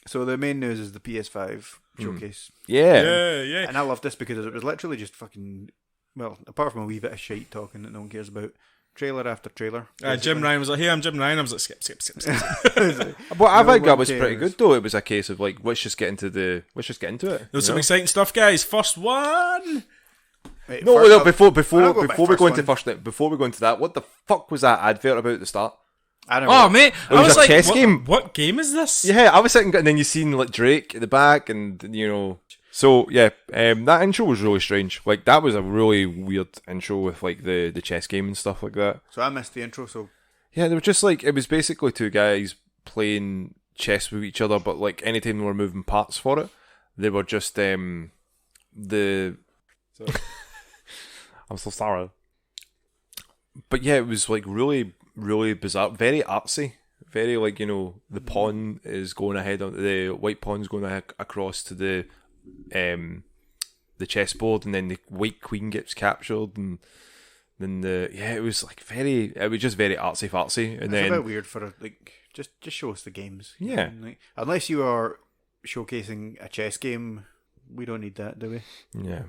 S1: So the main news is the Ps5 Showcase.
S3: Yeah.
S1: And I love this because it was literally just fucking, well, apart from a wee bit of shite talking that no one cares about, trailer after trailer.
S3: Jim Ryan was like, hey, I'm Jim Ryan. I was like, skip.
S2: But I think that was pretty good though. It was a case of like, let's just get into it.
S3: There's some exciting stuff, guys. First one.
S2: Wait, before we go into that, what the fuck was that advert about at the start?
S1: I don't know.
S3: Oh, mate.
S2: It was a like, chess game.
S3: What game is this?
S2: Yeah, I was sitting, and then you seen like Drake at the back, and So yeah, that intro was really strange. Like that was a really weird intro with like the chess game and stuff like that.
S1: So I missed the intro. So
S2: yeah, they were just like it was basically two guys playing chess with each other, but like anytime they were moving parts for it, they were just I'm so sorry. But yeah, it was like really, really bizarre, very artsy, very like the pawn is going ahead on the white pawn's going across to the chessboard, and then the white queen gets captured, and then it was just very artsy fartsy, and then
S1: a bit weird for just show us the games.
S2: Yeah,
S1: unless you are showcasing a chess game, we don't need that, do we?
S2: Yeah.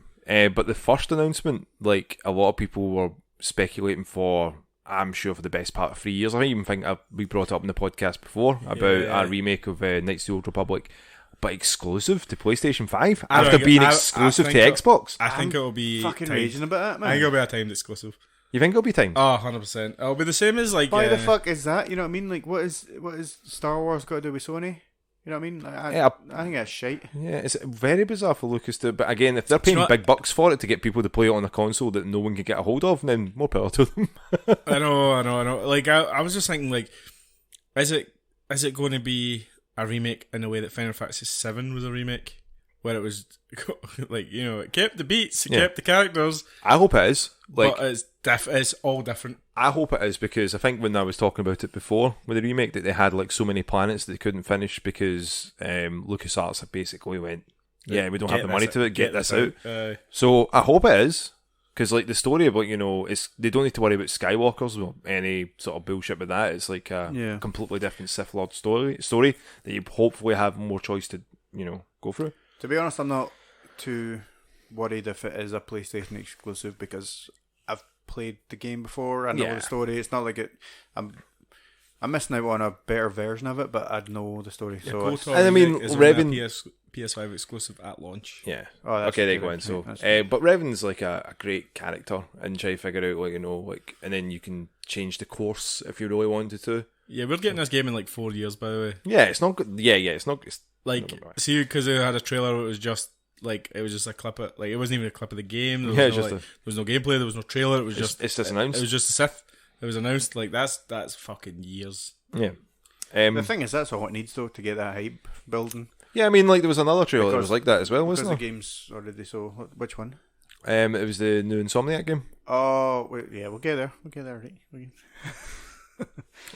S2: But the first announcement, like a lot of people were speculating for, I'm sure for the best part of 3 years. I even think we brought it up in the podcast before about a remake of Knights of the Old Republic, but exclusive to PlayStation 5 after being exclusive to Xbox.
S3: I think it'll be
S1: fucking raging about that, man.
S3: I think it'll be a timed exclusive.
S2: You think it'll be timed?
S3: Oh, 100%. It'll be the same as like.
S1: Why the fuck is that? You know what I mean? Like, what is Star Wars got to do with Sony? You know what I mean?
S2: Yeah.
S1: I think that's shite.
S2: Yeah, it's very bizarre for Lucas to. But again, if they're paying
S3: not-
S2: big bucks for it to get people to play it on a console that no one can get a hold of, then more power to them.
S3: I know. Like I was just thinking, like, is it going to be a remake in the way that Final Fantasy VII was a remake, where it was like, you know, it kept the beats, it kept the characters.
S2: I hope it is. Like,
S3: but it's all different.
S2: I hope it is, because I think when I was talking about it before with the remake, that they had like so many planets that they couldn't finish because LucasArts had basically went, yeah, we don't have the money to get this out. So I hope it is, because like the story about, you know, they don't need to worry about Skywalkers or any sort of bullshit with that. It's like a completely different Sith Lord story that you hopefully have more choice to, you know, go through.
S1: To be honest, I'm not too worried if it is a PlayStation exclusive, because I've played the game before. I know the story. It's not like I'm missing out on a better version of it, but I know the story.
S3: Yeah,
S1: so
S3: KOTOR
S2: and I mean,
S3: is
S2: Revan,
S3: only a PS5 exclusive at launch.
S2: Yeah.
S1: Oh,
S2: okay, there you go. In. So, but Revan's like a great character, and try to figure out, like, you know, like, and then you can change the course if you really wanted to.
S3: Yeah, we're getting this game in like 4 years, by the way.
S2: Yeah, it's not good. Yeah, it's not. It's
S3: like, see, because it had a trailer, it was just a clip of, like, it wasn't even a clip of the game. There was there was no gameplay, there was no trailer. It was just
S2: announced.
S3: It was just a Sith. It was announced. Like, that's fucking years.
S2: Yeah.
S1: The thing is, that's all it needs though to get that hype building.
S2: Yeah, I mean, like, there was another trailer that was like that as well, wasn't there?
S1: Because the game's already so. Which one?
S2: It was the new Insomniac game.
S1: Oh, wait, yeah, we'll get there. Right?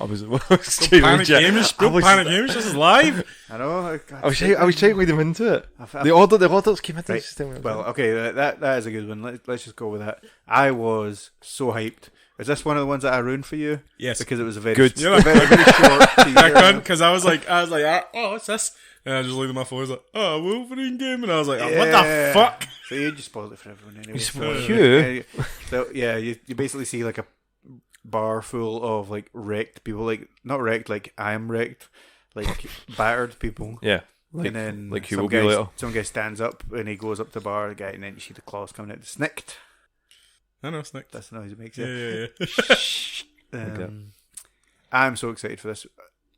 S2: I was
S3: Panic Hamish. This is live.
S1: I know.
S2: I was trying to lead them into it. The orders came into
S1: right. Well, okay, that is a good one. Let's just go with that. I was so hyped. Is this one of the ones that I ruined for you?
S3: Yes.
S1: Because it was a very
S2: good,
S1: very short teaser.
S3: Because I was like, oh, what's this? And I just looked at my phone. I was like, oh, Wolverine game, and I was like, oh, what the fuck?
S1: So you just spoiled it for everyone anyway.
S2: So
S1: you basically see like a bar full of like wrecked people, like not wrecked, like I am wrecked, like battered people.
S2: Yeah.
S1: And then
S2: like some
S1: guy stands up and he goes up to the bar, and then you see the claws coming out. Snicked.
S3: I know, snicked.
S1: That's the noise it makes.
S3: Yeah.
S1: I'm so excited for this.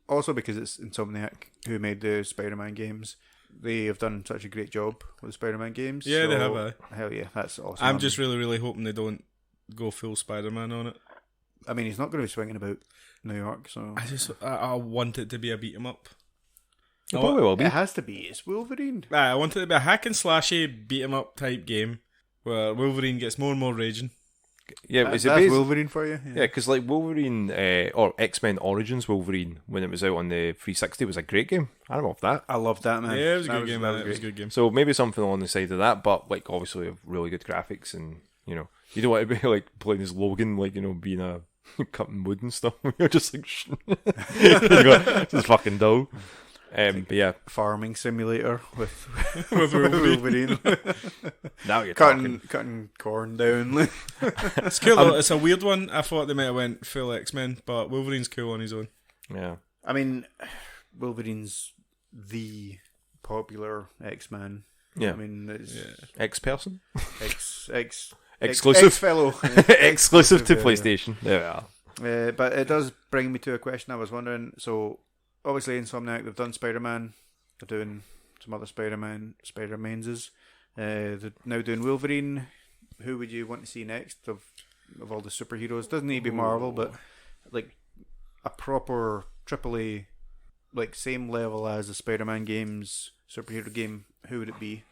S1: Also because it's Insomniac who made the Spider-Man games. They have done such a great job with the Spider-Man games.
S3: Yeah, they have.
S1: Hell yeah, that's awesome.
S3: I'm just really, really hoping they don't go full Spider-Man on it.
S1: I mean, he's not going to be swinging about New York, so
S3: I want it to be a beat 'em up.
S2: It probably will be.
S1: It has to be. It's Wolverine.
S3: I want it to be a hack and slashy beat 'em up type game where Wolverine gets more and more raging.
S2: Yeah,
S1: that's Wolverine for you.
S2: Yeah, because like Wolverine or X-Men Origins Wolverine, when it was out on the 360, was a great game. I love that.
S1: I loved that, man.
S3: Yeah, it was a good game. It was a good game.
S2: So maybe something on the side of that, but like obviously have really good graphics, and you know, you don't want to be like playing as Logan, like, you know, being a cutting wood and stuff. You're just like just fucking dull. But yeah,
S1: farming simulator with
S3: Wolverine.
S2: Now you're
S1: cutting corn down.
S3: It's cool though. It's a weird one. I thought they might have went full X-Men, but Wolverine's cool on his own.
S2: Yeah,
S1: I mean, Wolverine's the popular X-Man.
S2: Yeah,
S1: I mean, it's
S2: X-person,
S1: exclusive
S2: fellow, exclusive to PlayStation. There we are.
S1: But it does bring me to a question. I was wondering. So obviously, Insomniac, they've done Spider-Man. They're doing some other Spider-Manses. They're now doing Wolverine. Who would you want to see next of all the superheroes? Doesn't need to be Marvel, but like a proper AAA, like same level as the Spider-Man games superhero game. Who would it be?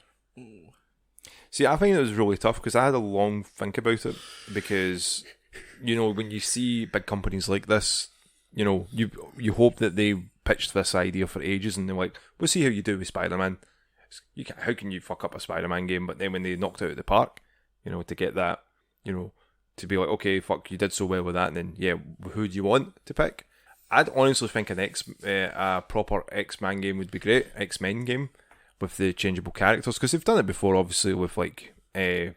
S2: See, I think it was really tough because I had a long think about it, because you know, when you see big companies like this, you know, you hope that they pitched this idea for ages, and they're like, we'll see how you do with Spider-Man. How can you fuck up a Spider-Man game? But then when they knocked it out of the park, you know, to get that, you know, to be like, okay, fuck, you did so well with that, and then, yeah, who do you want to pick? I'd honestly think a proper X-Men game would be great, X-Men game, with the changeable characters, because they've done it before, obviously, with, like, the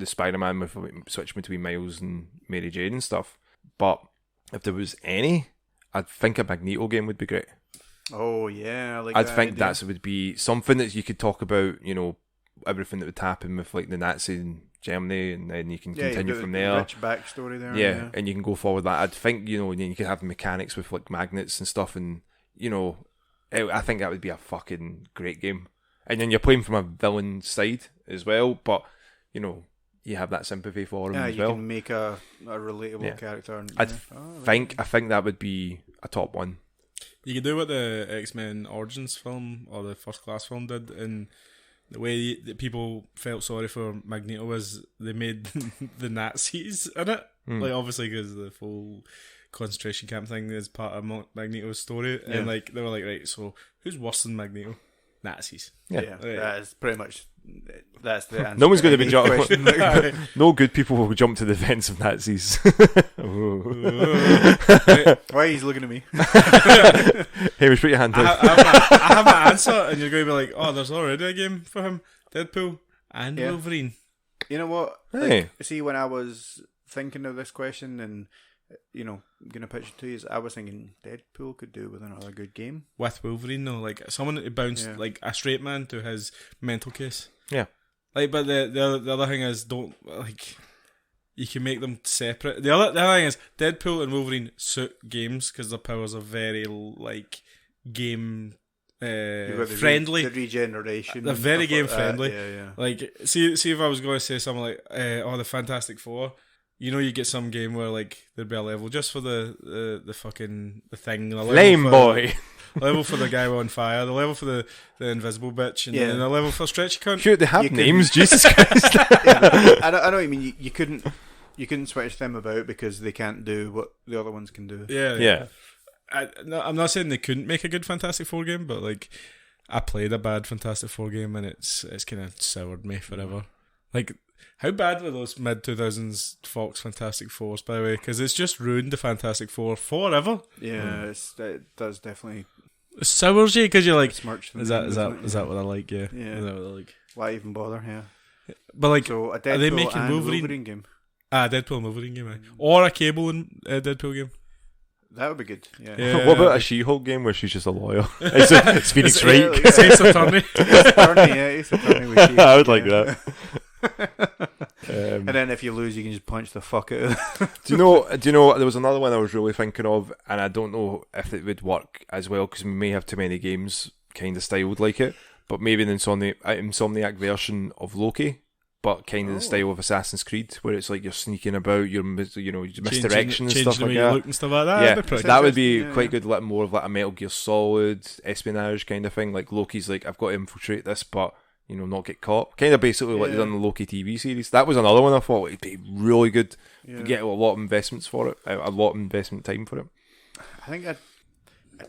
S2: Spider-Man with switching between Miles and Mary Jane and stuff. But if there was any, I'd think a Magneto game would be great.
S1: Oh yeah,
S2: I'd think that would be something that you could talk about. You know, everything that would happen with like the Nazi in Germany, and then you can continue from there.
S1: Rich backstory there.
S2: Yeah, and you can go forward that. I'd think, you know, and then you could have mechanics with like magnets and stuff, and you know, I think that would be a fucking great game. And then you're playing from a villain side as well, but you know you have that sympathy for him as
S1: you
S2: well.
S1: can make a relatable character. And,
S2: I think that would be a top one.
S3: You can do what the X-Men Origins film or the First Class film did, and the way that people felt sorry for Magneto was they made the Nazis in it. Like, obviously, because the full concentration camp thing is part of Magneto's story, and like they were like, right, so who's worse than Magneto? Nazis.
S1: Yeah,
S3: Right.
S1: that is pretty much that's the answer.
S2: No one's going to be
S1: question.
S2: no good people will jump to the defense of Nazis.
S1: Why he's looking at me?
S2: Hamish, put your hand down.
S3: I have my answer, and you're going to be like, oh, there's already a game for him. Deadpool and Wolverine.
S1: You know what?
S2: Hey.
S1: See, when I was thinking of this question and gonna pitch it to you, I was thinking Deadpool could do with another good game
S3: With Wolverine, though, like someone who bounced like a straight man to his mental case.
S2: Yeah.
S3: Like, but the other thing is, don't like. You can make them separate. The other thing is, Deadpool and Wolverine suit games because their powers are very like game friendly.
S1: The regeneration.
S3: They're very game friendly.
S1: Yeah.
S3: Like, see if I was going to say something like, the Fantastic Four. You know, you get some game where like there'd be a level just for the fucking the thing.
S2: Lame boy.
S3: A level for the guy on fire. The level for the invisible bitch, and then a level for Stretchy Cunt.
S2: Shoot, they have names. Jesus Christ.
S1: I know what you mean. You couldn't switch them about because they can't do what the other ones can do.
S2: Yeah.
S3: I'm not saying they couldn't make a good Fantastic Four game, but like I played a bad Fantastic Four game and it's kind of soured me forever. Like, how bad were those mid 2000s Fox Fantastic Fours, by the way? Because it's just ruined the Fantastic Four forever.
S1: Yeah, it does definitely.
S3: It sours you because you're like,
S1: smirch them
S3: is that what I like? Yeah.
S1: Yeah.
S3: Is that what I like?
S1: Why even bother? Yeah.
S3: But like,
S1: So a
S3: are they
S1: Deadpool
S3: making
S1: and
S3: Wolverine
S1: game?
S3: Deadpool and Wolverine game, or a Cable and Deadpool game?
S1: That would be good. Yeah.
S3: Yeah.
S2: What about a She-Hulk game where she's just a lawyer? It's Phoenix Wright.
S1: Like,
S3: Ace Attorney.
S1: Ace Attorney with She-Hulk,
S2: I would like that.
S1: And then if you lose, you can just punch the fuck out of them.
S2: Do you know? There was another one I was really thinking of, and I don't know if it would work as well because we may have too many games kind of styled like it. But maybe an Insomniac version of Loki, but kind of the style of Assassin's Creed, where it's like you're sneaking about, you're misdirection and stuff like that.
S3: Look and stuff like that.
S2: Yeah, that would be quite good. Like more of like a Metal Gear Solid espionage kind of thing. Like Loki's like, I've got to infiltrate this, but not get caught. Kind of basically what they done in the Loki TV series. That was another one I thought would be really good. Yeah. Get a lot of investments for it, a lot of investment time for it.
S1: I think a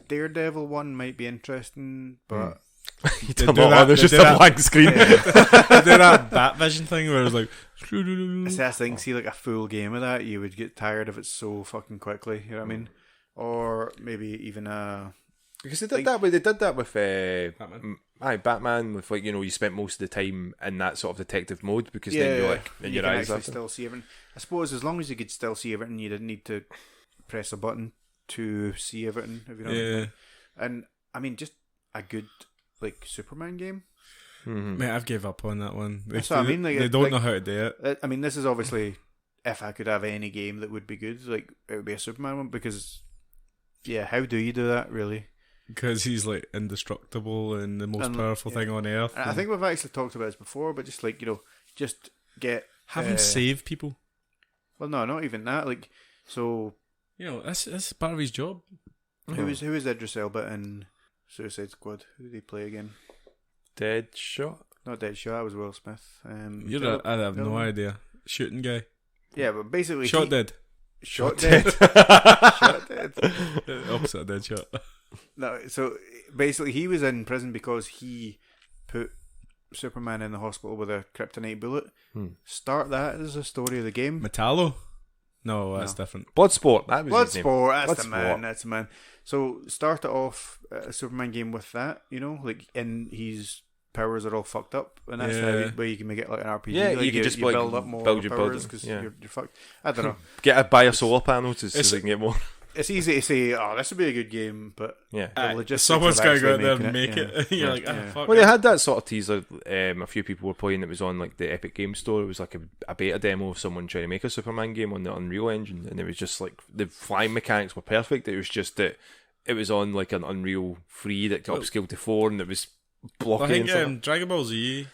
S1: Daredevil one might be interesting, but
S2: there's just a blank screen.
S3: They do that Batvision thing where it was like,
S1: that's the thing. See, like a full game of that, you would get tired of it so fucking quickly. You know what I mean? Or maybe even
S2: because they did that with
S3: Batman.
S2: Batman with like you spent most of the time in that sort of detective mode because then you're like in
S1: you
S2: your
S1: can
S2: eyes
S1: actually
S2: after.
S1: still see everything. I suppose as long as you could still see everything, you didn't need to press a button to see everything. If you know what I mean. And I mean, just a good like Superman game.
S3: Mm-hmm. Mate, I've gave up on that one.
S1: That's what I mean. Like,
S3: they don't know how to do it.
S1: I mean, this is obviously if I could have any game that would be good, like it would be a Superman one because, how do you do that really?
S3: Because he's like indestructible and the most powerful thing on earth.
S1: I think we've actually talked about this before, but just like just get
S3: have him save people.
S1: Well, no, not even that. Like, so
S3: that's part of his job.
S1: Who was Idris Elba in Suicide Squad? Who did he play again?
S2: Deadshot?
S1: Not Deadshot. That was Will Smith.
S3: I have no idea. Shooting guy.
S1: Yeah, but basically
S3: Shot dead.
S1: Shot dead.
S3: Shot dead. Opposite of Deadshot.
S1: No, so basically he was in prison because he put Superman in the hospital with a kryptonite bullet. Start that as a story of the game.
S3: Metallo? No, that's different.
S2: Bloodsport. That was his name.
S1: That's the man. So start it off a Superman game with that, and his powers are all fucked up, and that's how where you can make it like an RPG.
S2: Yeah,
S1: like
S2: you can just
S1: build up more powers because you're fucked. I don't know.
S2: Buy a solar panel so they can get more.
S1: It's easy to say, this would be a good game, but
S3: someone's got to go out there and make it. You're like, fuck.
S2: Well, they had that sort of teaser. A few people were playing. It was on like the Epic Game Store. It was like a beta demo of someone trying to make a Superman game on the Unreal Engine, and it was just like the flying mechanics were perfect. It was just that it was on like an Unreal 3 that got upscaled to 4, and it was blocky.
S3: I think
S2: and stuff.
S3: Dragon Ball Z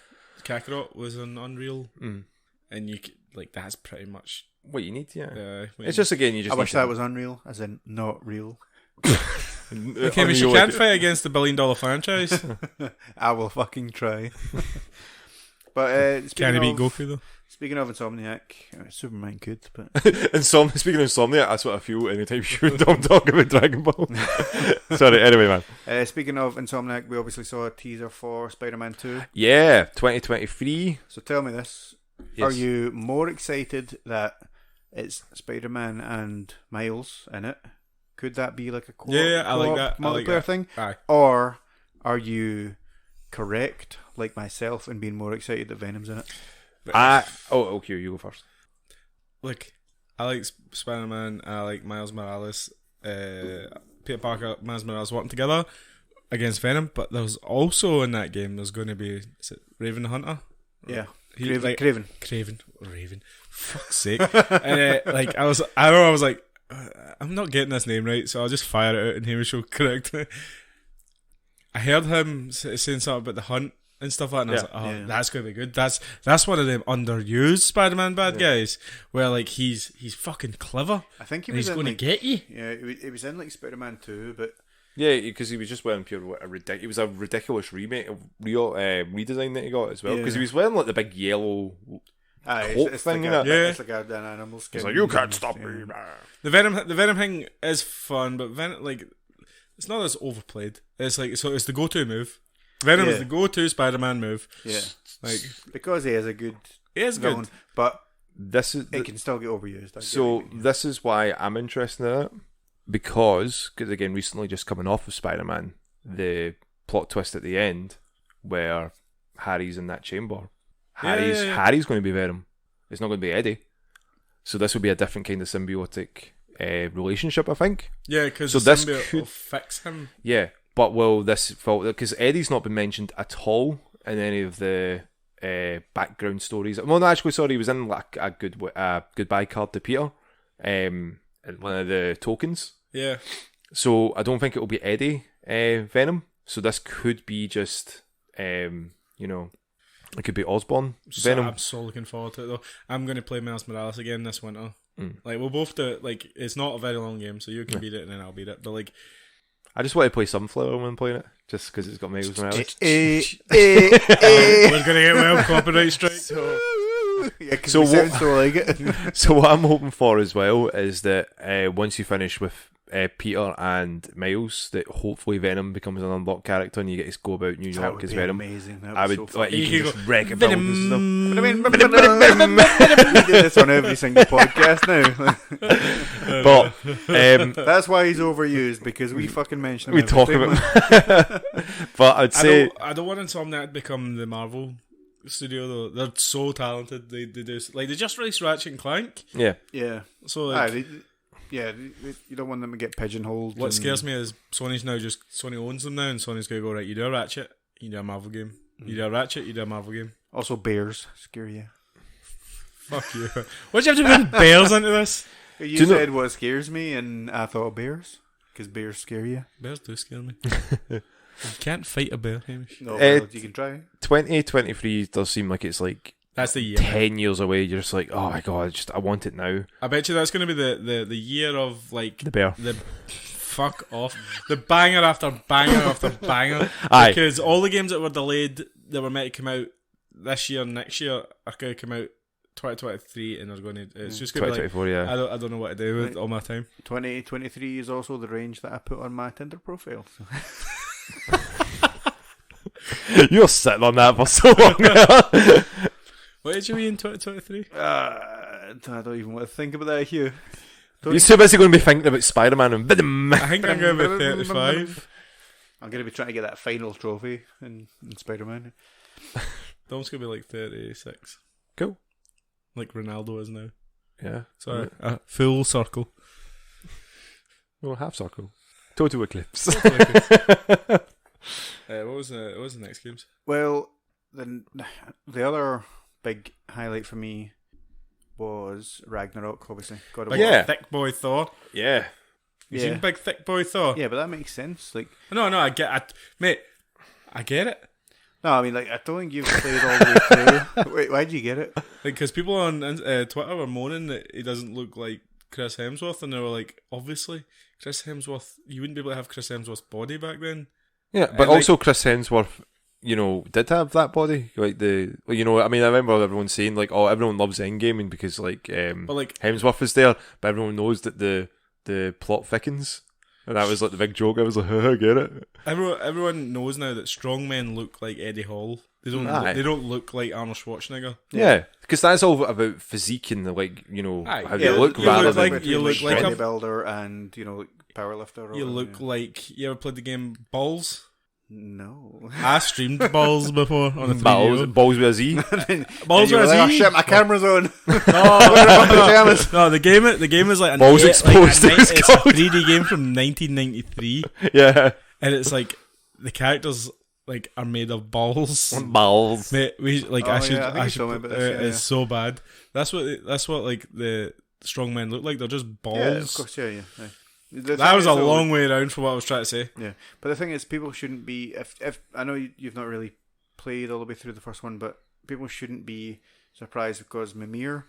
S3: Kakarot was on Unreal,
S2: Mm.
S3: and like that's pretty much.
S2: What you need, yeah.
S3: What
S2: It's
S3: you
S2: just again, you just.
S1: I
S2: need
S1: wish
S2: to-
S1: that was Unreal, as in not real.
S3: Okay, but you can't fight against the $1 billion franchise.
S1: I will fucking try. But
S3: Can
S1: speaking
S3: he beat
S1: of
S3: Goku though?
S1: speaking of Insomniac, Superman could, but
S2: Speaking of Insomnia, that's what I feel anytime you and Dom talk about Dragon Ball. Sorry, anyway, man.
S1: speaking of Insomniac, we obviously saw a teaser for Spider-Man 2.
S2: Yeah, 2023.
S1: So tell me this:
S2: Yes.
S1: Are you more excited that it's Spider-Man and Miles in it? Could that be like a co-op,
S3: Yeah, I like
S1: co-op
S3: that. I like
S1: multiplayer
S3: that.
S1: thing?
S3: Aye.
S1: Or are you correct, like myself, in being more excited that Venom's in it?
S2: Okay, you go first.
S3: Look, I like Spider-Man. I like Miles Morales. Peter Parker, Miles Morales working together against Venom. But there's also in that game, there's going to be, is it Raven the Hunter?
S1: Yeah,
S3: Craven.
S1: Craven.
S3: Raven. Fuck's sake. And like I was like, I'm not getting this name right, so I'll just fire it out and Hamish will correct me. I heard him saying something about the hunt and stuff like that, and I was like,
S1: Yeah.
S3: that's going to be good. That's one of them underused Spider-Man bad guys, where like he's fucking clever,
S1: I think he
S3: and
S1: was
S3: he's
S1: in
S3: going to
S1: like,
S3: get you.
S1: yeah, he was in like Spider-Man 2, but
S2: Yeah, because he was just wearing it was a ridiculous remake, redesign that he got as well. Because
S1: Yeah.
S2: he was wearing like the big yellow.
S1: it's
S2: thing,
S1: like
S2: innit?
S1: it's like an animal skin.
S2: He's like, you can't stop me.
S1: Yeah.
S2: man."
S3: The Venom thing is fun, but Venom, like, it's not as overplayed. It's like, so it's the go-to move. Venom
S1: Yeah.
S3: is the go-to Spider-Man move.
S1: Yeah,
S3: Like,
S1: because he is a good
S3: it is
S1: villain,
S3: good.
S1: but
S2: This is
S1: it can still get overused. I get
S2: so.
S1: what you mean.
S2: This is why I'm interested in it because again, recently just coming off of Spider-Man, the plot twist at the end where Harry's in that chamber.
S3: Yeah.
S2: Harry's going to be Venom. It's not going to be Eddie. So this would be a different kind of symbiotic relationship, I think.
S3: Yeah, because
S2: So
S3: the
S2: this
S3: symbiote
S2: could-
S3: will fix him.
S2: Yeah, but will this fall? Because Eddie's not been mentioned at all in any of the background stories. Well, no, actually, sorry, he was in like a goodbye card to Peter, in one of the tokens.
S3: Yeah.
S2: So I don't think it will be Eddie Venom. So this could be just, it could be Osborn Venom.
S3: I'm so looking forward to it, though. I'm going to play Miles Morales again this winter.
S2: Mm.
S3: Like, we'll both do it. Like, it's not a very long game, so you can beat it and then I'll beat it. But, like,
S2: I just want to play Sunflower when I'm playing it, just because it's got Miles Morales.
S3: we're going to get well copyright strike.
S1: yeah, because
S2: So
S1: so sound so like it.
S2: So what I'm hoping for as well is that once you finish with Peter and Miles, that hopefully Venom becomes an unlocked character and you get to go about New
S1: That
S2: York
S1: would
S2: as
S1: be
S2: Venom.
S1: amazing. That
S2: I
S1: would
S2: would
S1: so
S2: like
S1: fun.
S2: you
S3: You
S2: can
S3: go,
S2: just wreck a building and stuff.
S1: We do this on every single podcast now.
S2: But
S1: That's why he's overused, because we fucking mention him.
S2: we
S1: every
S2: talk
S1: time.
S2: about. But I'd say
S3: I don't want Insomniac to become the Marvel studio, though. They're so talented. They do, like, they just released Ratchet and Clank.
S2: yeah.
S1: Yeah.
S3: So,
S1: Aye,
S3: like,
S1: you don't want them to get pigeonholed.
S3: what
S1: and-
S3: scares me is Sony owns them now, and Sony's going to go, right, you do a Ratchet, you do a Marvel game. You do a Ratchet, you do a Marvel game.
S1: Also, bears scare you.
S3: Fuck you. Why'd you have to bring bears into this?
S1: You said what scares me, and I thought bears, because bears scare you.
S3: Bears do scare me. You can't fight a bear, Hamish.
S1: No, well, you can try.
S2: 2023 does seem like it's like
S3: That's the year.
S2: 10 years away. You're just like, oh my god, I want it now.
S3: I bet you that's going to be the year of, like,
S2: The bear.
S3: the fuck off, the banger after banger after banger.
S2: Aye.
S3: Because all the games that were delayed, that were meant to come out this year and next year, are going to come out 2023, and they're going to. It's just going to be like,
S2: 2024, yeah.
S3: I don't know what to do with all my time.
S1: 2023 is also the range that I put on my Tinder profile. So.
S2: You're sitting on that for so long.
S3: What did you mean in 2023?
S1: I don't even want to think about that, Hugh.
S2: You're too busy going to be thinking about Spider-Man and Venom.
S3: I think I'm going to be 35.
S1: I'm going to be trying to get that final trophy in Spider-Man.
S3: Dom's going to be like 36.
S2: Cool.
S3: Like Ronaldo is now.
S2: Yeah.
S3: Sorry, full circle.
S2: Well, half circle. Total eclipse.
S3: What was the next games?
S1: Well, the other big highlight for me was Ragnarok, obviously. God of
S3: Like
S1: War.
S2: Yeah.
S3: Thicc Boi Thor.
S2: Yeah.
S3: You seen big thick boy Thor?
S1: Yeah, but that makes sense. Like,
S3: No, I get it.
S1: no, I mean, like, I don't think you've played all the way through. Wait, why'd you get it?
S3: Like, because people on Twitter were moaning that he doesn't look like Chris Hemsworth, and they were like, obviously, Chris Hemsworth, you wouldn't be able to have Chris Hemsworth's body back then.
S2: Yeah, but also Chris Hemsworth, did have that body. Like I mean, I remember everyone saying like, "Oh, everyone loves Endgame," because like,
S3: but like
S2: Hemsworth is there, but everyone knows that the plot thickens, and that was like the big joke. I was like, I get it.
S3: Everyone knows now that strong men look like Eddie Hall. They don't look like Arnold Schwarzenegger.
S2: Yeah, because that's all about physique and how they look rather than
S3: you look like a
S1: bodybuilder and like powerlifter.
S3: You look like you ever played the game Balls?
S1: No,
S3: I streamed Balls before on a 3DO.
S2: Balls with a Z.
S3: Balls with a Z.
S1: Oh shit, my camera's on.
S3: No, the game is like
S2: Balls exposed.
S3: It's a 3D game from 1993.
S2: Yeah,
S3: and it's like the characters like are made of balls.
S2: Balls.
S3: Mate, I should.
S1: It's
S3: so bad. That's what like the strong men look like. They're just balls.
S1: Yeah, of course. Yeah.
S3: That was a long way around for what I was trying to say.
S1: Yeah, but the thing is, people shouldn't be. If I know you've not really played all the way through the first one, but people shouldn't be surprised because Mimir,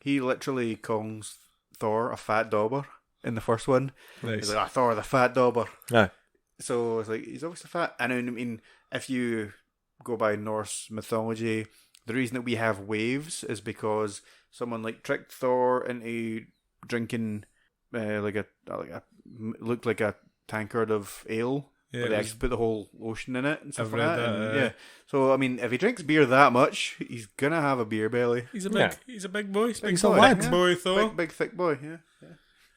S1: he literally calls Thor a fat dauber in the first one.
S3: Nice.
S1: He's like, Thor, the fat dauber.
S2: Yeah.
S1: So it's like he's obviously fat. And I mean, if you go by Norse mythology, the reason that we have waves is because someone like tricked Thor into drinking. Looked like a tankard of ale.
S3: Yeah,
S1: but they actually put the whole ocean in it and stuff
S3: I've
S1: like
S3: read
S1: that.
S3: that,
S1: And, yeah. So I mean, if he drinks beer that much, he's gonna have a beer belly.
S3: He's a big boy.
S2: He's a lad.
S3: Big boy Thor.
S1: Big thick boy. Yeah.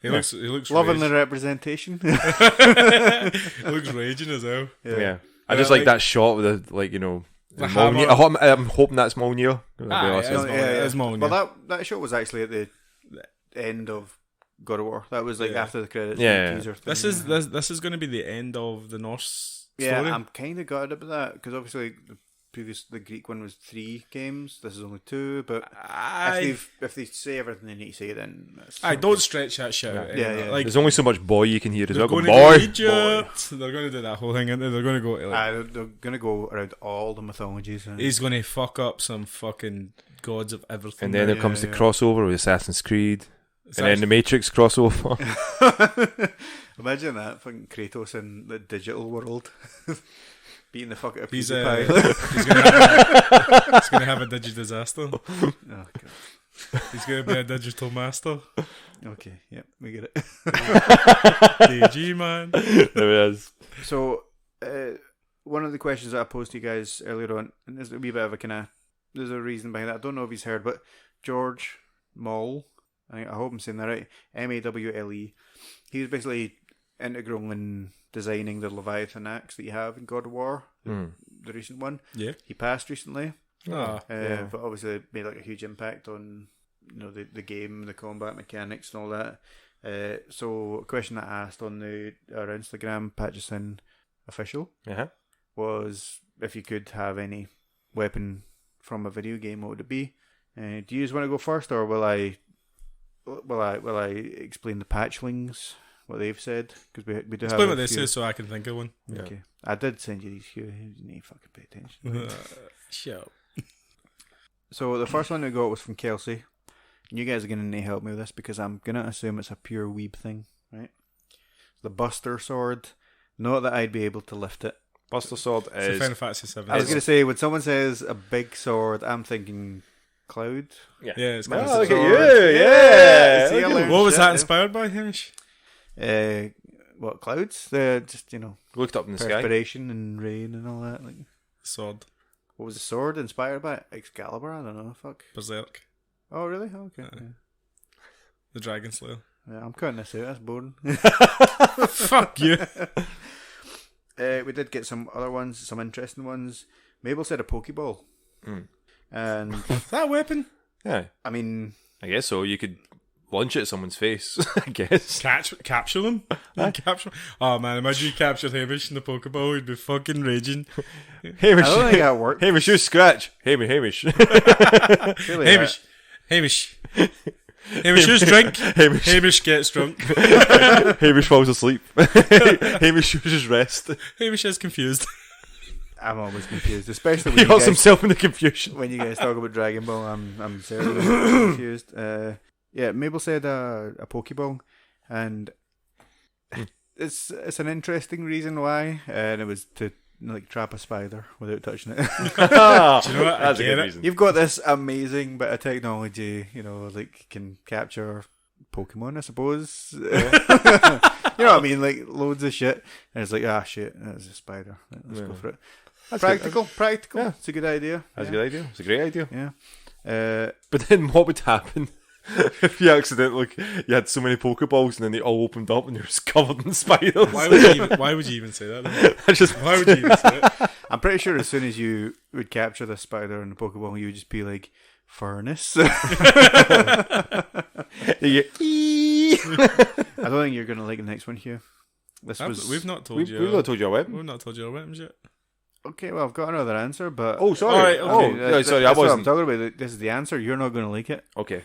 S3: He looks
S1: Loving
S3: raging.
S1: the representation.
S3: He looks raging as well.
S2: Yeah. I just like that shot with the
S3: the hammer.
S2: I'm hoping that's Mjolnir.
S3: It's Mjolnir.
S1: Well, that shot was actually at the end of God of War. That was like after the credits.
S2: Yeah.
S1: Teaser thing.
S3: This is going to be the end of the Norse story.
S1: Yeah, I'm kind of gutted about that because obviously the Greek one was 3 games. This is only 2. But if they say everything they need to say, then
S3: don't stretch that shit out.
S1: Yeah.
S3: Like,
S2: there's only so much boy you can hear as well.
S3: They're
S2: Boy,
S3: going to Egypt. They're going to do that whole thing, aren't they? They're going to go to
S1: they're going to go around all the mythologies.
S3: He's going to fuck up some fucking gods of everything.
S2: And then there comes the crossover with Assassin's Creed. And then the Matrix crossover.
S1: Imagine that fucking Kratos in the digital world. Beating the fuck out of
S3: He's
S1: PewDiePie.
S3: going to have a disaster.
S1: Oh, God.
S3: He's going to be a digital master.
S1: Okay, yep, we get it.
S3: DG, man.
S2: There it is.
S1: So, one of the questions that I posed to you guys earlier on, and there's a wee bit of there's a reason behind that. I don't know if he's heard, but George Mall, I hope I'm saying that right, Mawle, he was basically integral in designing the Leviathan axe that you have in God of War, the recent one.
S3: Yeah.
S1: He passed recently.
S3: But
S1: But obviously it made like a huge impact on the game, the combat mechanics and all that. So a question that I asked on our Instagram, Patchison Official, was if you could have any weapon from a video game, what would it be? Do you just want to go first, or will I explain the patchlings, what they've said? Because we do
S3: explain
S1: have
S3: what they say so I can think of one.
S1: Okay, I did send you these. You need to fucking pay attention.
S3: Shut up.
S1: So the first one we got was from Kelsey. And you guys are going to need to help me with this because I'm going to assume it's a pure weeb thing, right? The Buster Sword. Not that I'd be able to lift it.
S2: Buster Sword is...
S3: Final Fantasy 7.
S1: I was going to say, when someone says a big sword, I'm thinking Cloud.
S3: Yeah, it's
S2: kind
S3: of
S2: look at
S1: sword.
S2: you, yeah.
S1: See, I learned
S3: What was
S1: shit,
S3: that inspired by, Hamish?
S1: What, clouds? The just,
S2: Looked up in the sky.
S1: perspiration and rain and all that. Like,
S3: Sword.
S1: what was the sword inspired by? Excalibur? I don't know. Fuck.
S3: Berserk.
S1: Oh, really? Oh, okay.
S3: The Dragon Slayer.
S1: Yeah, I'm cutting this out. That's boring.
S3: Fuck you.
S1: We did get some other ones, some interesting ones. Mabel said a Pokeball. And,
S3: That weapon?
S2: Yeah,
S1: I mean...
S2: I guess so. You could launch it at someone's face, I guess.
S3: Capture them? Capture. Oh man, imagine you captured Hamish in the Pokeball, he'd be fucking raging.
S2: Hamish.
S1: I don't think that worked.
S2: Hamish, you scratch. Hamish.
S1: Really,
S3: Hamish. Hamish, who's drink?
S2: Hamish.
S3: Hamish gets drunk.
S2: Hamish falls asleep. Hamish chooses rest.
S3: Hamish is confused.
S1: I'm always confused, especially
S2: He
S1: when
S2: lost himself in the confusion.
S1: when you guys talk about Dragon Ball. I'm seriously confused. Yeah, Mabel said a Pokeball, and it's an interesting reason why, and it was to like trap a spider without touching it.
S3: Do you know what?
S2: That's a
S3: get
S2: good
S3: it.
S2: reason.
S1: You've got this amazing bit of technology, you know, like can capture Pokemon, I suppose. You know what I mean? Like loads of shit, and it's like shit, that's a spider. Let's go for it.
S2: That's
S1: Practical.
S2: Yeah.
S1: It's a good idea.
S2: That's a good idea. It's a great idea.
S1: Yeah.
S2: But then what would happen if you accidentally you had so many Pokeballs and then they all opened up and you're just covered in spiders?
S3: Why would you even say that? Why would you even say it?
S1: I'm pretty sure as soon as you would capture the spider in the Pokeball, you would just be like, furnace. I don't think you're going to like the next one, Hugh.
S3: We've not told you.
S2: We've not told you our weapon.
S3: We've not told you our weapons yet.
S1: Okay, well, I've got another answer, but...
S2: Oh, sorry.
S3: Alright, okay.
S2: No, sorry, I
S1: that's what I'm
S2: wasn't.
S1: talking about. This is the answer. You're not going to like it.
S2: Okay.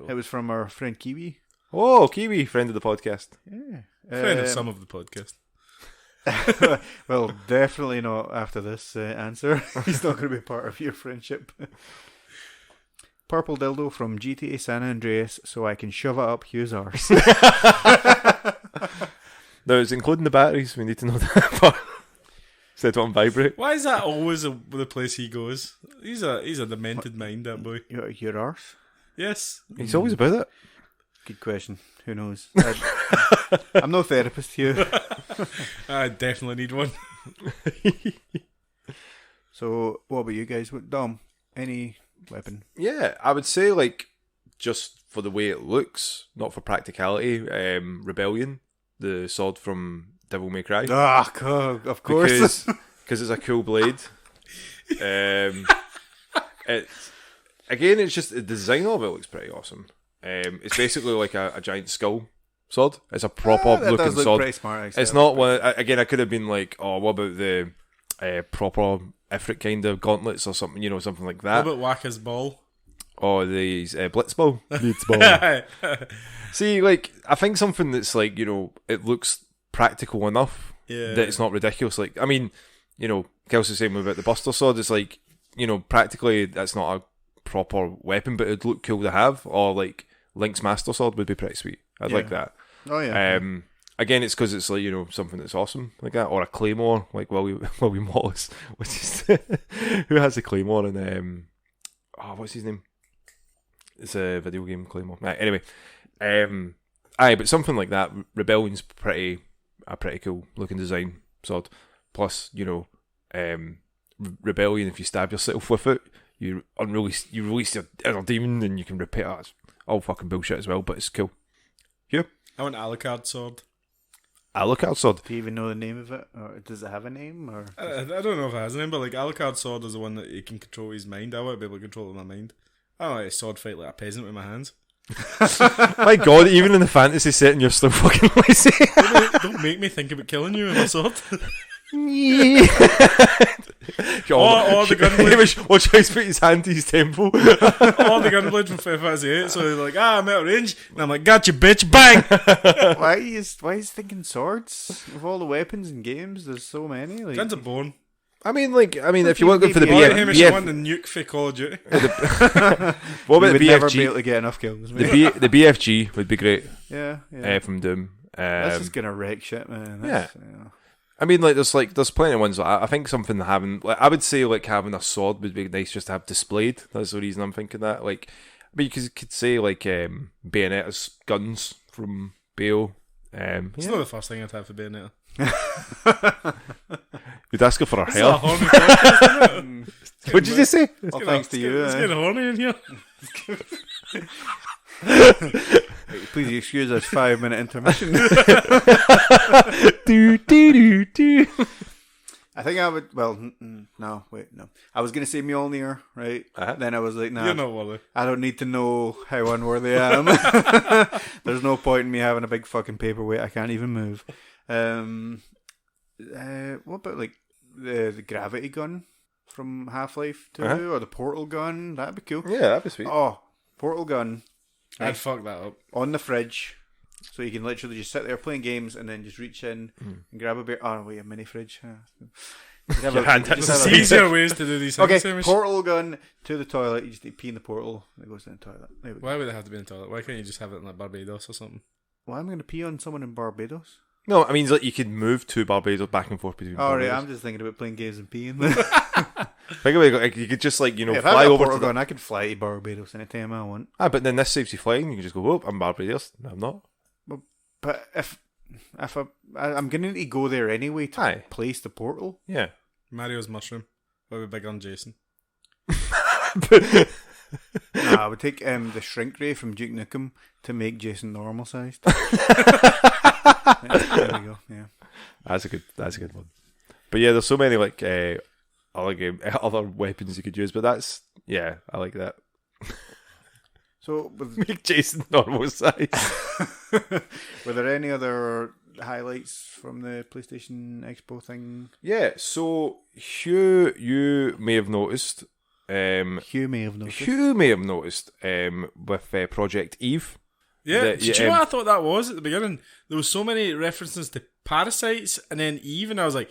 S1: It was from our friend Kiwi.
S2: Oh, Kiwi, friend of the podcast.
S1: Yeah.
S3: Friend of some of the podcast.
S1: Well, definitely not after this answer. He's not going to be part of your friendship. Purple dildo from GTA San Andreas, so I can shove it up Hugh's arse.
S2: No, it's including the batteries. We need to know that part. Set it on vibrate.
S3: Why is that always the place he goes? He's a demented mind, that boy.
S1: Your arse?
S3: Yes.
S2: He's always about it.
S1: Good question. Who knows? I'm no therapist, Hugh.
S3: I definitely need one.
S1: So, what about you guys? Dom, any weapon?
S2: Yeah, I would say like just for the way it looks, not for practicality. Rebellion, the sword from Devil May Cry.
S1: Ah, of course.
S2: Because it's a cool blade. It's just the design of it looks pretty awesome. It's basically like a giant skull sword. It's a proper
S1: that
S2: looking
S1: does look
S2: sword.
S1: pretty smart, actually.
S2: It's not one. Again, I could have been like, oh, what about the proper Ifrit kind of gauntlets or something? You know, something like that.
S3: What about Wacker's ball?
S2: Or these Blitzball. Blitzball. See, like I think something that's like, you know, it looks practical enough that it's not ridiculous. Like, I mean, you know, Kelsey's saying about the Buster Sword. It's like, you know, practically that's not a proper weapon, but it'd look cool to have. Or like Link's Master Sword would be pretty sweet. I'd like that.
S1: Oh yeah.
S2: Again, it's because it's like, you know, something that's awesome like that, or a claymore like William Wallace, which is who has the claymore in what's his name? It's a video game claymore. Right, anyway, but something like that. Rebellion's a pretty cool looking design sword. Plus, you know, Rebellion. If you stab yourself with it, you release your inner demon, and you can repair it. It's all fucking bullshit as well, but it's cool. Yeah.
S3: I want Alucard sword.
S2: Alucard sword.
S1: Do you even know the name of it, or does it have a name? Or
S3: I don't know if it has a name, but like Alucard sword is the one that he can control his mind. I want to be able to control my mind. I don't like a sword fight like a peasant with my hands.
S2: My God, even in the fantasy setting, you're still fucking lazy.
S3: Don't make me think about killing you with my sword.
S2: Or the gunblade. Watch how he's put his hand to his temple.
S3: Or the gunblade from Final Fantasy 8. So they're like, I'm out of range. And I'm like, gotcha, bitch, bang!
S1: why is thinking swords? Of all the weapons in games, there's so many. Like,
S3: Guns are born.
S2: I mean, if you want to go for the
S3: Hamish, I want
S2: BF,
S3: the nuke for Call of Duty.
S2: what about
S1: would
S2: the
S1: never be
S2: BFG?
S1: able to get enough kills.
S2: The BFG would be great.
S1: Yeah.
S2: From Doom.
S1: That's just gonna wreck shit, man.
S2: I mean, there's plenty of ones. I think something having, like, I would say, like, having a sword would be nice just to have displayed. That's the reason I'm thinking that. Like, I mean, you could say like Bayonetta's guns from Bale.
S3: It's not the first thing I'd have for Bayonetta.
S2: You'd ask her for her
S3: It's
S2: hair.
S3: a horny podcast, isn't it?
S2: What did you say?
S1: Well, thanks to you.
S3: It's getting horny in here.
S1: Please excuse us 5-minute intermission.
S2: do.
S1: I think I would. Well, no, wait, no. I was gonna say Mjolnir, right? Then I was like, nah,
S3: You're not worthy.
S1: I don't need to know how unworthy I am. There's no point in me having a big fucking paperweight I can't even move. What about like the gravity gun from Half-Life 2 or the portal gun? That'd be cool.
S2: Yeah, that'd be sweet.
S1: Oh, portal gun
S3: I'd fuck that up.
S1: On the fridge. So you can literally just sit there playing games and then just reach in and grab a beer. Oh, wait, a mini fridge.
S3: There's easier ways to do these things.
S1: Okay,
S3: Hamish.
S1: portal gun to the toilet. You just need to pee in the portal. And it goes in the toilet. There we go.
S3: Why would it have to be in the toilet? Why can't you just have it in like Barbados or something?
S1: Well, I'm going to pee on someone in Barbados.
S2: No, I mean, like, you could move to Barbados back and forth between
S1: Alright,
S2: Barbados.
S1: I'm just thinking about playing games and peeing.
S2: Think about it, like, you could just, like, you know,
S1: If
S2: fly
S1: I had a
S2: over
S1: portal
S2: to
S1: gun, I could fly to Barbados anytime I want.
S2: but then this saves you flying. You can just go, oh, I'm Barbados. No, I'm not.
S1: But if I'm going to need to go there anyway to
S2: Aye.
S1: place the portal.
S2: Yeah.
S3: Mario's mushroom. Would be big on Jason.
S1: I would take the shrink ray from Duke Nukem to make Jason normal sized. There we go. Yeah,
S2: That's a good one. But yeah, there's so many like other weapons you could use, but that's I like that.
S1: So,
S2: Make Jason normal size.
S1: were there any other highlights from the PlayStation Expo thing?
S2: Yeah, so Hugh, you may have noticed.
S1: Hugh may have noticed.
S2: With Project Eve.
S3: Yeah, do you know what I thought that was at the beginning? There was so many references to parasites and then Eve, and I was like,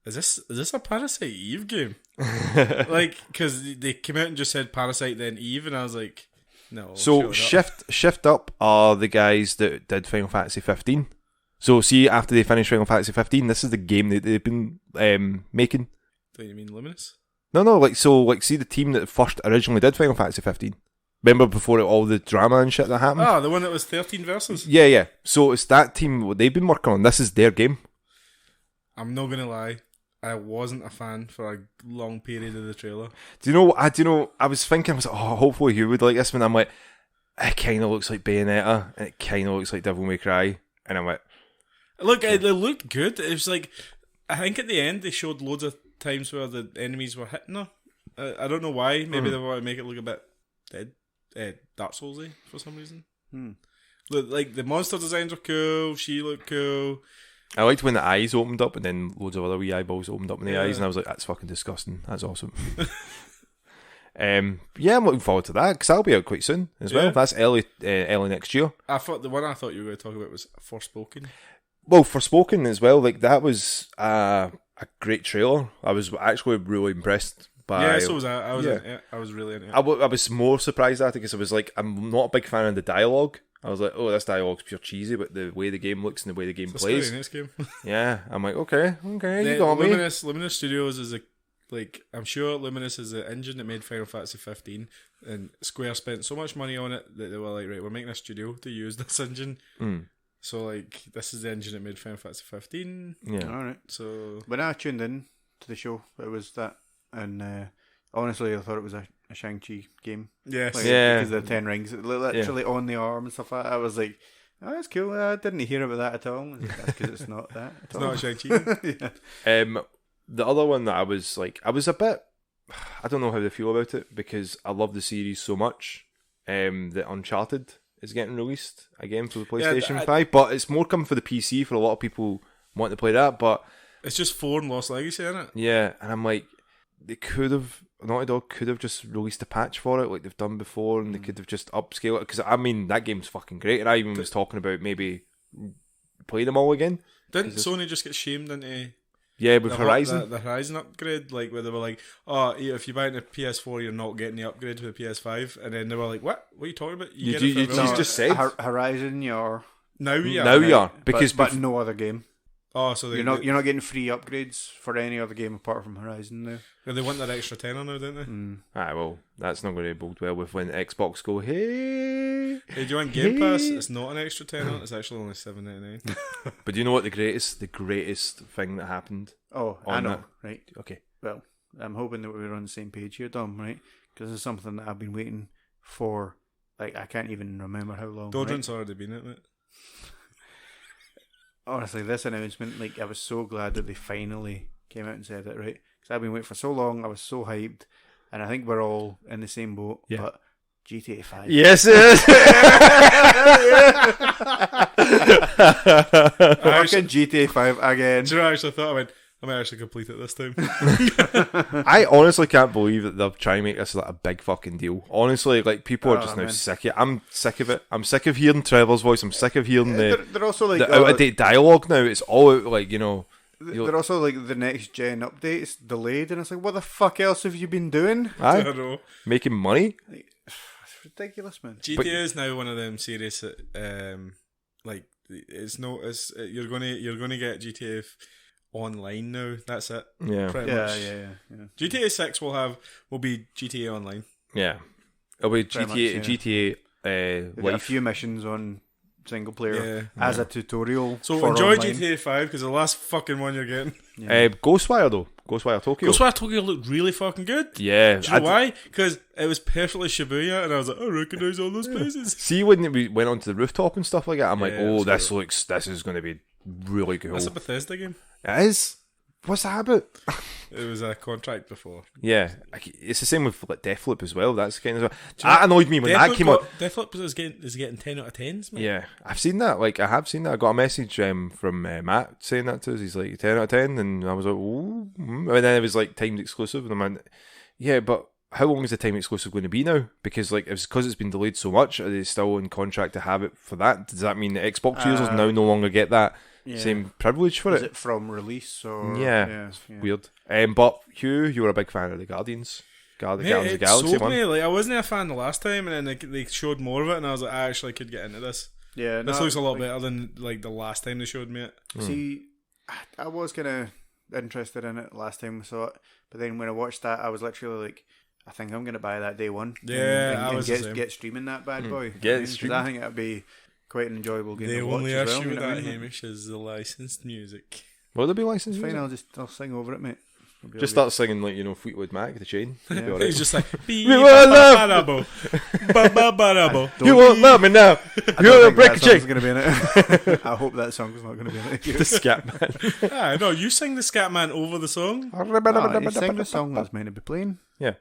S3: is this a Parasite Eve game? Like, because they came out and just said Parasite then Eve, and I was like, no.
S2: So Shift Up are the guys that did Final Fantasy 15. So see, after they finished Final Fantasy 15, this is the game that they've been making.
S3: Do you mean Luminous?
S2: No, see the team that first originally did Final Fantasy 15. Remember before all the drama and shit that happened?
S3: Oh, the one that was 13 verses?
S2: Yeah. So it's that team, what they've been working on. This is their game.
S3: I'm not going to lie. I wasn't a fan for a long period of the trailer.
S2: Do you know, I was thinking, hopefully you would like this one. I'm like, it kind of looks like Bayonetta, and it kind of looks like Devil May Cry. And I'm like...
S3: Look, it looked good. It was like, I think at the end they showed loads of times where the enemies were hitting her. I don't know why. Maybe they want to make it look a bit Dark Souls-y for some reason. Look, like the monster designs were cool. She looked cool.
S2: I liked when the eyes opened up and then loads of other wee eyeballs opened up in the eyes, and I was like, that's fucking disgusting. That's awesome. I'm looking forward to that because that'll be out quite soon as well. That's early next year.
S3: I thought the one I thought you were going to talk about was Forspoken.
S2: Well, Forspoken as well. Like that was a great trailer. I was actually really impressed by.
S3: Yeah, so was I. I was really into it.
S2: I was more surprised at it because I was like, I'm not a big fan of the dialogue. I was like, oh, this dialogue's pure cheesy, but the way the game looks and the way the game plays.
S3: It's a scary game.
S2: Yeah, I'm like, okay, you got me.
S3: Luminous Studios is I'm sure Luminous is the engine that made Final Fantasy 15, and Square spent so much money on it that they were like, right, we're making a studio to use this engine. So like, this is the engine that made Final Fantasy 15.
S2: Yeah.
S1: All right.
S3: So
S1: when I tuned in to the show, it was that, and honestly, I thought it was a Shang-Chi game.
S3: Yes.
S1: Like,
S2: yeah.
S1: Because of the 10 rings, literally on the arm and stuff like that. I was like, oh, that's cool. I didn't hear about that at all. That's because it's not that at all.
S3: It's not a Shang-Chi.
S1: Yeah.
S2: The other one that I was a bit, I don't know how to feel about it because I love the series so much. That Uncharted is getting released again for the PlayStation 5, but it's more coming for the PC for a lot of people wanting to play that. But
S3: it's just 4 and Lost Legacy, isn't it?
S2: Yeah, and I'm like, Naughty Dog could have just released a patch for it like they've done before, and they could have just upscaled it because I mean that game's fucking great, and I even was talking about maybe play them all again.
S3: Didn't Sony just get shamed into
S2: with Horizon?
S3: The Horizon upgrade, like where they were like, oh, if you buy it in a PS4, you're not getting the upgrade to the PS5, and then they were like, what are you talking about?
S2: You
S3: get it for
S2: just said
S1: Horizon, you're
S3: now you
S2: are because
S1: but no other game.
S3: Oh, so
S1: you're not getting free upgrades for any other game apart from Horizon now.
S3: They want that extra tenner now, don't they?
S2: Well, that's not going to bode well with when Xbox go, hey,
S3: do you want Game Pass? It's not an extra tenner. It's actually only $7.99.
S2: But do you know what the greatest thing that happened?
S1: Oh, I know, right?
S2: Okay.
S1: Well, I'm hoping that we're on the same page here, Dom, right? Because it's something that I've been waiting for. Like, I can't even remember how long.
S3: Dodrin's already been at it.
S1: Honestly, this announcement, like, I was so glad that they finally came out and said it, right? Because I've been waiting for so long, I was so hyped, and I think we're all in the same boat, but GTA 5.
S2: Yes, it is!
S1: Fucking GTA 5 again.
S3: Do you know what I actually thought? I went, I might actually complete it this time.
S2: I honestly can't believe that they're trying to make this like a big fucking deal. Honestly, like people are just now sick of it. I'm sick of it. I'm sick of hearing Trevor's voice. I'm sick of hearing
S1: they're also like
S2: the out of date dialogue now. It's all out, like, you know.
S1: They're also like the next gen updates delayed, and it's like, what the fuck else have you been doing?
S3: I don't know.
S2: Making money.
S1: Like, it's ridiculous, man.
S3: GTA is now one of them series that, like, you're gonna get GTA online now. That's it.
S2: Yeah.
S3: Pretty much.
S1: Yeah.
S3: GTA 6 will be GTA Online.
S2: Yeah. It'll be
S1: Pretty
S2: GTA.
S1: much, yeah.
S2: GTA.
S1: They've got a
S2: Life.
S1: few missions on single player as a tutorial.
S3: So
S1: for
S3: enjoy
S1: online.
S3: GTA 5 because the last fucking one you're getting.
S2: Ghostwire though. Ghostwire Tokyo.
S3: Ghostwire Tokyo looked really fucking good.
S2: Yeah.
S3: Do you know why? Because it was perfectly Shibuya, and I was like, I recognise all those places.
S2: See, when we went onto the rooftop and stuff like that, I'm like,
S3: Yeah,
S2: oh, this is going to be really cool.
S3: That's a Bethesda game.
S2: It is. What's that about?
S3: It was a contract before.
S2: Yeah, it's the same with like Deathloop as well. That's kind of that annoyed me when that came out.
S3: Deathloop is getting 10 out of 10s, man.
S2: Yeah, I've seen that. Like, I have seen that. I got a message from Matt saying that to us. He's like 10 out of 10, and I was like, ooh. And then it was like timed exclusive, and I'm like, yeah, but how long is the time exclusive going to be now? Because like, because it's been delayed so much, are they still in contract to have it for that? Does that mean that Xbox users now no longer get that same privilege for
S1: Is
S2: it?
S1: it from release or
S2: Yeah. Weird. But Hugh, you were a big fan of the Guardians of the Galaxy
S3: sold
S2: one.
S3: me. Like, I wasn't a fan the last time, and then they showed more of it, and I was like, I actually could get into this.
S1: Yeah,
S3: This looks a lot better than like the last time they showed me it.
S1: See, I was kind of interested in it last time we saw it, but then when I watched that, I was literally like, I think I'm going to buy that day one.
S3: Yeah, I was the
S1: and
S3: same.
S1: get streaming that bad boy.
S2: Get it
S1: Because
S2: streamed.
S1: I think that'd be quite an enjoyable game
S3: The
S1: to watch
S3: only
S1: as well.
S3: issue
S1: you
S3: with
S1: know what I
S3: that,
S1: mean?
S3: Hamish, is the licensed music.
S2: Will there be licensed
S1: It's fine.
S2: music?
S1: I'll sing over it, mate.
S2: Just start singing like, you know, Fleetwood Mac, The Chain. It'll be alright.
S3: It's just like
S2: We will love.
S3: ba-ba-ba-da-bo.
S2: You won't love me now. You'll break a chain.
S1: going to be in it. I hope that song's not going to be in it.
S2: The scat man.
S3: Ah, no, you sing the Scatman over the song.
S1: You sing the song that's meant to be playing.
S2: Yeah.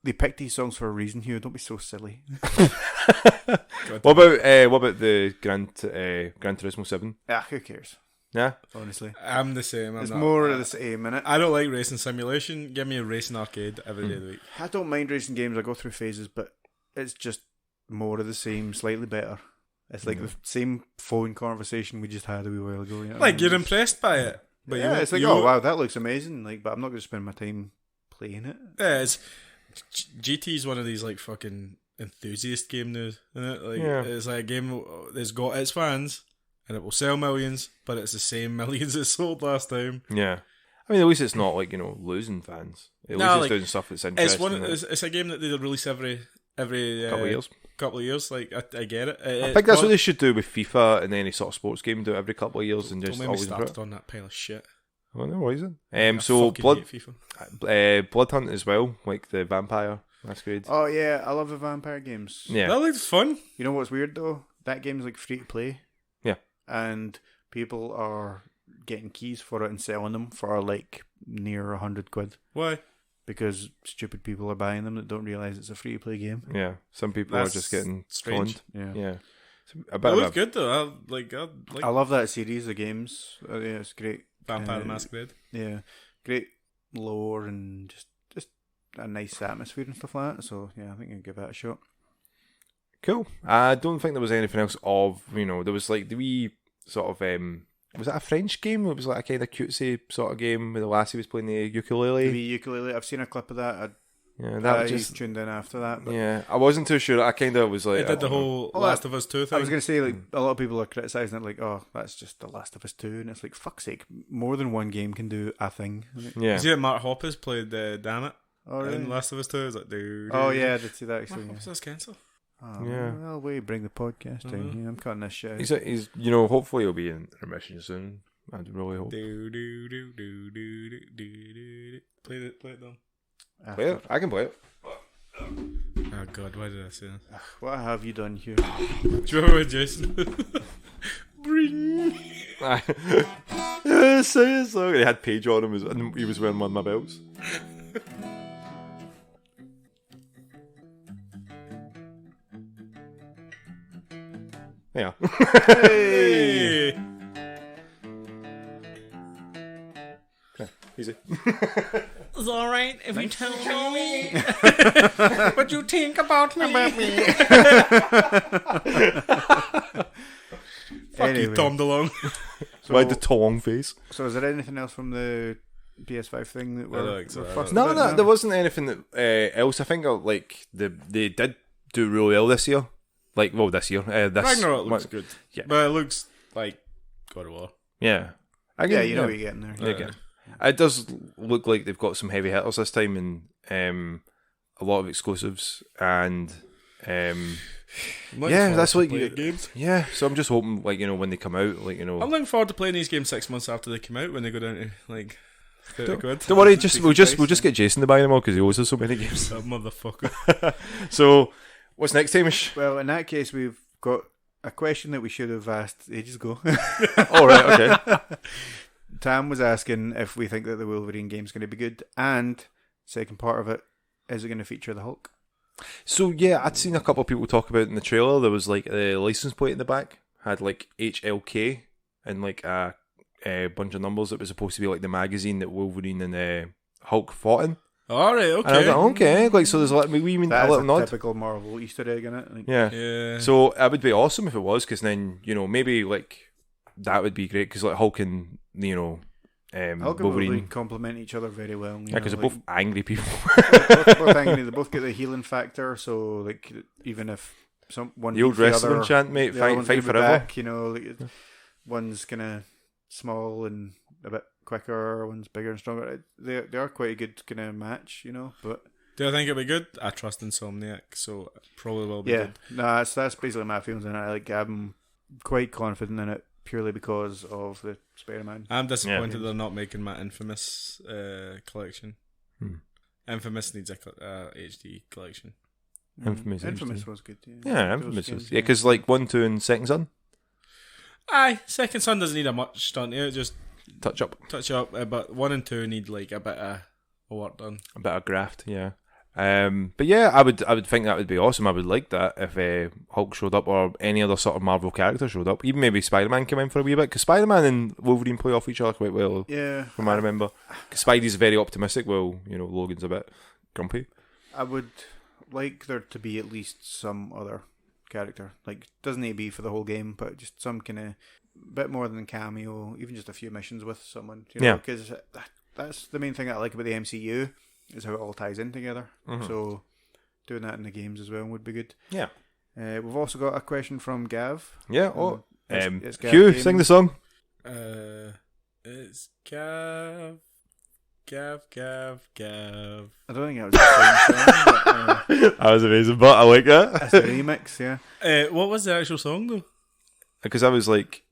S1: They picked these songs for a reason, Hugh. Don't be so silly.
S2: What about the Gran Turismo 7?
S1: Who cares?
S2: Yeah.
S1: Honestly,
S3: I'm the same.
S1: it's more of the same, innit?
S3: I don't like racing simulation. Give me a racing arcade every day of the week.
S1: I don't mind racing games. I go through phases, but it's just more of the same, slightly better. It's like the same phone conversation we just had a wee while ago. You know?
S3: Like, you're impressed by it, but
S1: yeah, it's like, oh wow, that looks amazing. Like, but I'm not going to spend my time playing it.
S3: Yeah, GT's one of these like fucking enthusiast game now, isn't it? Like, it's like a game that's got its fans and it will sell millions, but it's the same millions it sold last time.
S2: Yeah. I mean, at least it's not like, you know, losing fans. At least it's doing stuff that's interesting.
S3: It's a game that they release every couple of years. Like, I get it.
S2: I think that's what they should do with FIFA and any sort of sports game. Do it every couple of years and just
S3: don't make me
S2: always
S3: started on that pile of shit.
S2: Oh, no worries then.
S3: I
S2: So
S3: fucking hate FIFA.
S2: Blood Hunt as well, like the vampire masquerade.
S1: Oh yeah, I love the vampire games.
S2: Yeah.
S3: That looks fun.
S1: You know what's weird though? That game's like free to play.
S2: Yeah.
S1: And people are getting keys for it and selling them for like near £100
S3: Why?
S1: because stupid people are buying them that don't realise it's a free to play game.
S2: Yeah. Some people
S3: That's
S2: are just getting
S3: strange.
S2: stoned.
S1: Yeah.
S2: Yeah. So a
S3: It
S2: bit of
S3: looks good though.
S1: I love that series of games. Yeah, it's great.
S3: Vampire the Masquerade.
S1: Yeah, great lore and just a nice atmosphere and stuff like that. So yeah, I think I'd give that a shot.
S2: Cool. I don't think there was anything else of, you know, there was like the wee sort of, was that a French game? It was like a kind of cutesy sort of game where the lassie was playing the ukulele.
S1: The ukulele. I've seen a clip of that.
S2: That
S1: I
S2: was just
S1: tuned in after that. But
S2: yeah. I wasn't too sure. I kind of was like,
S3: It did the whole Last of Us 2 thing.
S1: I was going to say, like, a lot of people are criticising it, like, oh, that's just The Last of Us 2. And it's like, fuck's sake, more than one game can do a thing.
S2: yeah.
S3: You see that Mark Hoppus played Damn It
S1: Oh, really?
S3: in Last of Us 2? It's like, dude.
S1: Oh, yeah, I did see that actually.
S3: Mark Hoppus has cancer.
S1: Oh,
S2: Yeah.
S1: Well, we bring the podcast down. Yeah, I'm cutting this shit out.
S2: He's you know, hopefully he'll be in remission soon. I'd really hope.
S3: Play it though.
S2: Play it. I can play it.
S3: Oh god, why did I say that?
S1: What have you done, Hugh?
S3: Do you remember when Jason? Bring.
S2: Yeah, say it so. He had Paige on him, and he was wearing one of my belts. Yeah.
S3: Hey.
S2: Okay.
S3: It's alright if you tell me what you think about me. Fuck you,
S1: Anyway.
S3: Tom DeLonge.
S2: Why the tong face?
S1: So is there anything else from the PS5 thing that
S3: I don't think so.
S1: we're fussed
S2: No,
S1: about now?
S2: there wasn't anything that else. I think like they did do really well this year. Like, well, this year, this
S3: Ragnarok looks good.
S2: Yeah.
S3: But it looks like God of War.
S2: Yeah,
S1: Yeah, you know what you're getting there.
S2: Yeah, again. It does look like they've got some heavy hitters this time, and a lot of exclusives, and yeah, that's like
S3: games.
S2: yeah. So I'm just hoping, like, you know, when they come out, like, you know,
S3: I'm looking forward to playing these games 6 months after they come out when they go down to like 30 quid.
S2: don't worry, we'll just get Jason to buy them all because he owes us so many games.
S3: That motherfucker.
S2: So, what's next, Hamish?
S1: Well, in that case, we've got a question that we should have asked ages ago.
S2: All right, okay.
S1: Tam was asking if we think that the Wolverine game's going to be good, and second part of it, is it going to feature the Hulk?
S2: So yeah, I'd seen a couple of people talk about it in the trailer. There was like a license plate in the back, had like HLK and like a bunch of numbers. It was supposed to be like the magazine that Wolverine and Hulk fought in.
S3: Alright,
S2: And I was
S3: okay.
S2: like, okay, like, so there's like a
S1: That is
S2: little
S1: a
S2: nod.
S1: typical Marvel Easter egg in it. Like,
S2: Yeah.
S3: Yeah.
S2: So it would be awesome if it was, because then, you know, maybe like that would be great, because like Hulk and, you know,
S1: Hulk and Wolverine complement each other very well.
S2: Yeah, because they're both angry people.
S1: both angry. They both get the healing factor, so like even if one
S2: The old
S1: beats the
S2: wrestling
S1: other,
S2: chant, mate,
S1: the other
S2: fight
S1: one's gonna be
S2: forever.
S1: back, you know, like one's kind of small and a bit quicker, one's bigger and stronger. They are quite a good kind of match, you know. But
S3: do I think it'll be good? I trust Insomniac, so it probably will be
S1: yeah,
S3: good.
S1: no, that's basically my feelings on it. I'm quite confident in it purely because of the Spider-Man.
S3: I'm disappointed they're not making my Infamous collection. Infamous needs a HD collection.
S2: Infamous
S1: was good.
S2: Yeah, Infamous was. Yeah, because like 1, 2, and Second Son,
S3: Aye, Second Son doesn't need a much done to it, just
S2: touch up.
S3: but 1 and 2 need like a bit of work done.
S2: A bit of graft, yeah. But yeah, I would think that would be awesome. I would like that if Hulk showed up or any other sort of Marvel character showed up. Even maybe Spider-Man came in for a wee bit, because Spider-Man and Wolverine play off each other quite well.
S1: Yeah,
S2: from what I remember. Because Spidey's very optimistic, while, you know, Logan's a bit grumpy.
S1: I would like there to be at least some other character. Like, doesn't need to be for the whole game, but just some kind of bit more than cameo, even just a few missions with someone. You know,
S2: Yeah.
S1: because that's the main thing I like about the MCU is how it all ties in together.
S2: Mhm.
S1: So doing that in the games as well would be good.
S2: Yeah.
S1: We've also got a question from Gav.
S2: Yeah. Oh,
S1: It's Gav
S2: Hugh,
S1: Gaming.
S2: sing the song.
S3: It's Gav.
S1: I don't think that was the same song, but
S2: That was amazing, but I like that.
S1: that's the remix, yeah.
S3: What was the actual song though?
S2: Because I was like,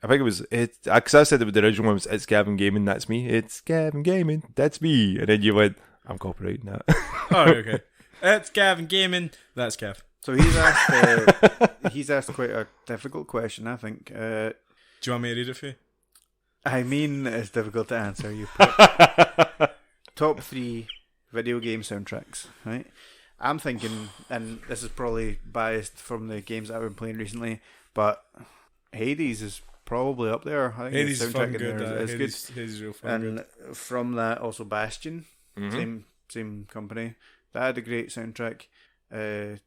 S2: I think it was it. Because I said the original one was "It's Gavin Gaming, that's me." It's Gavin Gaming, that's me. And then you went, "I'm copyrighting that."
S3: Oh, okay. It's Gavin Gaming. That's Gav.
S1: So he's asked quite a difficult question, I think.
S3: Do you want me to read it for you?
S1: I mean, it's difficult to answer. You top 3 video game soundtracks, right? I'm thinking, and this is probably biased from the games that I've been playing recently, but Hades is probably up there. I think
S3: Hades
S1: the
S3: is
S1: soundtrack
S3: fucking
S1: in
S3: good.
S1: there is good.
S3: Hades is real fun good.
S1: And from that, also Bastion, same company. That had a great soundtrack. They're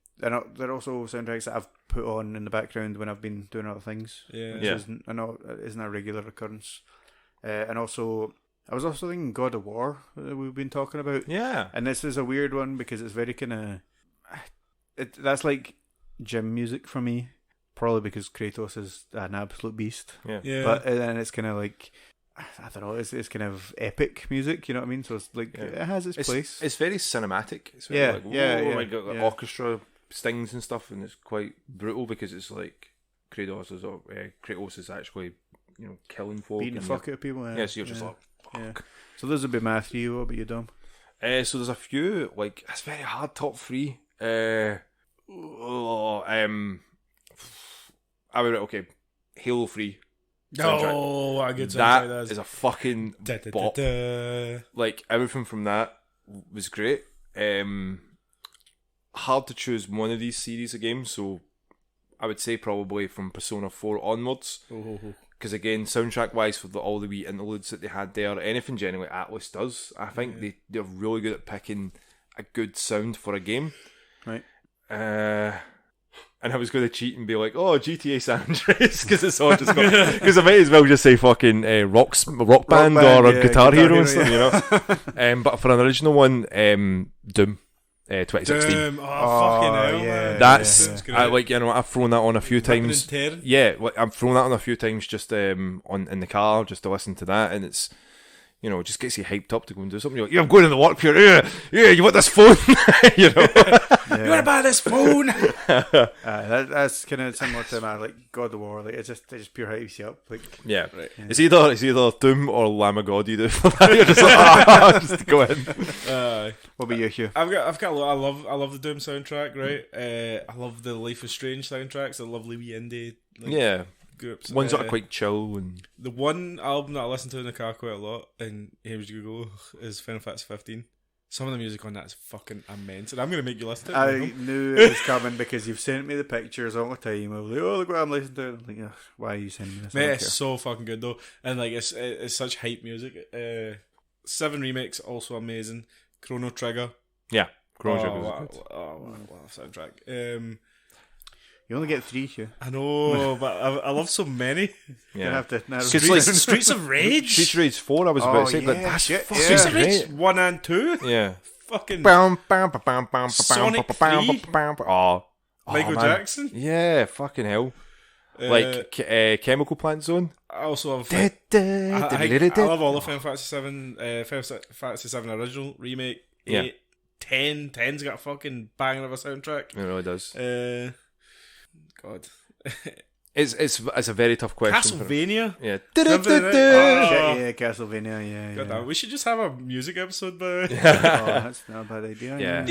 S1: also soundtracks that I've put on in the background when I've been doing other things.
S3: Yeah.
S1: Which
S2: Yeah.
S1: isn't a regular occurrence. And also, I was also thinking God of War that we've been talking about.
S2: Yeah.
S1: And this is a weird one because it's very kind of... That's like gym music for me. Probably because Kratos is an absolute beast.
S2: Yeah.
S3: Yeah.
S1: But then it's kind of like... I don't know, it's kind of epic music, you know what I mean? So it's like, it has its place.
S2: It's very cinematic. It's very
S1: Yeah,
S2: like,
S1: yeah,
S2: whoa,
S1: yeah,
S2: like, got
S1: yeah.
S2: orchestra stings and stuff, and it's quite brutal because it's like Kratos is actually, you know, killing folk.
S1: Beating the
S2: and
S1: fuck out of people.
S2: yeah, so you're just like,
S1: Yeah. So those would be my 3. What about you, Dom?
S2: so there's a few, like, it's very hard, top 3. I would, okay, Halo 3. soundtrack.
S3: Oh, what a good
S2: That
S3: soundtrack
S2: is a fucking bop.
S3: Da.
S2: Like, everything from that was great. Hard to choose one of these series of games, so I would say probably from Persona 4 onwards.
S3: Oh.
S2: because again, soundtrack wise, for all the wee interludes that they had there, anything generally Atlas does, I think they're really good at picking a good sound for a game.
S1: Right.
S2: And I was going to cheat and be like, "Oh, GTA San Andreas," because it's all just because I might as well just say fucking rock band or a Guitar Hero and stuff, you know. But for an original one, Doom. 2016.
S3: Doom. Oh, fucking hell, man.
S2: That's like, you know, I've thrown that on a few times.
S3: Yeah,
S2: like, I've thrown that on a few times just in the car just to listen to that, and it's, you know, it just gets you hyped up to go and do something. You're like, yeah, I'm going to the work here. Yeah, you want this phone? You know,
S3: you want to buy this phone?
S1: That's kind of similar to my like God of War. Like it just pure hypes you up. Like
S2: yeah, right. Yeah. It's either Doom or Lamb of God you do for that. You're just like, just go in.
S1: What about you, Hugh?
S3: I've got a lot. I love the Doom soundtrack. Right, I love the Life is Strange soundtracks. The lovely wee indie. Like, groups.
S2: Ones that are quite chill, and
S3: the one album that I listen to in the car quite a lot, and here you go, is Final Fantasy 15. Some of the music on that is fucking immense, and I'm going to make you listen to it.
S1: I knew it was coming because you've sent me the pictures all the time. I was like, oh, look what I'm listening to. I'm like, why are you sending me this?
S3: Mate, it's so fucking good though, and like it's such hype music. 7 Remix also amazing. Chrono Trigger.
S2: Yeah, Chrono Trigger.
S3: What a soundtrack.
S1: You only get 3, Hugh.
S3: I know, but I love so many.
S1: Yeah. You have to narrow
S2: like
S3: Streets of Rage.
S2: Streets of Rage 4, I was about to say, but that's
S3: Streets of Rage 1 and 2.
S2: Yeah.
S3: Fucking
S2: Sonic
S3: 3.
S2: Oh,
S3: Michael Jackson.
S2: Yeah, fucking hell. Like Chemical Plant Zone.
S3: I also have. I love all the Final Fantasy 7, Final Fantasy 7 original remake. 8, 10. 10's got a fucking banger of a soundtrack.
S2: It really does.
S3: God.
S2: It's a very tough question.
S3: Castlevania?
S2: Yeah.
S1: Castlevania, yeah.
S3: God, we should just have a music episode, but
S1: that's not a bad idea.
S2: Yeah.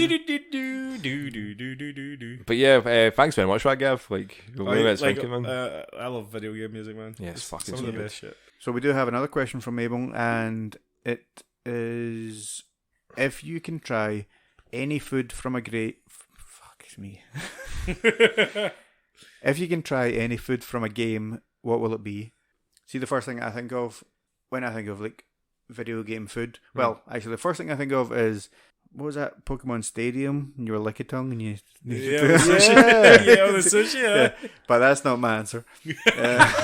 S2: But yeah, thanks very much for that, Gav. Like,
S3: I love video game music, man.
S2: Yeah, it's fucking
S3: some of the best shit.
S1: So we do have another question from Mabel, and it is: if you can try any food from a great if you can try any food from a game, what will it be? See, the first thing I think of when I think of like video game food, well, actually, the first thing I think of is, what was that Pokemon Stadium? And you were Lickitung and you
S3: the sushi. Yeah.
S1: But that's not my answer. That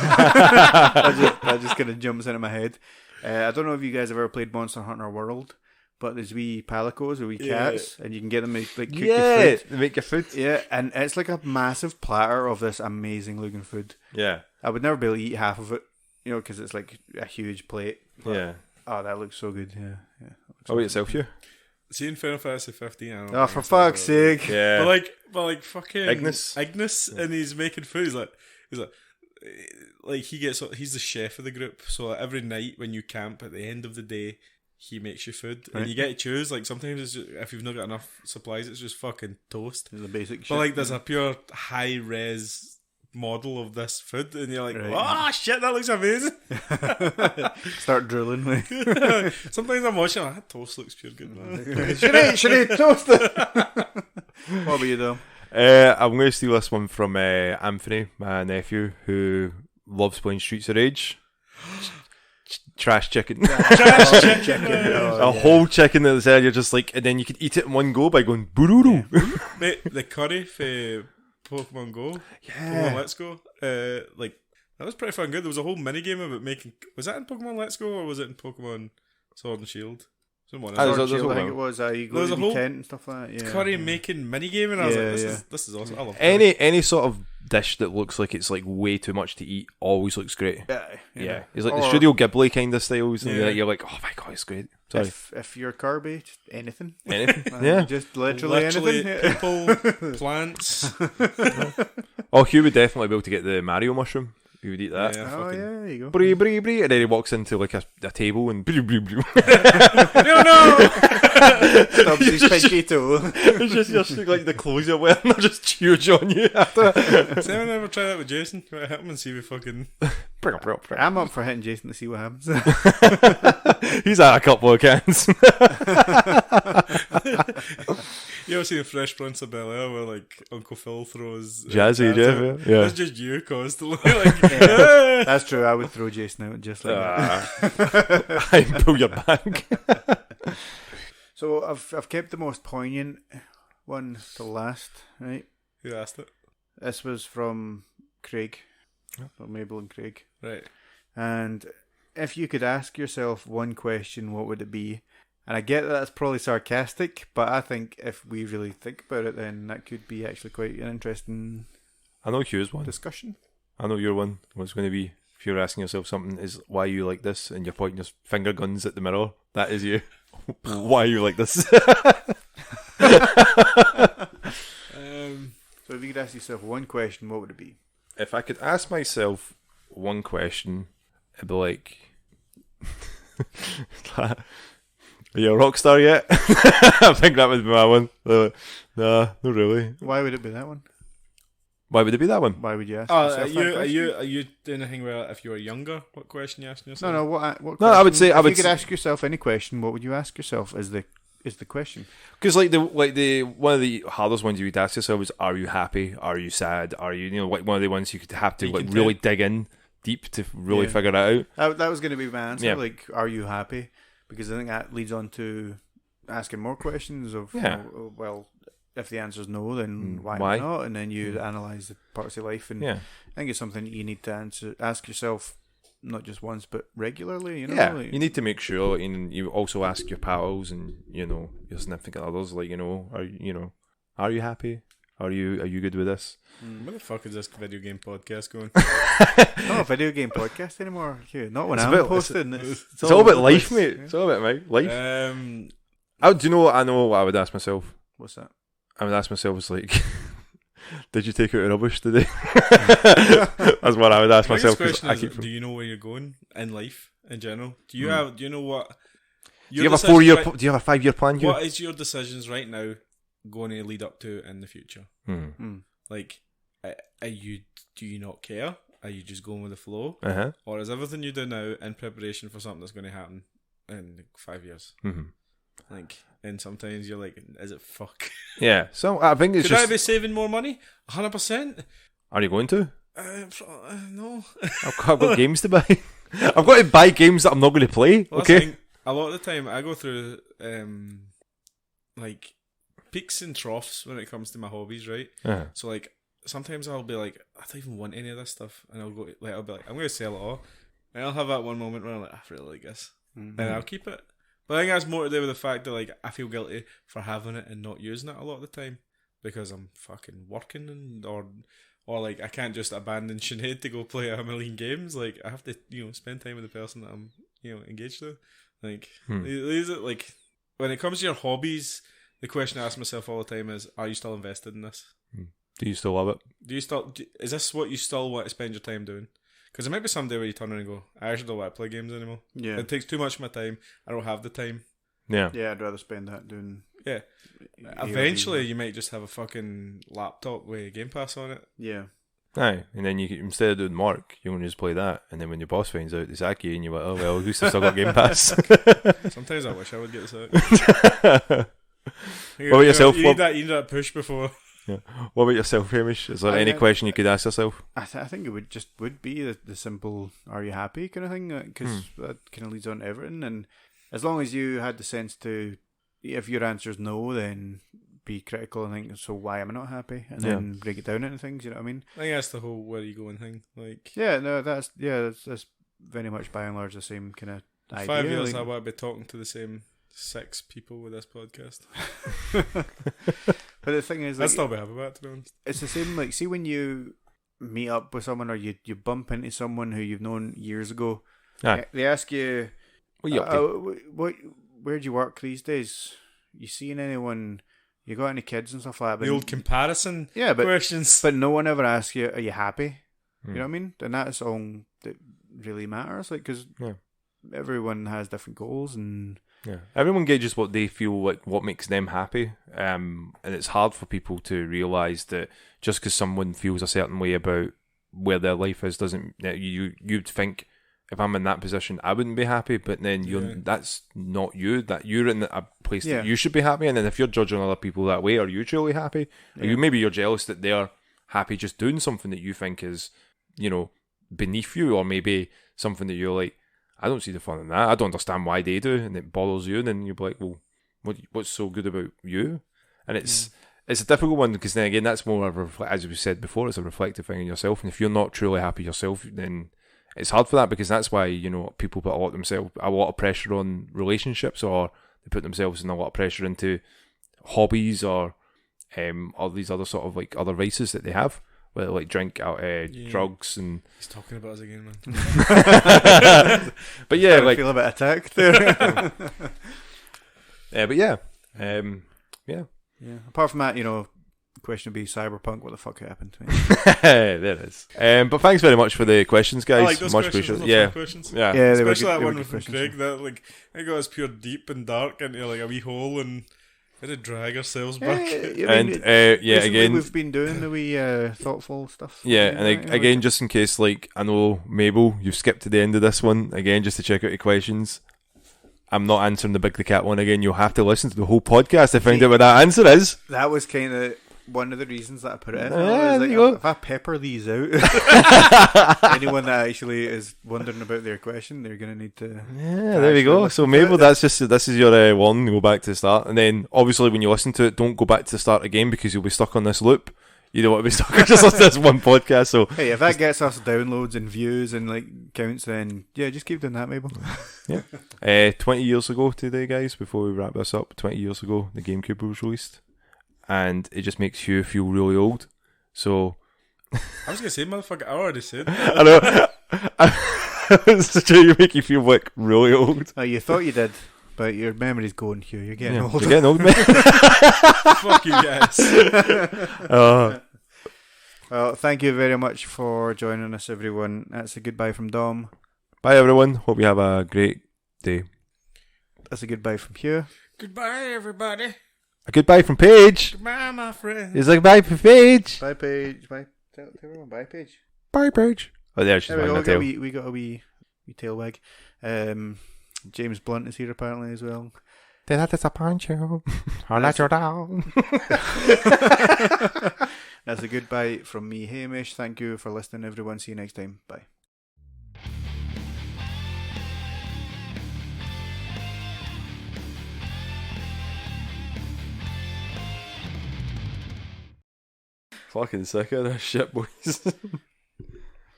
S1: just kind of jumps into my head. I don't know if you guys have ever played Monster Hunter World. But there's wee palicos or wee cats, and you can get them to like cook your food.
S2: They make your food.
S1: Yeah, and it's like a massive platter of this amazing looking food.
S2: Yeah,
S1: I would never be able to eat half of it, you know, because it's like a huge plate.
S2: But, yeah.
S1: Oh, that looks so good. Yeah.
S2: How about yourself, Hugh?
S3: Seeing Final Fantasy 15. I don't
S1: know for fuck's sake.
S2: Yeah.
S3: But like fucking Ignis, and he's making food. He's like he's the chef of the group. So every night when you camp, at the end of the day, he makes you food, and you get to choose. Like sometimes it's just, if you've not got enough supplies, it's just fucking toast.
S1: The basic
S3: but
S1: shit.
S3: Like there's a pure high res model of this food, and you're like, oh shit, that looks amazing.
S1: Start drilling.
S3: Sometimes I'm watching, that toast looks pure good, man.
S1: should I toast it? What about you, though?
S2: I'm going to steal this one from Anthony, my nephew, who loves playing Streets of Rage. Trash chicken. A whole chicken that's there, you're just like, and then you can eat it in one go by going bururu.
S3: Mate, the curry for Pokemon Go, Pokemon Let's Go, like that was pretty fun. Good. There was a whole mini game about making. Was that in Pokemon Let's Go or was it in Pokemon Sword and Shield?
S1: I think it was. You go to the tent and stuff like that. Yeah.
S3: Curry making mini game, and I was like, this is awesome. I love
S2: any sort of dish that looks like it's like way too much to eat always looks great. Yeah. It's like the Studio Ghibli kind of styles, and you're like, oh my god, it's great. Sorry.
S1: If you're carby, anything, just literally anything.
S3: People, plants.
S2: Oh, Hugh would definitely be able to get the Mario mushroom. He would eat that.
S1: Yeah, there you go.
S2: Brie, brie, brie. And then he walks into like a table and brie, brie, brie.
S3: No!
S1: Stop his pinky toe.
S2: It's just like the clothes you're wearing, they're just huge on you after.
S3: Has anyone ever tried that with Jason? Try to hit him and see if we fucking...
S1: I'm up for hitting Jason to see what happens.
S2: He's had a couple of cans.
S3: You ever seen the Fresh Prince of Bel-Air where like Uncle Phil throws
S2: Jazzy Jeff, yeah.
S3: That's just you constantly. Like, yeah.
S1: That's true. I would throw Jason out just like that.
S2: I pull your back.
S1: So I've kept the most poignant one to last, right?
S3: Who asked it?
S1: This was from Craig, from Mabel and Craig.
S3: Right.
S1: And if you could ask yourself one question, what would it be? And I get that that's probably sarcastic, but I think if we really think about it, then that could be actually quite an interesting
S2: I know Hugh's one.
S1: discussion.
S2: I know your one. What's going to be, if you're asking yourself something, is why you like this, and you're pointing your finger guns at the mirror. That is you. Why you like this?
S1: So if you could ask yourself one question, what would it be?
S2: If I could ask myself one question, it'd be like, are you a rock star yet? I think that would be my one. Nah, not really.
S1: Why would it be that one?
S2: Why would it be that one?
S1: Why would you ask
S3: Are
S1: yourself that question?
S3: you doing anything where if you were younger, what question you asking yourself?
S1: No, what
S2: No,
S1: question,
S2: I would say-
S1: if you could ask yourself any question, what would you ask yourself is the question.
S2: Because the one of the hardest ones you would ask yourself is, are you happy? Are you sad? Are you like one of the ones you could have to
S3: You
S2: like
S3: can
S2: really dig in deep to really
S1: Yeah.
S2: figure it out.
S1: That was going to be my answer.
S2: Yeah.
S1: Like, are you happy? Because I think that leads on to asking more questions of,
S2: Yeah.
S1: well, if the answer is no, then why
S2: Why?
S1: not? And then you analyse the parts of life. And
S2: Yeah.
S1: I think it's something you need to ask yourself, not just once, but regularly. You know,
S2: Yeah,
S1: like,
S2: you need to make sure, and you also ask your pals and your significant others, like are you happy? Are you good with this?
S3: Where the fuck is this video game podcast going?
S1: not a video game podcast anymore. Hugh. Not when
S2: It's
S1: I'm
S2: about-
S1: posting.
S2: It's all about
S1: over the
S2: life,
S1: place.
S2: mate. It's all about life.
S3: Um,
S2: Do you know what I know? What I would ask myself.
S1: What's that?
S2: I would ask myself, it's like, did you take out the rubbish today? That's what I would ask
S3: biggest
S2: myself. 'cause
S3: question
S2: I
S3: is,
S2: keep
S3: do you know where you're going in life in general? Do you have? Do you know what?
S2: Do you have a 4-year? Do you have a 5-year plan here?
S3: What is your decisions right now going to lead up to in the future? Like, are you? Do you not care? Are you just going with the flow, or is everything you do now in preparation for something that's going to happen in like 5 years? Like, and sometimes you're like, is it fuck?
S2: Yeah. So I think it's
S3: Could I
S2: just.
S3: be saving more money? 100%.
S2: Are you going to?
S3: No.
S2: I've got games to buy. I've got to buy games that I'm not going to play.
S3: Well, that's the
S2: Okay.
S3: thing. A lot of the time, I go through like peaks and troughs when it comes to my hobbies, right? So like sometimes I'll be like, I don't even want any of this stuff, and I'll be like, I'm going to sell it all, and I'll have that one moment where I'm like, I really like this, and I'll keep it. But I think that's more to do with the fact that like I feel guilty for having it and not using it a lot of the time because I'm fucking working and or like I can't just abandon Sinead to go play a million games. Like I have to spend time with the person that I'm engaged with. Like these are, like when it comes to your hobbies, the question I ask myself all the time is, are you still invested in this?
S2: Do you still love it?
S3: Is this what you still want to spend your time doing? Because there might be some day where you turn around and go, I actually don't want to play games anymore.
S1: Yeah.
S3: It takes too much of my time. I don't have the time.
S2: Yeah.
S1: Yeah, I'd rather spend that doing.
S3: Yeah. Eventually, you might just have a fucking laptop with Game Pass on it.
S1: Yeah.
S2: Aye, and then instead of doing work, you want to just play that, and then when your boss finds out they sack you, and you're like, oh well, at least I still got Game Pass.
S3: Sometimes I wish I would get this out.
S2: What about yourself?
S3: You need that push before.
S2: Yeah. What about yourself, Hamish? Is there any question you could ask yourself?
S1: I think it would be the simple "Are you happy?" kind of thing, because that kind of leads on to everything. And as long as you had the sense to, if your answer is no, then be critical and think, so why am I not happy? And then break it down into things. You know what I mean?
S3: I think that's the whole where you going thing. Like,
S1: Yeah, no, that's very much by and large the same kind of idea.
S3: 5 years,
S1: like-
S3: I want to be talking to the same 6 people with this podcast.
S1: But the thing is,
S3: I'd
S1: like,
S3: still be happy about it, to be honest.
S1: it's the same. Like, see when you meet up with someone or you bump into someone who you've known years ago,
S2: Aye.
S1: they ask you,
S2: What are you up to?
S1: where do you work these days? You seeing anyone? You got any kids and stuff like that? But
S3: The old comparison
S1: but
S3: questions.
S1: but no one ever asks you, are you happy? You know what I mean? And that's all that really matters. Like, because everyone has different goals and.
S2: Yeah, everyone gauges what they feel like, what makes them happy, and it's hard for people to realise that just because someone feels a certain way about where their life is doesn't. You'd think if I'm in that position, I wouldn't be happy. But then that's not you. That you're in a place that you should be happy. And then if you're judging other people that way, are you truly happy? Yeah. Maybe you're jealous that they're happy just doing something that you think is, beneath you, or maybe something that you're like, I don't see the fun in that. I don't understand why they do, and it bothers you. And then you're like, well, what's so good about you? And it's a difficult one, because then again, that's more of a, as we said before, it's a reflective thing in yourself. And if you're not truly happy yourself, then it's hard for that, because that's why, people put a lot of pressure on relationships, or they put themselves in a lot of pressure into hobbies, or these other sort of like other vices that they have, whether like drink, drugs, and
S3: he's talking about us again, man.
S2: But yeah,
S1: I feel a bit attacked there.
S2: But yeah,
S1: Apart from that, the question would be Cyberpunk. What the fuck happened to me?
S2: There it is. But thanks very much for the questions, guys.
S3: I like those
S2: much
S3: questions.
S2: appreciated.
S3: Questions.
S2: Yeah.
S3: Especially that one from Craig. That it got us pure deep and dark into like a wee hole, and we had to drag ourselves back.
S2: Again,
S1: we've been doing the wee thoughtful stuff.
S2: Yeah, and again, just in case, like, I know Mabel, you've skipped to the end of this one again, just to check out your questions. I'm not answering the Big the Cat one again. You'll have to listen to the whole podcast to find out what that answer is.
S1: That was kind of one of the reasons that I put it in. If I pepper these out, anyone that actually is wondering about their question, they're going to need to.
S2: Yeah, there we go. So Mabel, this is your warning. Go back to the start, and then obviously when you listen to it, don't go back to the start again, because you'll be stuck on this loop. You don't want to be stuck on just this one podcast. So
S1: hey, if that gets us downloads and views and like counts, then just keep doing that, Mabel.
S2: Yeah. 20 years ago today, guys. Before we wrap this up, 20 years ago, the GameCube was released, and it just makes you feel really old. So
S3: I was gonna say, motherfucker, I already said.
S2: I know. It's true. You make you feel like really old.
S1: You thought you did. But your memory's going, Hugh. You're getting old.
S2: You're getting old, man.
S3: Fuck you guys.
S1: Well, thank you very much for joining us, everyone. That's a goodbye from Dom.
S2: Bye, everyone. Hope you have a great day.
S1: That's a goodbye from Hugh.
S3: Goodbye, everybody.
S2: A goodbye from Paige.
S3: Goodbye, my friend.
S2: It's like bye from Paige.
S1: Bye, Paige. Bye. Tell everyone bye, Paige.
S2: Bye, Paige. Oh, there she's wagging her tail.
S1: We got a wee tail wag. James Blunt is here apparently as well.
S2: Did I disappoint you? I'll let you down.
S1: That's a goodbye from me, Hamish. Thank you for listening, everyone. See you next time. Bye.
S2: Fucking sick of this shit, boys.